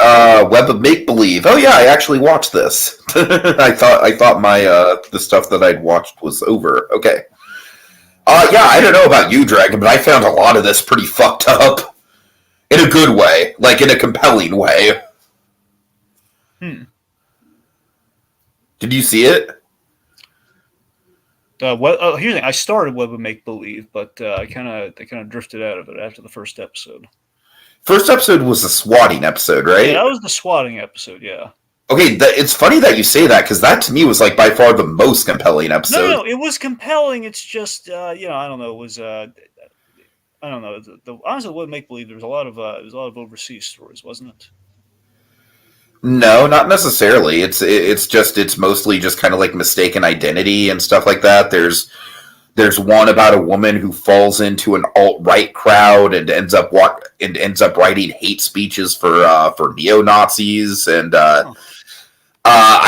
[SPEAKER 1] Web of Make Believe. Oh yeah, I actually watched this. I thought my the stuff that I'd watched was over. Okay. Yeah, I don't know about you, Dragon, but I found a lot of this pretty fucked up in a good way, like in a compelling way. Did you see it?
[SPEAKER 2] Here's the thing. I started Web of Make Believe, but I kind of drifted out of it after the first episode.
[SPEAKER 1] First episode was the swatting episode, right?
[SPEAKER 2] Yeah, that was the swatting episode, yeah.
[SPEAKER 1] Okay, it's funny that you say that, because that to me was like by far the most compelling episode.
[SPEAKER 2] No, it was compelling. It's just, I don't know, it was, I don't know. Honestly, what Make Believe, there was a lot of overseas stories, wasn't it?
[SPEAKER 1] No, not necessarily. It's mostly just kind of like mistaken identity and stuff like that. There's one about a woman who falls into an alt-right crowd and ends up writing hate speeches for neo-Nazis, and I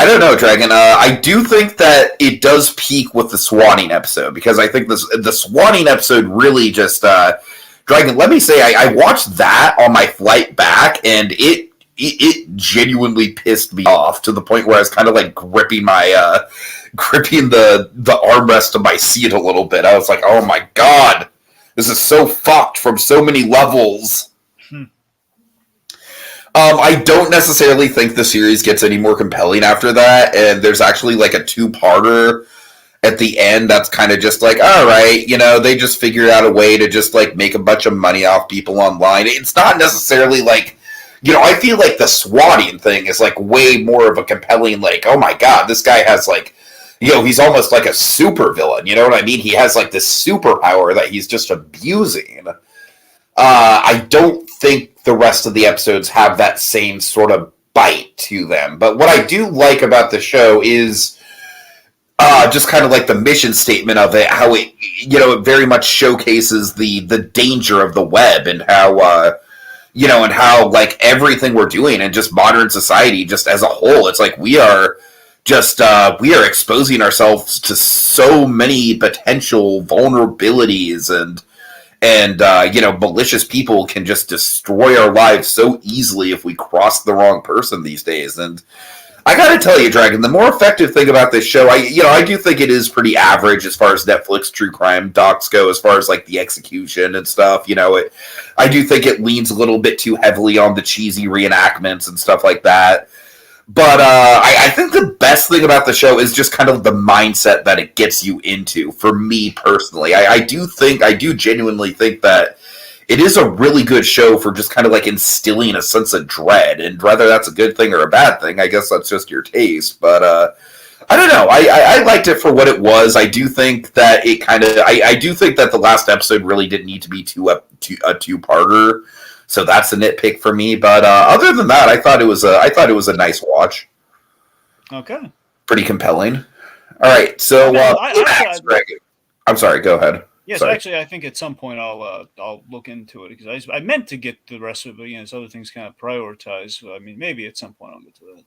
[SPEAKER 1] don't know, Dragon. I do think that it does peak with the swatting episode, because I think the swatting episode really just Dragon. Let me say, I watched that on my flight back, and it genuinely pissed me off to the point where I was kind of like gripping the armrest of my seat a little bit. I was like, oh my god, this is so fucked from so many levels. I don't necessarily think the series gets any more compelling after that, and there's actually like a 2-parter at the end that's kind of just like, all right, they just figured out a way to just like make a bunch of money off people online. It's not necessarily like, I feel like the swatting thing is like way more of a compelling, like, oh my god, this guy has like, he's almost like a super villain. You know what I mean? He has like this superpower that he's just abusing. I don't think the rest of the episodes have that same sort of bite to them. But what I do like about the show is just kind of like the mission statement of it, how it, it very much showcases the danger of the web, and how, and how like everything we're doing and just modern society just as a whole, it's like we are exposing ourselves to so many potential vulnerabilities, and malicious people can just destroy our lives so easily if we cross the wrong person these days. And I gotta tell you, Dragon, the more effective thing about this show, I do think it is pretty average as far as Netflix true crime docs go, as far as like the execution and stuff. I do think it leans a little bit too heavily on the cheesy reenactments and stuff like that. But I think the best thing about the show is just kind of the mindset that it gets you into. For me personally, I do genuinely think that it is a really good show for just kind of like instilling a sense of dread. And whether that's a good thing or a bad thing, I guess that's just your taste. But I don't know. I liked it for what it was. I do think that it kind of. I do think that the last episode really didn't need to be a two-parter. So that's a nitpick for me, but other than that, I thought it was a nice watch.
[SPEAKER 2] Okay.
[SPEAKER 1] Pretty compelling. All right, so I'm sorry. Go ahead.
[SPEAKER 2] Yes,
[SPEAKER 1] sorry.
[SPEAKER 2] Actually, I think at some point I'll look into it because I meant to get the rest of it, but other things kind of prioritize. I mean, maybe at some point I'll get to that.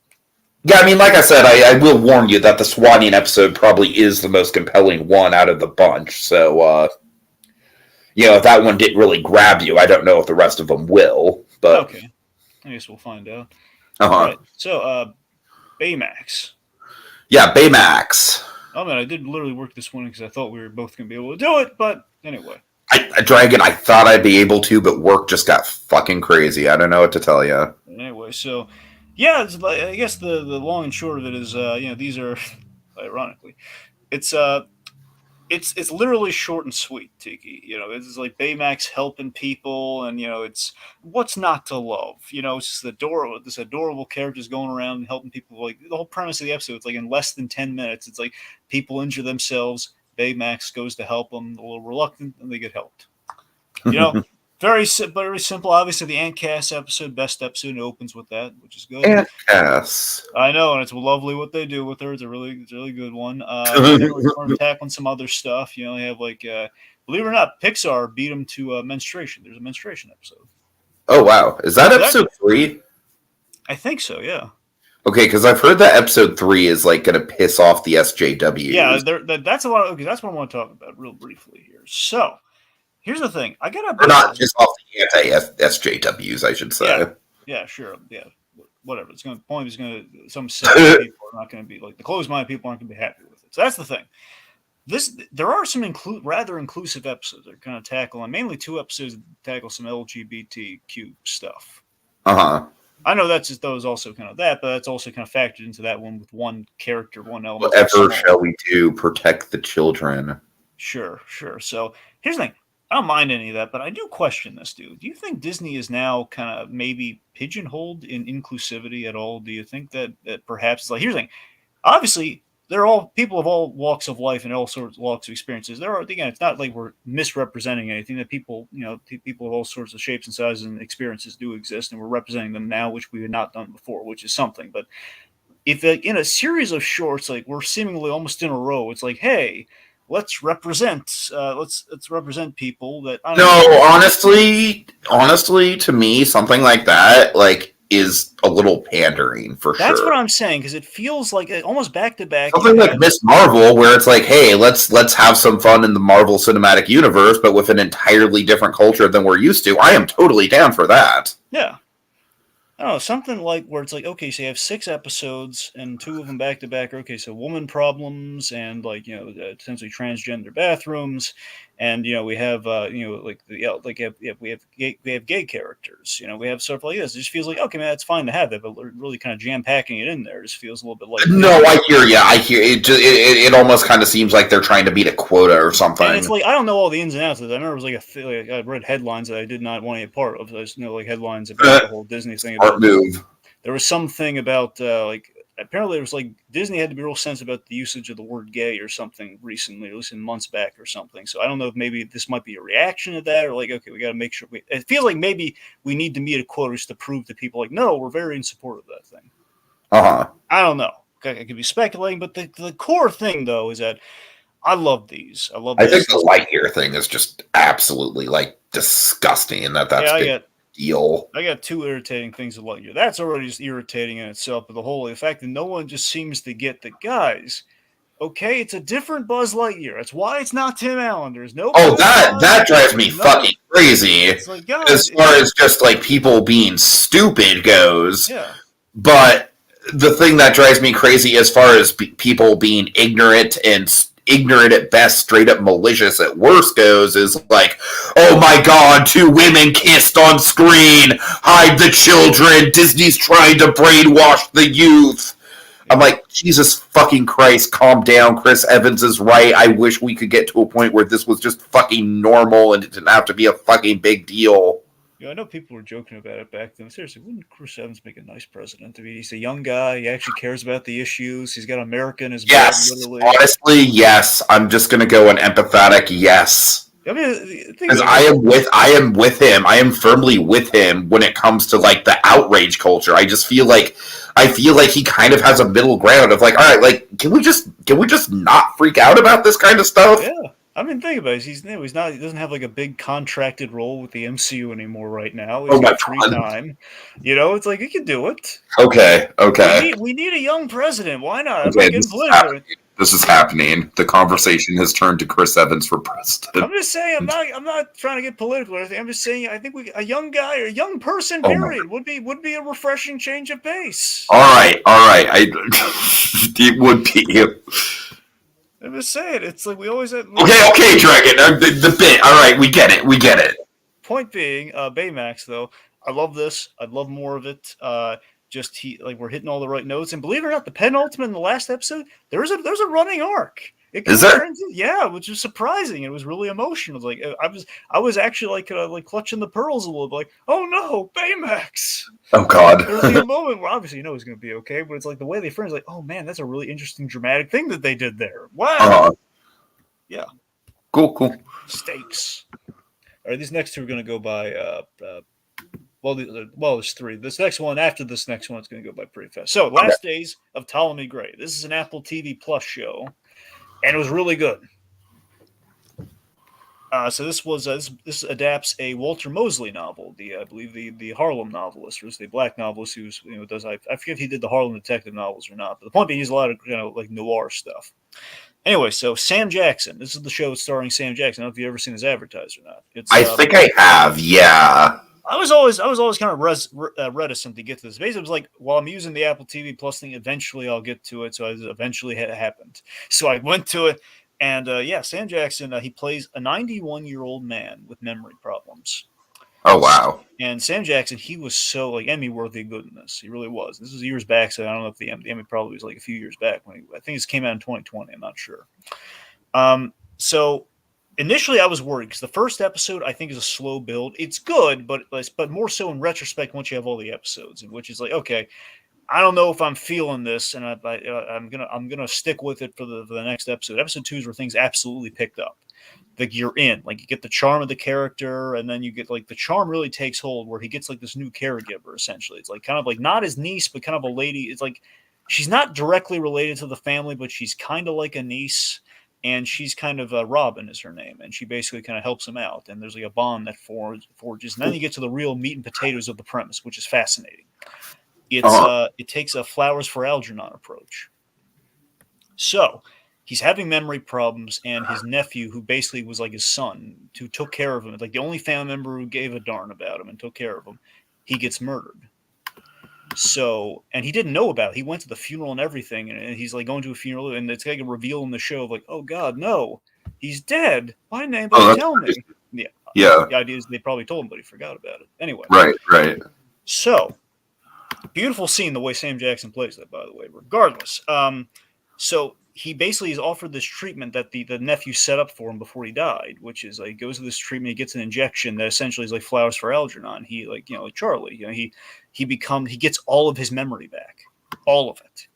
[SPEAKER 1] Yeah, I mean, like I said, I will warn you that the swatting episode probably is the most compelling one out of the bunch. So. If that one didn't really grab you, I don't know if the rest of them will. But
[SPEAKER 2] okay, I guess we'll find out.
[SPEAKER 1] Uh-huh.
[SPEAKER 2] All right. So, Baymax.
[SPEAKER 1] Yeah, Baymax.
[SPEAKER 2] Oh man, I did literally work this one because I thought we were both going to be able to do it, but anyway.
[SPEAKER 1] Dragon, I thought I'd be able to, but work just got fucking crazy. I don't know what to tell you.
[SPEAKER 2] Anyway, so yeah, I guess the long and short of it is, these are ironically, it's literally short and sweet, Tiki. It's like Baymax helping people, and it's what's not to love. It's just this adorable characters going around and helping people. Like the whole premise of the episode, it's like in less than 10 minutes, it's like people injure themselves. Baymax goes to help them, a little reluctant, and they get helped. Very simple. Obviously, the Antcast episode, best episode, and opens with that, which is good.
[SPEAKER 1] Antcast.
[SPEAKER 2] I know, and it's lovely what they do with her. It's a really good one. They're tackling some other stuff. They have believe it or not, Pixar beat them to menstruation. There's a menstruation episode.
[SPEAKER 1] Oh wow, is that episode 3?
[SPEAKER 2] I think so. Yeah.
[SPEAKER 1] Okay, because I've heard that episode 3 is like going to piss off the SJWs.
[SPEAKER 2] Yeah, that's a lot. Okay, that's what I want to talk about real briefly here. So. Here's the thing. I got
[SPEAKER 1] Or not just off the anti-SJWs, I should say.
[SPEAKER 2] Yeah, sure. Yeah, whatever. Some sad people are not going to be like the closed-minded people aren't going to be happy with it. So that's the thing. There are some rather inclusive episodes that kind of tackle, and mainly 2 episodes that tackle some LGBTQ stuff.
[SPEAKER 1] Uh-huh.
[SPEAKER 2] I know that's just those also kind of that, but that's also kind of factored into that one with one character, one element.
[SPEAKER 1] Whatever shall we do? Protect the children.
[SPEAKER 2] Sure. So here's the thing. I don't mind any of that, but I do question this, dude. Do you think Disney is now kind of maybe pigeonholed in inclusivity at all? Do you think that perhaps, here's the thing. Obviously, they're all people of all walks of life and all sorts of walks of experiences. Again, it's not like we're misrepresenting anything. That people of all sorts of shapes and sizes and experiences do exist, and we're representing them now, which we had not done before, which is something. But if in a series of shorts, like we're seemingly almost in a row, it's like, hey, let's represent people that.
[SPEAKER 1] Honestly, to me, something like that, is a little pandering for sure.
[SPEAKER 2] That's what I'm saying, because it feels like almost back to back.
[SPEAKER 1] Something like Miss Marvel, where it's like, hey, let's have some fun in the Marvel Cinematic Universe, but with an entirely different culture than we're used to. I am totally down for that.
[SPEAKER 2] Yeah. I don't know, something like where it's like, okay, so you have 6 episodes and 2 of them back to back. Okay, so woman problems and potentially transgender bathrooms, and we have we have gay characters. We have stuff like this. It just feels like, okay, man, it's fine to have that, but really kind of jam packing it in there just feels a little bit like.
[SPEAKER 1] No, I hear you. I hear it. It almost kind of seems like they're trying to beat a quota or something.
[SPEAKER 2] And it's like I don't know all the ins and outs of it. I remember it was I read headlines that I did not want to be a part of. I just know headlines about the whole Disney thing.
[SPEAKER 1] Move.
[SPEAKER 2] There was something about apparently it was like Disney had to be real sensitive about the usage of the word gay or something recently, at least in months back or something. So I don't know if maybe this might be a reaction to that, or okay, we got to make sure it feels like maybe we need to meet a quota just to prove to people no, we're very in support of that thing.
[SPEAKER 1] Uh-huh.
[SPEAKER 2] I don't know. I could be speculating, but the core thing though is that I love these. I think
[SPEAKER 1] the Lightyear thing is just absolutely disgusting, and that's deal.
[SPEAKER 2] I got 2 irritating things to Lightyear. That's already just irritating in itself, but the fact that no one just seems to get the guys. Okay, it's a different Buzz Lightyear. That's why it's not Tim Allen. There's no.
[SPEAKER 1] Oh, that drives me fucking crazy. It's guys, as far as just people being stupid goes.
[SPEAKER 2] Yeah.
[SPEAKER 1] But the thing that drives me crazy as far as people being ignorant and ignorant at best, straight up malicious at worst goes is like, oh my god, 2 women kissed on screen, hide the children, Disney's trying to brainwash the youth. I'm like, Jesus fucking Christ, calm down. Chris Evans is right. I wish we could get to a point where this was just fucking normal and it didn't have to be a fucking big deal.
[SPEAKER 2] I know people were joking about it back then. Seriously, wouldn't Chris Evans make a nice president? I mean, he's a young guy. He actually cares about the issues. He's got America in his blood, literally.
[SPEAKER 1] Honestly, yes. I'm just going to go an empathetic yes. I mean, because I am with him. I am firmly with him when it comes to like the outrage culture. I feel like he kind of has a middle ground of like, all right, like can we just not freak out about this kind of stuff?
[SPEAKER 2] Yeah, I mean, think about it. He doesn't have like a big contracted role with the MCU anymore right now. He's got free time. It's like he can do it.
[SPEAKER 1] Okay.
[SPEAKER 2] We need a young president. Why not? I'm not getting political.
[SPEAKER 1] This is happening. The conversation has turned to Chris Evans for president.
[SPEAKER 2] I'm just saying. I'm not trying to get political or anything. I'm just saying. I think a young guy or a young person, period, would be a refreshing change of pace.
[SPEAKER 1] All right. It would be.
[SPEAKER 2] I'm just saying. It's like we always have.
[SPEAKER 1] Okay, Dragon. The bit. All right, we get it.
[SPEAKER 2] Point being, Baymax though. I love this. I'd love more of it. We're hitting all the right notes, and believe it or not, the penultimate in the last episode, there's a running arc.
[SPEAKER 1] Is there?
[SPEAKER 2] Yeah, which was surprising. It was really emotional. Like I was actually like clutching the pearls a little bit. Like, oh no, Baymax!
[SPEAKER 1] Oh god!
[SPEAKER 2] There's like a moment where obviously he's going to be okay, but it's like the way they framed it, like, oh man, that's a really interesting, dramatic thing that they did there. Wow. Yeah.
[SPEAKER 1] Cool.
[SPEAKER 2] Stakes. All right, these next two are going to go by. There's 3. This next one, after this next one, is going to go by pretty fast. So, Last Days of Ptolemy Gray. This is an Apple TV Plus show, and it was really good. So this adapts a Walter Mosley novel. I believe the Harlem novelist, or the black novelist who's does I forget if he did the Harlem detective novels or not. But the point being, he's a lot of like noir stuff. Anyway, so Sam Jackson. This is the show starring Sam Jackson. I don't know if you've ever seen this advertised or not.
[SPEAKER 1] I think I have. Yeah.
[SPEAKER 2] I was always kind of reticent to get to this. Basically, it was like, while I'm using the Apple TV Plus thing, eventually I'll get to it. So eventually it happened. So I went to it, and Sam Jackson, he plays a 91-year-old man with memory problems.
[SPEAKER 1] Oh wow!
[SPEAKER 2] And Sam Jackson, he was so like Emmy-worthy good in this. He really was. This was years back, so I don't know if the Emmy probably was like a few years back. I think this came out in 2020. I'm not sure. So. Initially, I was worried because the first episode I think is a slow build. It's good, but more so in retrospect once you have all the episodes, which is like, okay, I don't know if I'm feeling this, and I'm gonna stick with it for the next episode. Episode 2 is where things absolutely picked up. Like you're in, like you get the charm of the character, and then you get like the charm really takes hold where he gets like this new caregiver. Essentially, it's like kind of like not his niece, but kind of a lady. It's like she's not directly related to the family, but she's kind of like a niece. And she's kind of Robin is her name, and she basically kind of helps him out. And there's like a bond that forges. And then you get to the real meat and potatoes of the premise, which is fascinating. It takes a Flowers for Algernon approach. So he's having memory problems, and his nephew, who basically was like his son, who took care of him, like the only family member who gave a darn about him and took care of him, he gets murdered. So, and he didn't know about it. He went to the funeral and everything, and he's like going to a funeral, and it's like a reveal in the show of like, oh God, no, he's dead. Why didn't anybody tell me? Yeah. The idea is they probably told him, but he forgot about it. Anyway.
[SPEAKER 1] Right.
[SPEAKER 2] So, beautiful scene the way Sam Jackson plays that, by the way. Regardless, so he basically is offered this treatment that the nephew set up for him before he died, which is like, he goes to this treatment, he gets an injection that essentially is like Flowers for Algernon. He like Charlie, he gets all of his memory back, all of it.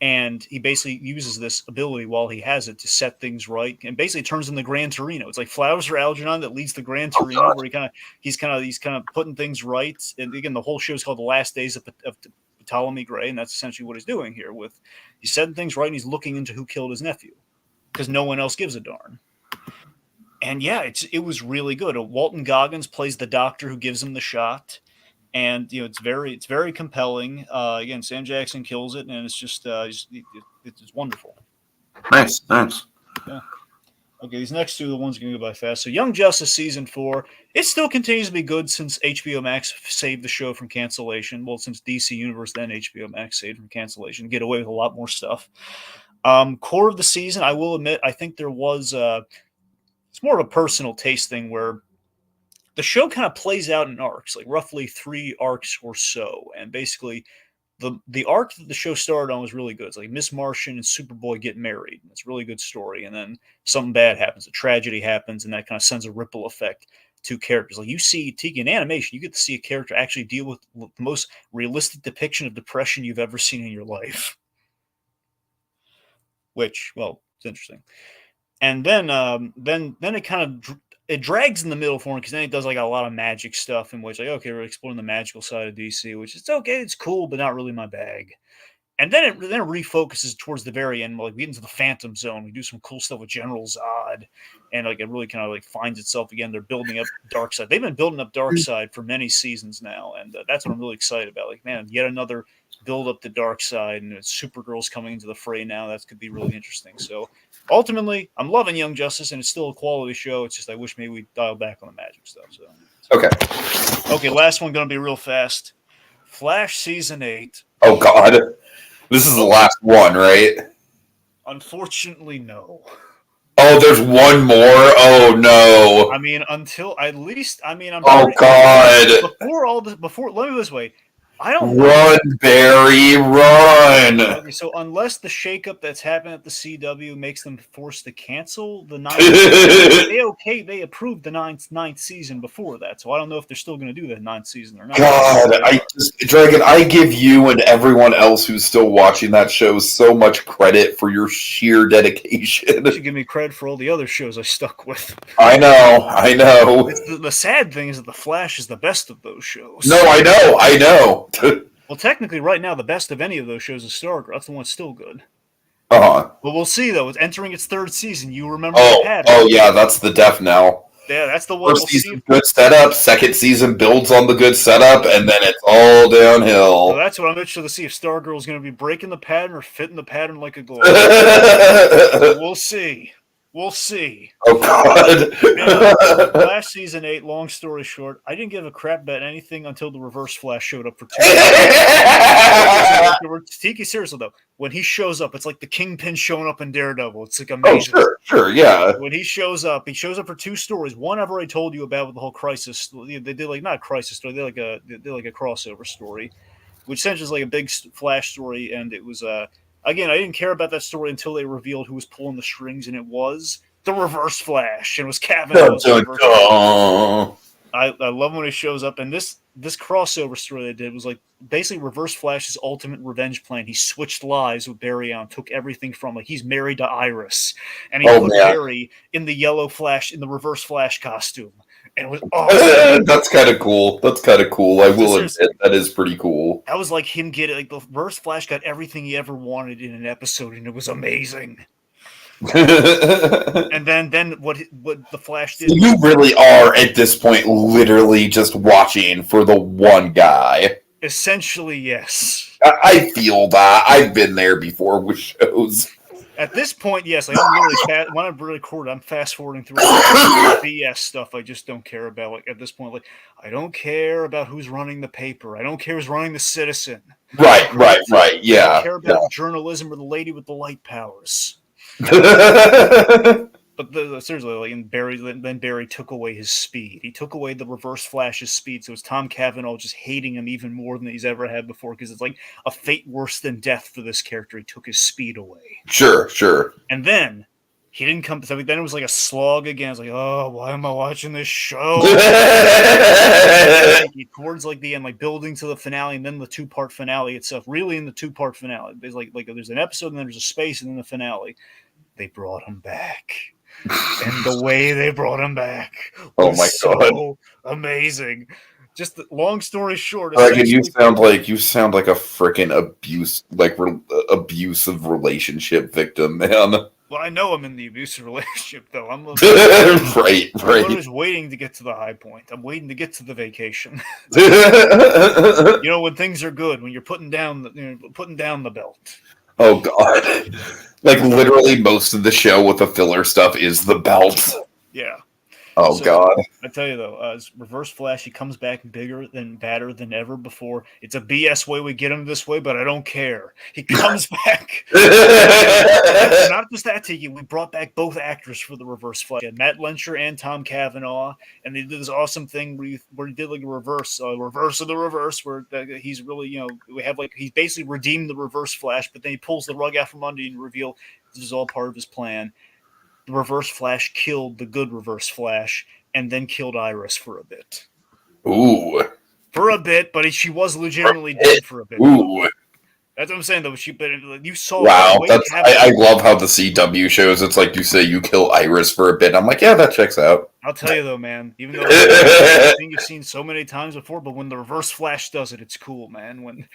[SPEAKER 2] And he basically uses this ability while he has it to set things right, and basically turns into Gran Torino. It's like Flowers for Algernon that leads to Gran Torino, where he's kind of putting things right. And again, the whole show is called The Last Days of Ptolemy Gray, and that's essentially what he's doing here. He's setting things right, and he's looking into who killed his nephew, because no one else gives a darn. And yeah, it was really good. Walton Goggins plays the doctor who gives him the shot. And it's very compelling. Again, Sam Jackson kills it, and it's just it's wonderful.
[SPEAKER 1] Nice.
[SPEAKER 2] Yeah. Okay, these next two are the ones going to go by fast. So, Young Justice season 4, it still continues to be good since HBO Max saved the show from cancellation. Well, since DC Universe, then HBO Max saved from cancellation, get away with a lot more stuff. Core of the season, I will admit, I think there was it's more of a personal taste thing where the show kind of plays out in arcs, like roughly 3 arcs or so, and basically the arc that the show started on was really good. It's like Miss Martian and Superboy get married. It's a really good story, and then something bad happens, a tragedy happens, and that kind of sends a ripple effect to characters. Like you see, Tiki, in animation, you get to see a character actually deal with the most realistic depiction of depression you've ever seen in your life. Which, well, it's interesting. And then it kind of it drags in the middle for him because then it does like a lot of magic stuff in which like, okay, we're exploring the magical side of DC, which is okay, it's cool, but not really my bag. And then it refocuses towards the very end. Like we get into the Phantom Zone, we do some cool stuff with General Zod, and like it really kind of like finds itself again. They're building up Darkseid. They've been building up Darkseid for many seasons now, and that's what I'm really excited about. Like, man, yet another build up the Darkseid, and Supergirl's coming into the fray now. That could be really interesting. So ultimately, I'm loving Young Justice, and it's still a quality show. It's just I wish maybe we dial back on the magic stuff. So okay, last one gonna be real fast. Flash season 8.
[SPEAKER 1] Oh God. This is the last one, right?
[SPEAKER 2] Unfortunately, no.
[SPEAKER 1] Oh, there's one more? Oh, no.
[SPEAKER 2] I mean, until at least, I mean, I'm.
[SPEAKER 1] Oh, God.
[SPEAKER 2] Before all this, let me put it this way. I don't
[SPEAKER 1] run, Barry, run.
[SPEAKER 2] Okay, so unless the shakeup that's happened at the CW makes them forced to cancel the 9th, they approved the ninth season before that, so I don't know if they're still going to do the 9th season or not.
[SPEAKER 1] God, Dragon, I give you and everyone else who's still watching that show so much credit for your sheer dedication.
[SPEAKER 2] You should give me credit for all the other shows I stuck with.
[SPEAKER 1] I know.
[SPEAKER 2] The sad thing is that The Flash is the best of those shows.
[SPEAKER 1] No, I know.
[SPEAKER 2] Well, technically, right now, the best of any of those shows is Stargirl. That's the one that's still good.
[SPEAKER 1] Uh-huh.
[SPEAKER 2] But we'll see, though. It's entering its 3rd season. You remember
[SPEAKER 1] the
[SPEAKER 2] pattern.
[SPEAKER 1] Oh, yeah, that's the death now.
[SPEAKER 2] Yeah, that's the one.
[SPEAKER 1] First season, good setup. Second season builds on the good setup, and then it's all downhill.
[SPEAKER 2] So that's what I'm interested to see, if Stargirl's going to be breaking the pattern or fitting the pattern like a glove. We'll see.
[SPEAKER 1] Oh, God.
[SPEAKER 2] Flash season 8, long story short, I didn't give a crap about anything until the Reverse Flash showed up for 2 years. Tiki, seriously, though, when he shows up, it's like the Kingpin showing up in Daredevil. It's like amazing.
[SPEAKER 1] Oh, sure, yeah.
[SPEAKER 2] When he shows up for 2 stories. One I've already told you about with the whole Crisis. They did like, not a Crisis story, they did like a crossover story, which essentially is like a big Flash story, and it was again, I didn't care about that story until they revealed who was pulling the strings, and it was the Reverse Flash, and it was Kavanaugh. I love when he shows up, and this crossover story they did was like basically Reverse Flash's ultimate revenge plan. He switched lives with Barry on, took everything from like he's married to Iris, and he put Barry in the yellow Flash, in the Reverse Flash costume. And it was awesome.
[SPEAKER 1] That's kind of cool. I will admit that is pretty cool.
[SPEAKER 2] That was like him getting like the Reverse Flash got everything he ever wanted in an episode, and it was amazing. And then what the Flash did.
[SPEAKER 1] You really are at this point literally just watching for the one guy.
[SPEAKER 2] Essentially, yes.
[SPEAKER 1] I feel that. I've been there before with shows.
[SPEAKER 2] At this point, yes. Like I'm really when I'm recording, I'm fast forwarding through BS stuff I just don't care about. Like at this point, like I don't care about who's running the paper. I don't care who's running the Citizen.
[SPEAKER 1] Right. Yeah.
[SPEAKER 2] I don't care about journalism or the lady with the light powers. But seriously, like, and Barry took away his speed. He took away the Reverse Flash's speed, so it's Tom Cavanaugh just hating him even more than he's ever had before, because it's like a fate worse than death for this character. He took his speed away.
[SPEAKER 1] Sure.
[SPEAKER 2] And then he didn't come. So then it was like a slog again. I was like, oh, why am I watching this show? Towards like the end, like building to the finale, and then the 2-part finale itself. Really, in the 2-part finale, there's like there's an episode, and then there's a space, and then the finale. They brought him back. And the way they brought him back was so amazing. Just long story short,
[SPEAKER 1] you sound like a freaking abusive relationship victim, man.
[SPEAKER 2] Well, I know I'm in the abusive relationship, though. I'm
[SPEAKER 1] right.
[SPEAKER 2] I'm just waiting to get to the high point. I'm waiting to get to the vacation. You know, when things are good, when you're putting down the belt.
[SPEAKER 1] Oh, God. Like, literally most of the show with the filler stuff is the belt.
[SPEAKER 2] Yeah.
[SPEAKER 1] Oh,
[SPEAKER 2] So
[SPEAKER 1] God.
[SPEAKER 2] I tell you though, Reverse Flash, he comes back bigger than badder than ever before. It's a BS way we get him this way, but I don't care. He comes back. Not just that, Tiki. We brought back both actors for the Reverse Flash, Matt Lensher and Tom Cavanaugh, and they did this awesome thing where he did like a reverse of the reverse, where he's really, we have like he's basically redeemed the Reverse Flash, but then he pulls the rug out from under you and reveal this is all part of his plan. The Reverse Flash killed the good Reverse Flash and then killed Iris for a bit.
[SPEAKER 1] Ooh.
[SPEAKER 2] For a bit, but she was legitimately dead for a bit.
[SPEAKER 1] Ooh.
[SPEAKER 2] That's what I'm saying, though. You saw.
[SPEAKER 1] Wow, I love how the CW shows. It's like you say you kill Iris for a bit. I'm like, yeah, that checks out.
[SPEAKER 2] I'll tell you though, man. Even though it's a thing you've seen so many times before, but when the Reverse Flash does it, it's cool, man. When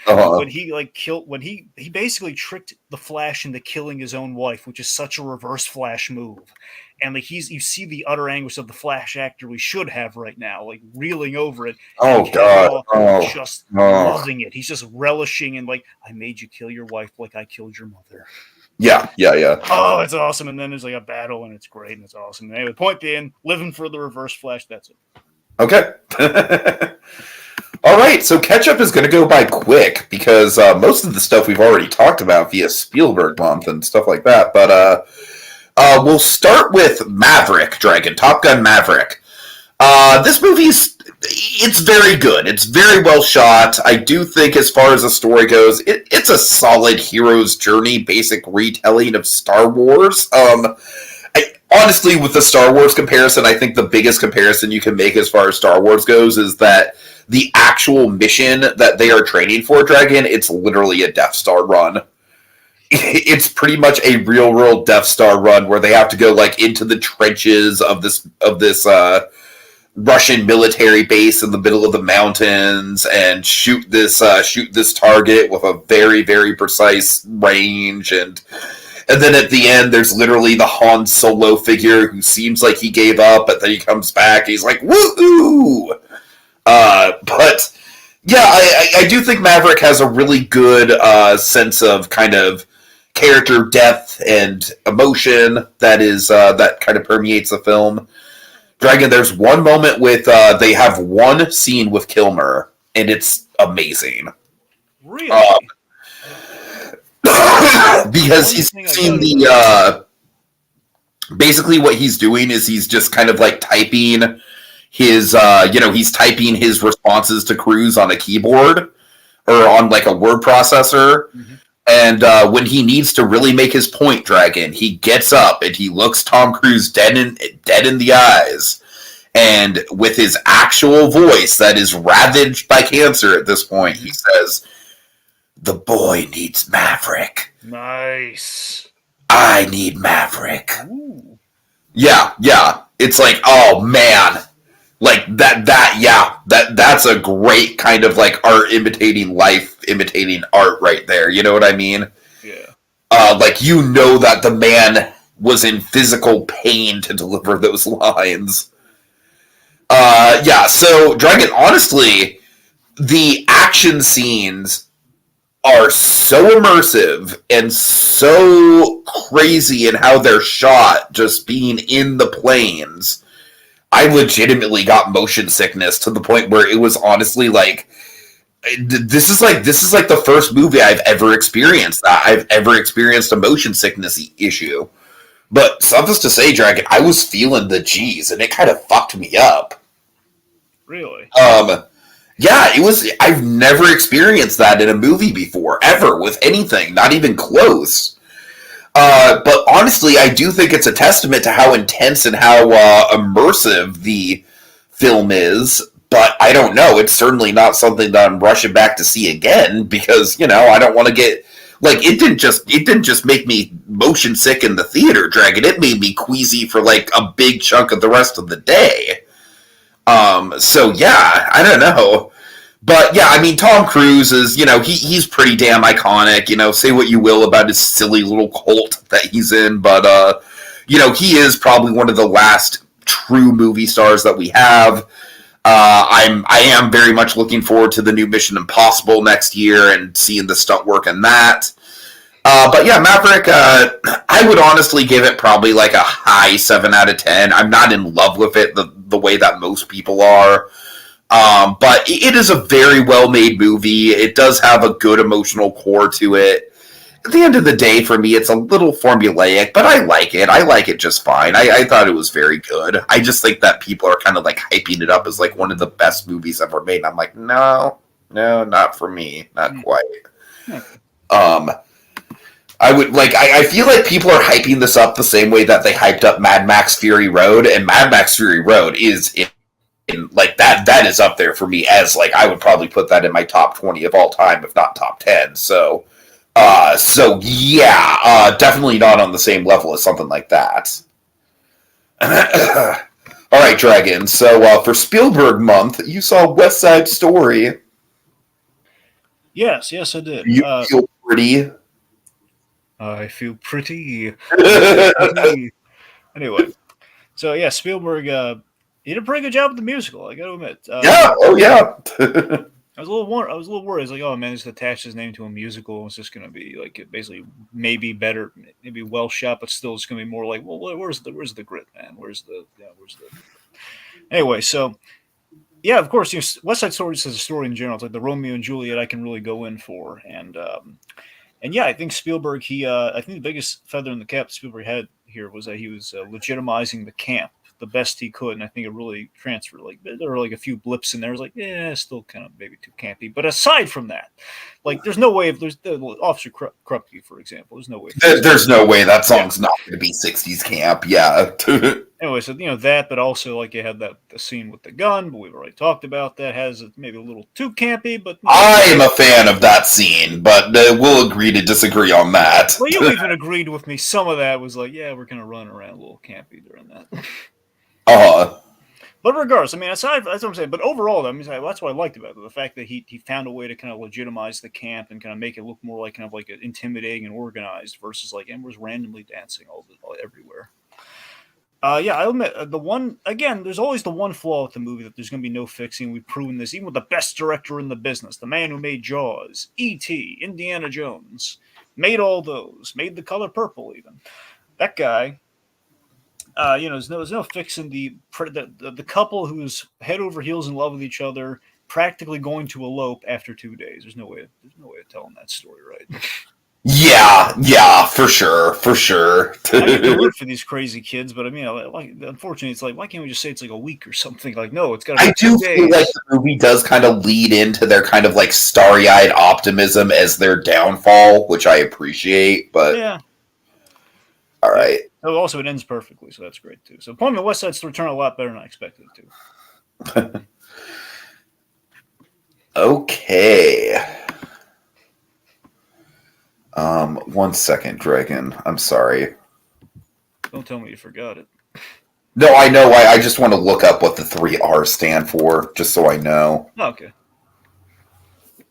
[SPEAKER 2] he basically tricked the Flash into killing his own wife, which is such a Reverse Flash move. And like you see the utter anguish of the Flash actor we should have right now, like reeling over it.
[SPEAKER 1] Oh God!
[SPEAKER 2] Loving it. He's just relishing and like, I made you kill your wife, like I killed your mother.
[SPEAKER 1] Yeah.
[SPEAKER 2] Oh, it's awesome. And then there's like a battle, and it's great, and it's awesome. Anyway, point being, living for the Reverse Flash. That's it.
[SPEAKER 1] Okay. All right. So catch-up is going to go by quick because most of the stuff we've already talked about via Spielberg month and stuff like that. But we'll start with Maverick, Dragon. Top Gun Maverick. This it's very good. It's very well shot. I do think as far as the story goes, it's a solid hero's journey, basic retelling of Star Wars. Honestly, with the Star Wars comparison, I think the biggest comparison you can make as far as Star Wars goes is that the actual mission that they are training for, Dragon, it's literally a Death Star run. It's pretty much a real Death Star run where they have to go like into the trenches of this Russian military base in the middle of the mountains and shoot this target with a very precise range, and then at the end there's literally the Han Solo figure who seems like he gave up, but then he comes back. He's like woohoo! But yeah, I do think Maverick has a really good sense of kind of character depth and emotion that kind of permeates the film. Dragon, there's one moment with they have one scene with Kilmer, and it's amazing.
[SPEAKER 2] Really?
[SPEAKER 1] Because he's seen the basically what he's doing is he's just kind of like typing his he's typing his responses to Cruise on a keyboard or on like a word processor. Mm-hmm. And when he needs to really make his point, Dragon, he gets up and he looks Tom Cruise dead in the eyes. And with his actual voice that is ravaged by cancer at this point, he says, "The boy needs Maverick."
[SPEAKER 2] Nice.
[SPEAKER 1] I need Maverick.
[SPEAKER 2] Ooh.
[SPEAKER 1] Yeah. It's like, oh man. Like that's a great kind of like art imitating life, imitating art right there. You know what I mean?
[SPEAKER 2] Yeah.
[SPEAKER 1] Like that the man was in physical pain to deliver those lines. So Dragon, honestly, the action scenes are so immersive and so crazy in how they're shot, just being in the planes. I legitimately got motion sickness to the point where it was honestly like, this is like the first movie I've ever experienced a motion sickness issue. But suffice to say, Dragon, I was feeling the G's, and it kind of fucked me up.
[SPEAKER 2] Really?
[SPEAKER 1] Yeah, it was. I've never experienced that in a movie before, ever, with anything, not even close. But honestly, I do think it's a testament to how intense and how immersive the film is. But I don't know. It's certainly not something that I'm rushing back to see again because I don't want to get. Like, it didn't just make me motion sick in the theater, Dragon. It made me queasy for, like, a big chunk of the rest of the day. So, yeah, I don't know. But, yeah, I mean, Tom Cruise is, he's pretty damn iconic. Say what you will about his silly little cult that he's in. But, he is probably one of the last true movie stars that we have. I am very much looking forward to the new Mission Impossible next year and seeing the stunt work in that. But yeah, Maverick, I would honestly give it probably like a high 7 out of 10. I'm not in love with it the way that most people are. But it is a very well-made movie. It does have a good emotional core to it. At the end of the day, for me, it's a little formulaic, but I like it. I like it just fine. I thought it was very good. I just think that people are kind of like hyping it up as like one of the best movies ever made. And I'm like, no, not for me. Not quite. I would like. I feel like people are hyping this up the same way that they hyped up Mad Max Fury Road, and Mad Max Fury Road is in like that. That is up there for me as like I would probably put that in my top 20 of all time, if not top 10. So yeah, definitely not on the same level as something like that. All right, Dragon. So for Spielberg month, you saw West Side Story.
[SPEAKER 2] Yes, I did.
[SPEAKER 1] You feel pretty.
[SPEAKER 2] I feel pretty. Anyway, so yeah, Spielberg he did a pretty good job with the musical. I got to admit.
[SPEAKER 1] Yeah. Oh yeah.
[SPEAKER 2] I was a little worried. I was like, oh man, just attach his name to a musical. It's just going to be like basically maybe better, maybe well shot, but still it's going to be more like, well, where's the grit, man? Where's the Anyway, so yeah, of course, West Side Story is a story in general. It's like the Romeo and Juliet I can really go in for, and yeah, I think Spielberg. I think the biggest feather in the cap Spielberg had here was that he was legitimizing the camp the best he could, and I think it really transferred. Like there were like a few blips in there. It was like, yeah, still kind of maybe too campy. But aside from that, like there's no way if there's the Officer Krupke, for example. There's no way.
[SPEAKER 1] There's no way that song's not going to be 60s camp. Yeah.
[SPEAKER 2] Anyway, so that, but also like you had the scene with the gun, but we've already talked about that. Has maybe a little too campy, but
[SPEAKER 1] I am a fan of that scene, but we'll agree to disagrry on that.
[SPEAKER 2] Well, you even agreed with me. Some of that was like, yeah, we're gonna run around a little campy during that. But regardless, I mean, that's what I'm saying. But overall, I mean, that's what I liked about it. The fact that he found a way to kind of legitimize the camp and kind of make it look more like kind of like intimidating and organized versus like Amber's randomly dancing all everywhere. Yeah, I'll admit there's always the one flaw with the movie that there's going to be no fixing. We've proven this even with the best director in the business, the man who made Jaws, E.T., Indiana Jones, made all those, made The Color Purple even. That guy. There's no fixing the couple who's head over heels in love with each other, practically going to elope after 2 days. There's no way of telling that story right.
[SPEAKER 1] Yeah, for sure.
[SPEAKER 2] I mean, I root for these crazy kids, but I mean, unfortunately, it's like, why can't we just say it's like a week or something? Like, no, it's got to be 2 days. I do feel like the
[SPEAKER 1] movie does kind of lead into their kind of like starry-eyed optimism as their downfall, which I appreciate, but
[SPEAKER 2] yeah.
[SPEAKER 1] All right.
[SPEAKER 2] Oh, also, it ends perfectly, so that's great too. So, Appointment West Side Story turned a lot better than I expected it to.
[SPEAKER 1] Okay. 1 second, Dragon. I'm sorry.
[SPEAKER 2] Don't tell me you forgot it.
[SPEAKER 1] No, I know. I just want to look up what the 3 R's stand for, just so I know.
[SPEAKER 2] Oh, okay.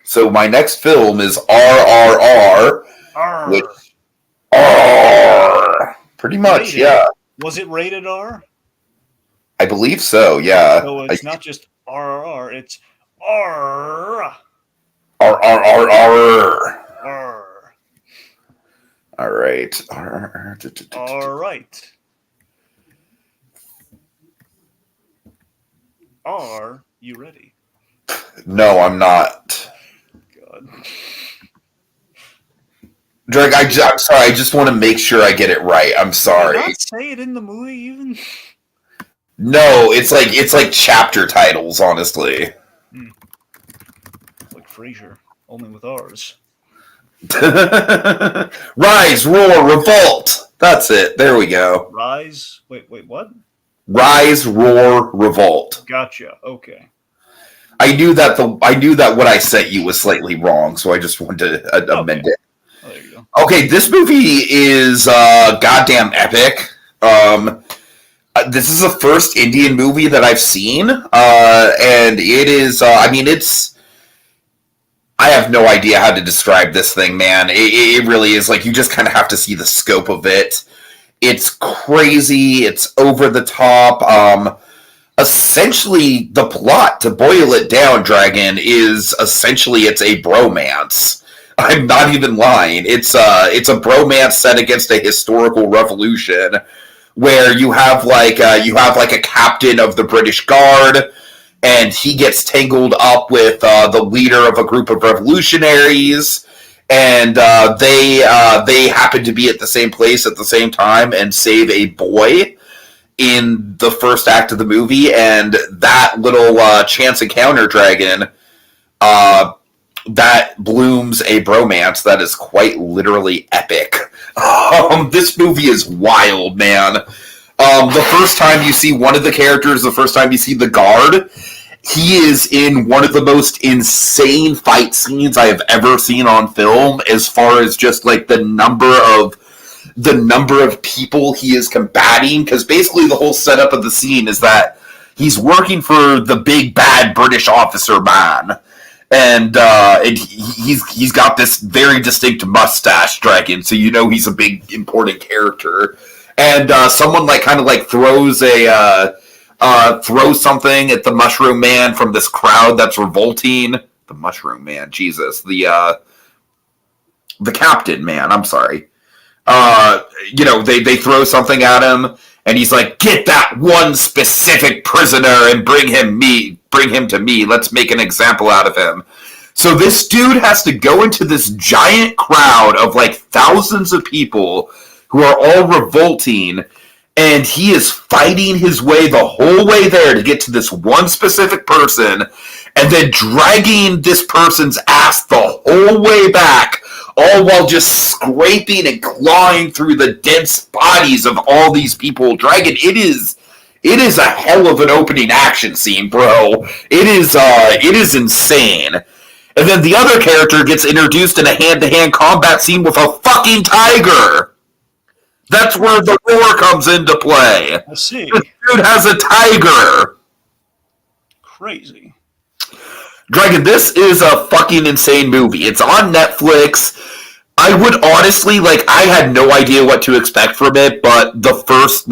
[SPEAKER 1] So my next film is RRR.
[SPEAKER 2] R.
[SPEAKER 1] Which R. Pretty much,
[SPEAKER 2] rated.
[SPEAKER 1] Yeah.
[SPEAKER 2] Was it rated R?
[SPEAKER 1] I believe so, yeah.
[SPEAKER 2] So it's not just RRR, it's R.
[SPEAKER 1] RRR.
[SPEAKER 2] R.
[SPEAKER 1] All right.
[SPEAKER 2] All right. Are you ready?
[SPEAKER 1] No, I'm not.
[SPEAKER 2] God.
[SPEAKER 1] Drake, I'm sorry. I just want to make sure I get it right. I'm sorry.
[SPEAKER 2] Did I not say it in the movie even?
[SPEAKER 1] No, it's like chapter titles, honestly.
[SPEAKER 2] Like Frasier, only with R's.
[SPEAKER 1] Rise, roar, revolt. That's it. There we go.
[SPEAKER 2] Rise. Wait, what?
[SPEAKER 1] Rise, roar, revolt.
[SPEAKER 2] Gotcha. Okay.
[SPEAKER 1] I knew that what I sent you was slightly wrong, so I just wanted to amend it.
[SPEAKER 2] Oh, there you go.
[SPEAKER 1] Okay, this movie is goddamn epic. This is the first Indian movie that I've seen, and it is. I have no idea how to describe this thing, man. It really is like you just kind of have to see the scope of it. It's crazy. It's over the top. Essentially, the plot, to boil it down, Dragon, is essentially it's a bromance. I'm not even lying. It's a bromance set against a historical revolution where you have like a captain of the British Guard, and he gets tangled up with the leader of a group of revolutionaries, and they happen to be at the same place at the same time and save a boy in the first act of the movie, and that little chance encounter dragon that blooms a bromance that is quite literally epic. This movie is wild, man. The first time you see one of the characters, the first time you see the guard, he is in one of the most insane fight scenes I have ever seen on film, as far as just like the number of people he is combating, because basically the whole setup of the scene is that he's working for the big bad British officer man, and he's got this very distinct mustache dragon, so you know he's a big important character. And someone like kind of like throws something at the Mushroom Man from this crowd that's revolting. The Mushroom Man, Jesus, the Captain Man. I'm sorry. They throw something at him, and he's like, "Get that one specific prisoner and bring him to me. Let's make an example out of him." So this dude has to go into this giant crowd of like thousands of people who are all revolting, and he is fighting his way the whole way there to get to this one specific person, and then dragging this person's ass the whole way back, all while just scraping and clawing through the dense bodies of all these people. Dragon, it is a hell of an opening action scene, bro. It is insane. And then the other character gets introduced in a hand-to-hand combat scene with a fucking tiger. That's where the roar comes into play.
[SPEAKER 2] I see.
[SPEAKER 1] This dude has a tiger.
[SPEAKER 2] Crazy.
[SPEAKER 1] Dragon, this is a fucking insane movie. It's on Netflix. I would honestly, I had no idea what to expect from it, but the first,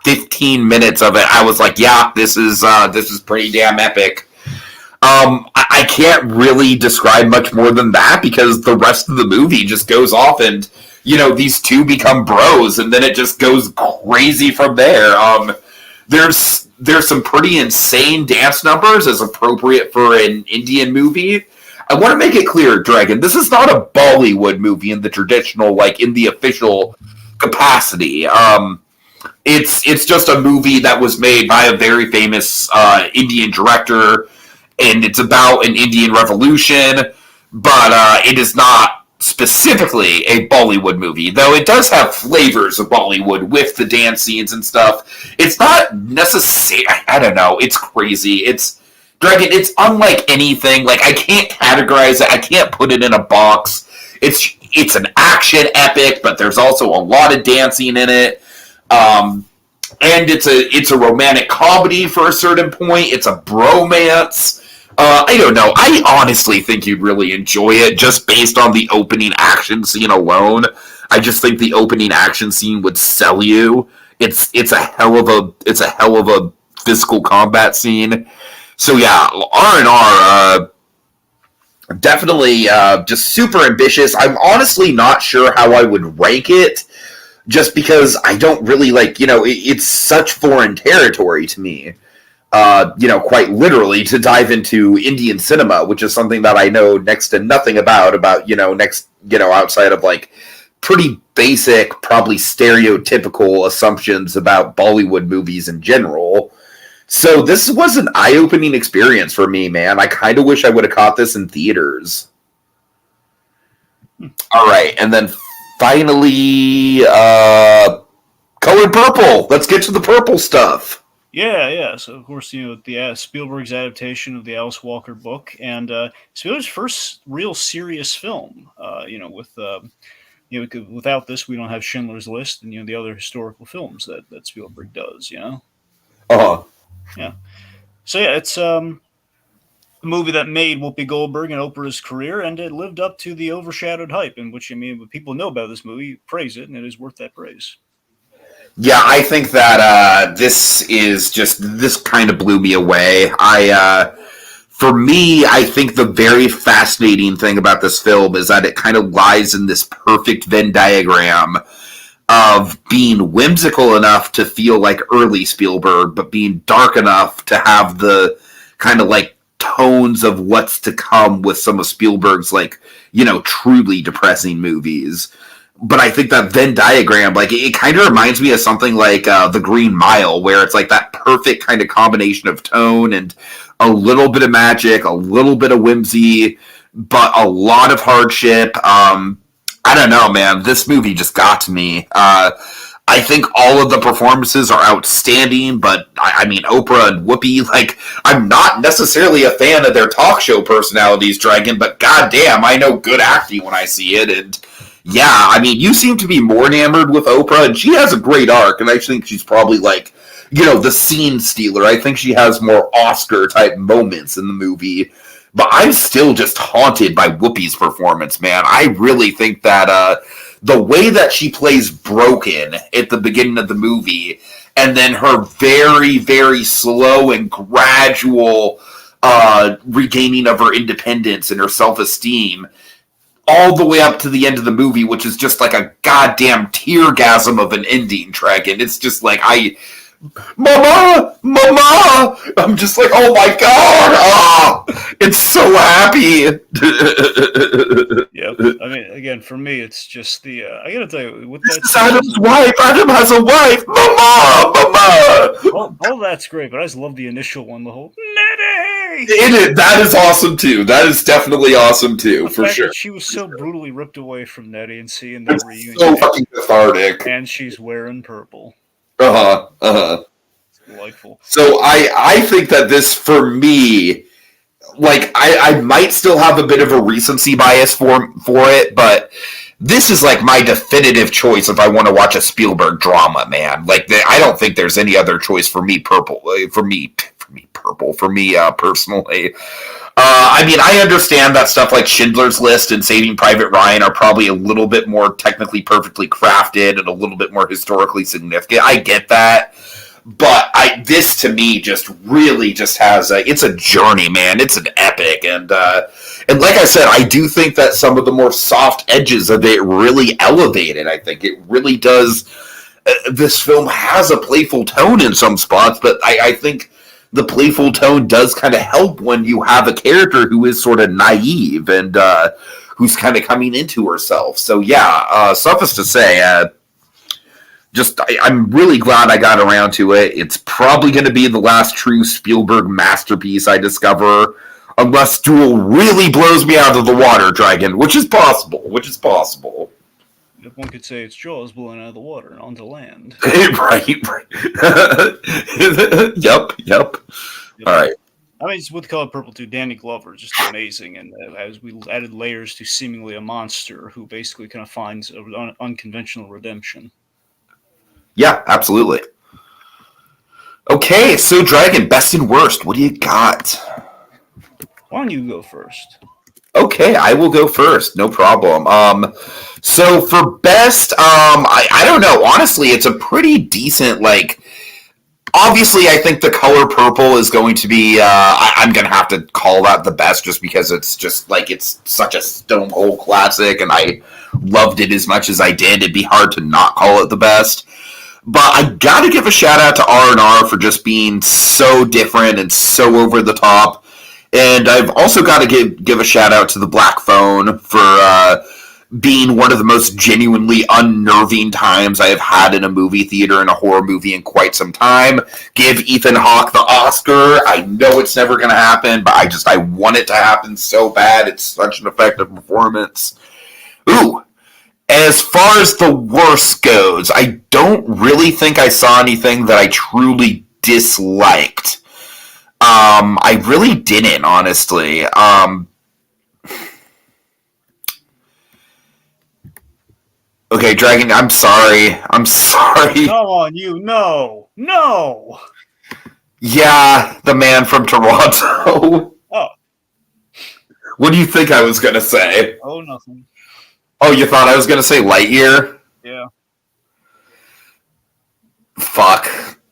[SPEAKER 1] 15 minutes of it, I was like, yeah, this is pretty damn epic. I can't really describe much more than that, because the rest of the movie just goes off and, these two become bros, and then it just goes crazy from there. There's some pretty insane dance numbers as appropriate for an Indian movie. I want to make it clear, Dragon, this is not a Bollywood movie in the traditional, in the official capacity. It's just a movie that was made by a very famous Indian director, and it's about an Indian revolution, but it is not specifically a Bollywood movie, though it does have flavors of Bollywood with the dance scenes and stuff. It's not necessary. I don't know. It's crazy. It's Dragon. It's unlike anything. I can't categorize it. I can't put it in a box. It's an action epic, but there's also a lot of dancing in it. And it's a romantic comedy for a certain point. It's a bromance. I don't know. I honestly think you'd really enjoy it just based on the opening action scene alone. I just think the opening action scene would sell you. It's a hell of a physical combat scene. So yeah, R&R definitely just super ambitious. I'm honestly not sure how I would rank it, just because I don't really it's such foreign territory to me. Quite literally, to dive into Indian cinema, which is something that I know next to nothing about, outside of pretty basic, probably stereotypical assumptions about Bollywood movies in general. So this was an eye-opening experience for me, man. I kind of wish I would have caught this in theaters. All right, and then finally, Color Purple. Let's get to the purple stuff.
[SPEAKER 2] Yeah. So of course, the Spielberg's adaptation of the Alice Walker book, and Spielberg's first real serious film. Without this, we don't have Schindler's List and the other historical films that Spielberg does.
[SPEAKER 1] Uh-huh.
[SPEAKER 2] Yeah. So yeah, it's a movie that made Whoopi Goldberg and Oprah's career, and it lived up to the overshadowed hype. In which what people know about this movie, praise it, and it is worth that praise.
[SPEAKER 1] Yeah, I think that this kind of blew me away. for me, I think the very fascinating thing about this film is that it kind of lies in this perfect Venn diagram of being whimsical enough to feel like early Spielberg, but being dark enough to have the kind of like tones of what's to come with some of Spielberg's like, truly depressing movies. But I think that Venn diagram, like, it kind of reminds me of something like The Green Mile, where it's like that perfect kind of combination of tone and a little bit of magic, a little bit of whimsy, but a lot of hardship. I don't know, man. This movie just got to me. I think all of the performances are outstanding, but I mean, Oprah and Whoopi, like, I'm not necessarily a fan of their talk show personalities, Dragon, but goddamn, I know good acting when I see it, and yeah, I mean, you seem to be more enamored with Oprah, and she has a great arc, and I think she's probably like, the scene stealer. I think she has more Oscar-type moments in the movie, but I'm still just haunted by Whoopi's performance, man. I really think that the way that she plays broken at the beginning of the movie, and then her very, very slow and gradual regaining of her independence and her self-esteem, all the way up to the end of the movie, which is just like a goddamn teargasm of an ending, Dragon. It's just like, Mama! I'm just like, oh my god! Oh, it's so happy!
[SPEAKER 2] Yep. I mean, again, for me, it's just the, I gotta tell you, with
[SPEAKER 1] This
[SPEAKER 2] that
[SPEAKER 1] is Adam's wife! Adam has a wife! Mama!
[SPEAKER 2] all that's great, but I just love the initial one, the whole, Nettie!
[SPEAKER 1] That is awesome too. That is definitely awesome too,
[SPEAKER 2] the
[SPEAKER 1] for
[SPEAKER 2] fact
[SPEAKER 1] sure.
[SPEAKER 2] that she was so brutally ripped away from Nettie and seeing the reunion.
[SPEAKER 1] So fucking cathartic.
[SPEAKER 2] And she's wearing purple.
[SPEAKER 1] It's
[SPEAKER 2] delightful.
[SPEAKER 1] So I think that this, for me, like, I might still have a bit of a recency bias for it, but this is like my definitive choice if I want to watch a Spielberg drama, man. Like, I don't think there's any other choice for me personally. I mean, I understand that stuff like Schindler's List and Saving Private Ryan are probably a little bit more technically perfectly crafted and a little bit more historically significant. I get that. But this to me just really just has it's a journey, man. It's an epic, and like I said, I do think that some of the more soft edges of it really elevate it. I think it really does. This film has a playful tone in some spots, but I think the playful tone does kind of help when you have a character who is sort of naive and who's kind of coming into herself. So yeah, suffice to say, I'm really glad I got around to it. It's probably going to be the last true Spielberg masterpiece I discover, unless Duel really blows me out of the water, Dragon, which is possible.
[SPEAKER 2] If one could say it's Jaws blowing out of the water and onto land.
[SPEAKER 1] right. Yep. All right.
[SPEAKER 2] I mean, it's with Color Purple too. Danny Glover is just amazing, and as we added layers to seemingly a monster who basically kind of finds an unconventional redemption.
[SPEAKER 1] Yeah, absolutely. Okay, so Dragon, best and worst. What do you got?
[SPEAKER 2] Why don't you go first?
[SPEAKER 1] Okay, I will go first. No problem. So for best, I don't know. Honestly, it's a pretty decent, like, obviously I think The Color Purple is going to be, I'm going to have to call that the best just because it's just, like, it's such a stone cold classic and I loved it as much as I did. It'd be hard to not call it the best. But I got to give a shout out to R&R for just being so different and so over the top. And I've also got to give a shout out to The Black Phone for being one of the most genuinely unnerving times I have had in a movie theater in a horror movie in quite some time. Give Ethan Hawke the Oscar. I know it's never going to happen, but I want it to happen so bad. It's such an effective performance. Ooh. As far as the worst goes, I don't really think I saw anything that I truly disliked. I really didn't, honestly. Okay, Dragon, I'm sorry.
[SPEAKER 2] Come on, you. No.
[SPEAKER 1] Yeah, the man from Toronto.
[SPEAKER 2] Oh.
[SPEAKER 1] What do you think I was going to say?
[SPEAKER 2] Oh, nothing.
[SPEAKER 1] Oh, you thought I was going to say Lightyear?
[SPEAKER 2] Yeah.
[SPEAKER 1] Fuck.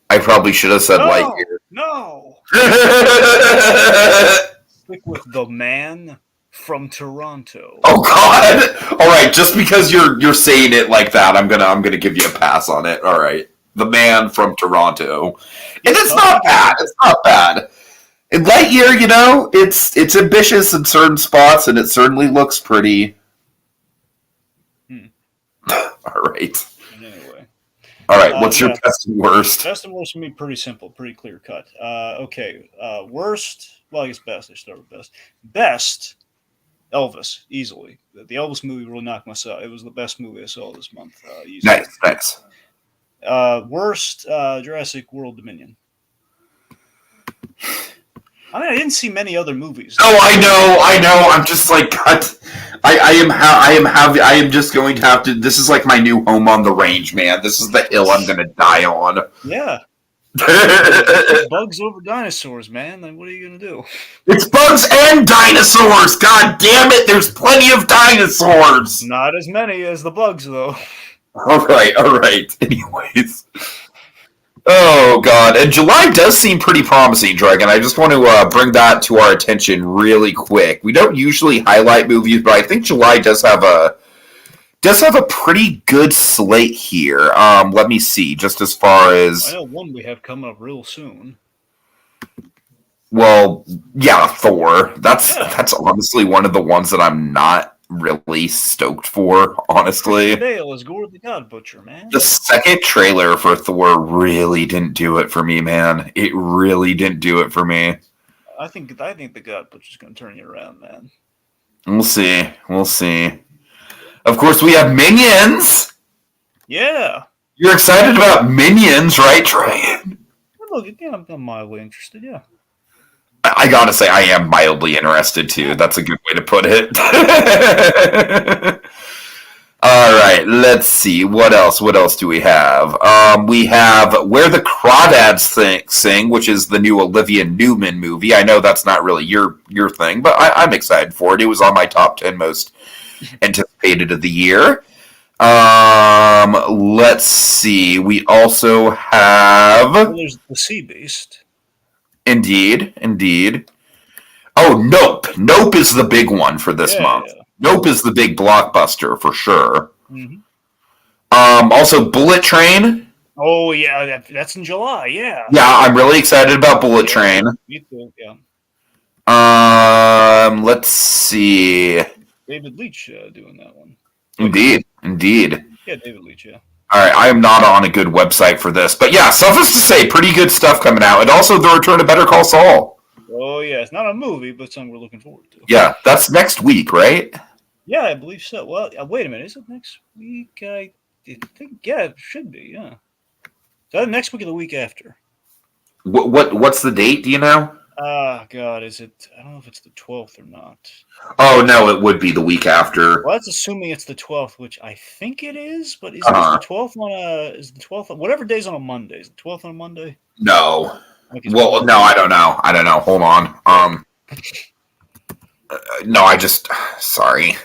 [SPEAKER 1] I probably should have said Lightyear.
[SPEAKER 2] No. stick with the man from Toronto.
[SPEAKER 1] Oh God! All right, just because you're saying it like that, I'm gonna give you a pass on it. All right, the man from Toronto, and it's not bad. It's not bad. In Lightyear, it's ambitious in certain spots, and it certainly looks pretty. All right.
[SPEAKER 2] Anyway.
[SPEAKER 1] All right, what's your best and worst?
[SPEAKER 2] Best and worst for me, pretty simple, pretty clear cut. Okay, worst. Well, I guess best. I start with best. Best, Elvis, easily. The Elvis movie really knocked my out. It was the best movie I saw this month. Easily.
[SPEAKER 1] Nice.
[SPEAKER 2] Worst, Jurassic World Dominion. I mean, I didn't see many other movies.
[SPEAKER 1] Oh, I know. I'm just like, I am just going to have to. This is like my new home on the range, man. This is the hill I'm going to die on.
[SPEAKER 2] Yeah. Bugs over dinosaurs, man. Like, what are you going to do?
[SPEAKER 1] It's bugs and dinosaurs. God damn it! There's plenty of dinosaurs.
[SPEAKER 2] Not as many as the bugs, though.
[SPEAKER 1] All right. Anyways. Oh, God. And July does seem pretty promising, Dragon. I just want to bring that to our attention really quick. We don't usually highlight movies, but I think July does have a pretty good slate here. Let me see, just as far as...
[SPEAKER 2] I know one we have coming up real soon.
[SPEAKER 1] Well, yeah, Thor. That's honestly one of the ones that I'm not really stoked for, honestly.
[SPEAKER 2] Dale is Gore the God Butcher, man.
[SPEAKER 1] The second trailer for Thor really didn't do it for me, man. It really didn't do it for me.
[SPEAKER 2] I think the God Butcher's going to turn you around, man.
[SPEAKER 1] We'll see. Of course, we have Minions.
[SPEAKER 2] Yeah.
[SPEAKER 1] You're excited about Minions, right, Trey?
[SPEAKER 2] Look, yeah, I'm mildly interested, yeah.
[SPEAKER 1] I gotta say, I am mildly interested, too. That's a good way to put it. All right, let's see. What else do we have? We have Where the Crawdads Sing, which is the new Olivia Newman movie. I know that's not really your thing, but I'm excited for it. It was on my top 10 most anticipated of the year. Let's see. We also have...
[SPEAKER 2] Well, there's The Sea Beast.
[SPEAKER 1] Indeed. Oh, Nope. Nope is the big one for this month. Yeah. Nope is the big blockbuster for sure.
[SPEAKER 2] Mm-hmm.
[SPEAKER 1] Also, Bullet Train.
[SPEAKER 2] Oh, yeah. That's in July, yeah.
[SPEAKER 1] Yeah, I'm really excited about Bullet Train.
[SPEAKER 2] Me too, yeah.
[SPEAKER 1] Let's see.
[SPEAKER 2] David Leitch doing that one.
[SPEAKER 1] Indeed.
[SPEAKER 2] Yeah, David Leitch, yeah.
[SPEAKER 1] All right, I am not on a good website for this, but yeah, suffice to say, pretty good stuff coming out, and also the return of Better Call Saul.
[SPEAKER 2] Oh yeah, it's not a movie, but something we're looking forward to.
[SPEAKER 1] Yeah, that's next week, right?
[SPEAKER 2] Yeah, I believe so. Well, wait a minute, is it next week? I think it should be. Yeah, so next week or the week after.
[SPEAKER 1] What's the date? Do you know?
[SPEAKER 2] God, is it? I don't know if it's the 12th or not.
[SPEAKER 1] Oh no, it would be the week after.
[SPEAKER 2] Well, that's assuming it's the 12th, which I think it is. But is the 12th on Is the 12th whatever day's on a Monday? Is the 12th on a Monday?
[SPEAKER 1] No. Well, no, I don't know. Hold on. No, sorry.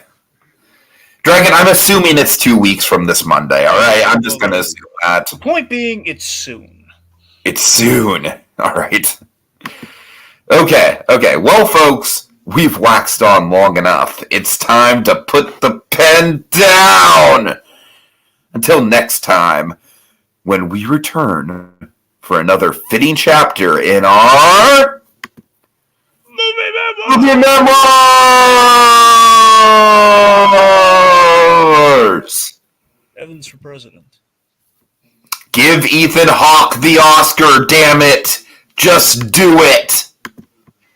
[SPEAKER 1] Dragon, I'm assuming it's 2 weeks from this Monday. All right, I'm just gonna assume that.
[SPEAKER 2] The point being, it's soon.
[SPEAKER 1] It's soon. All right. Okay. Well, folks, we've waxed on long enough. It's time to put the pen down. Until next time, when we return for another fitting chapter in our Movie Memoirs.
[SPEAKER 2] Evans for president.
[SPEAKER 1] Give Ethan Hawke the Oscar, damn it. Just do it.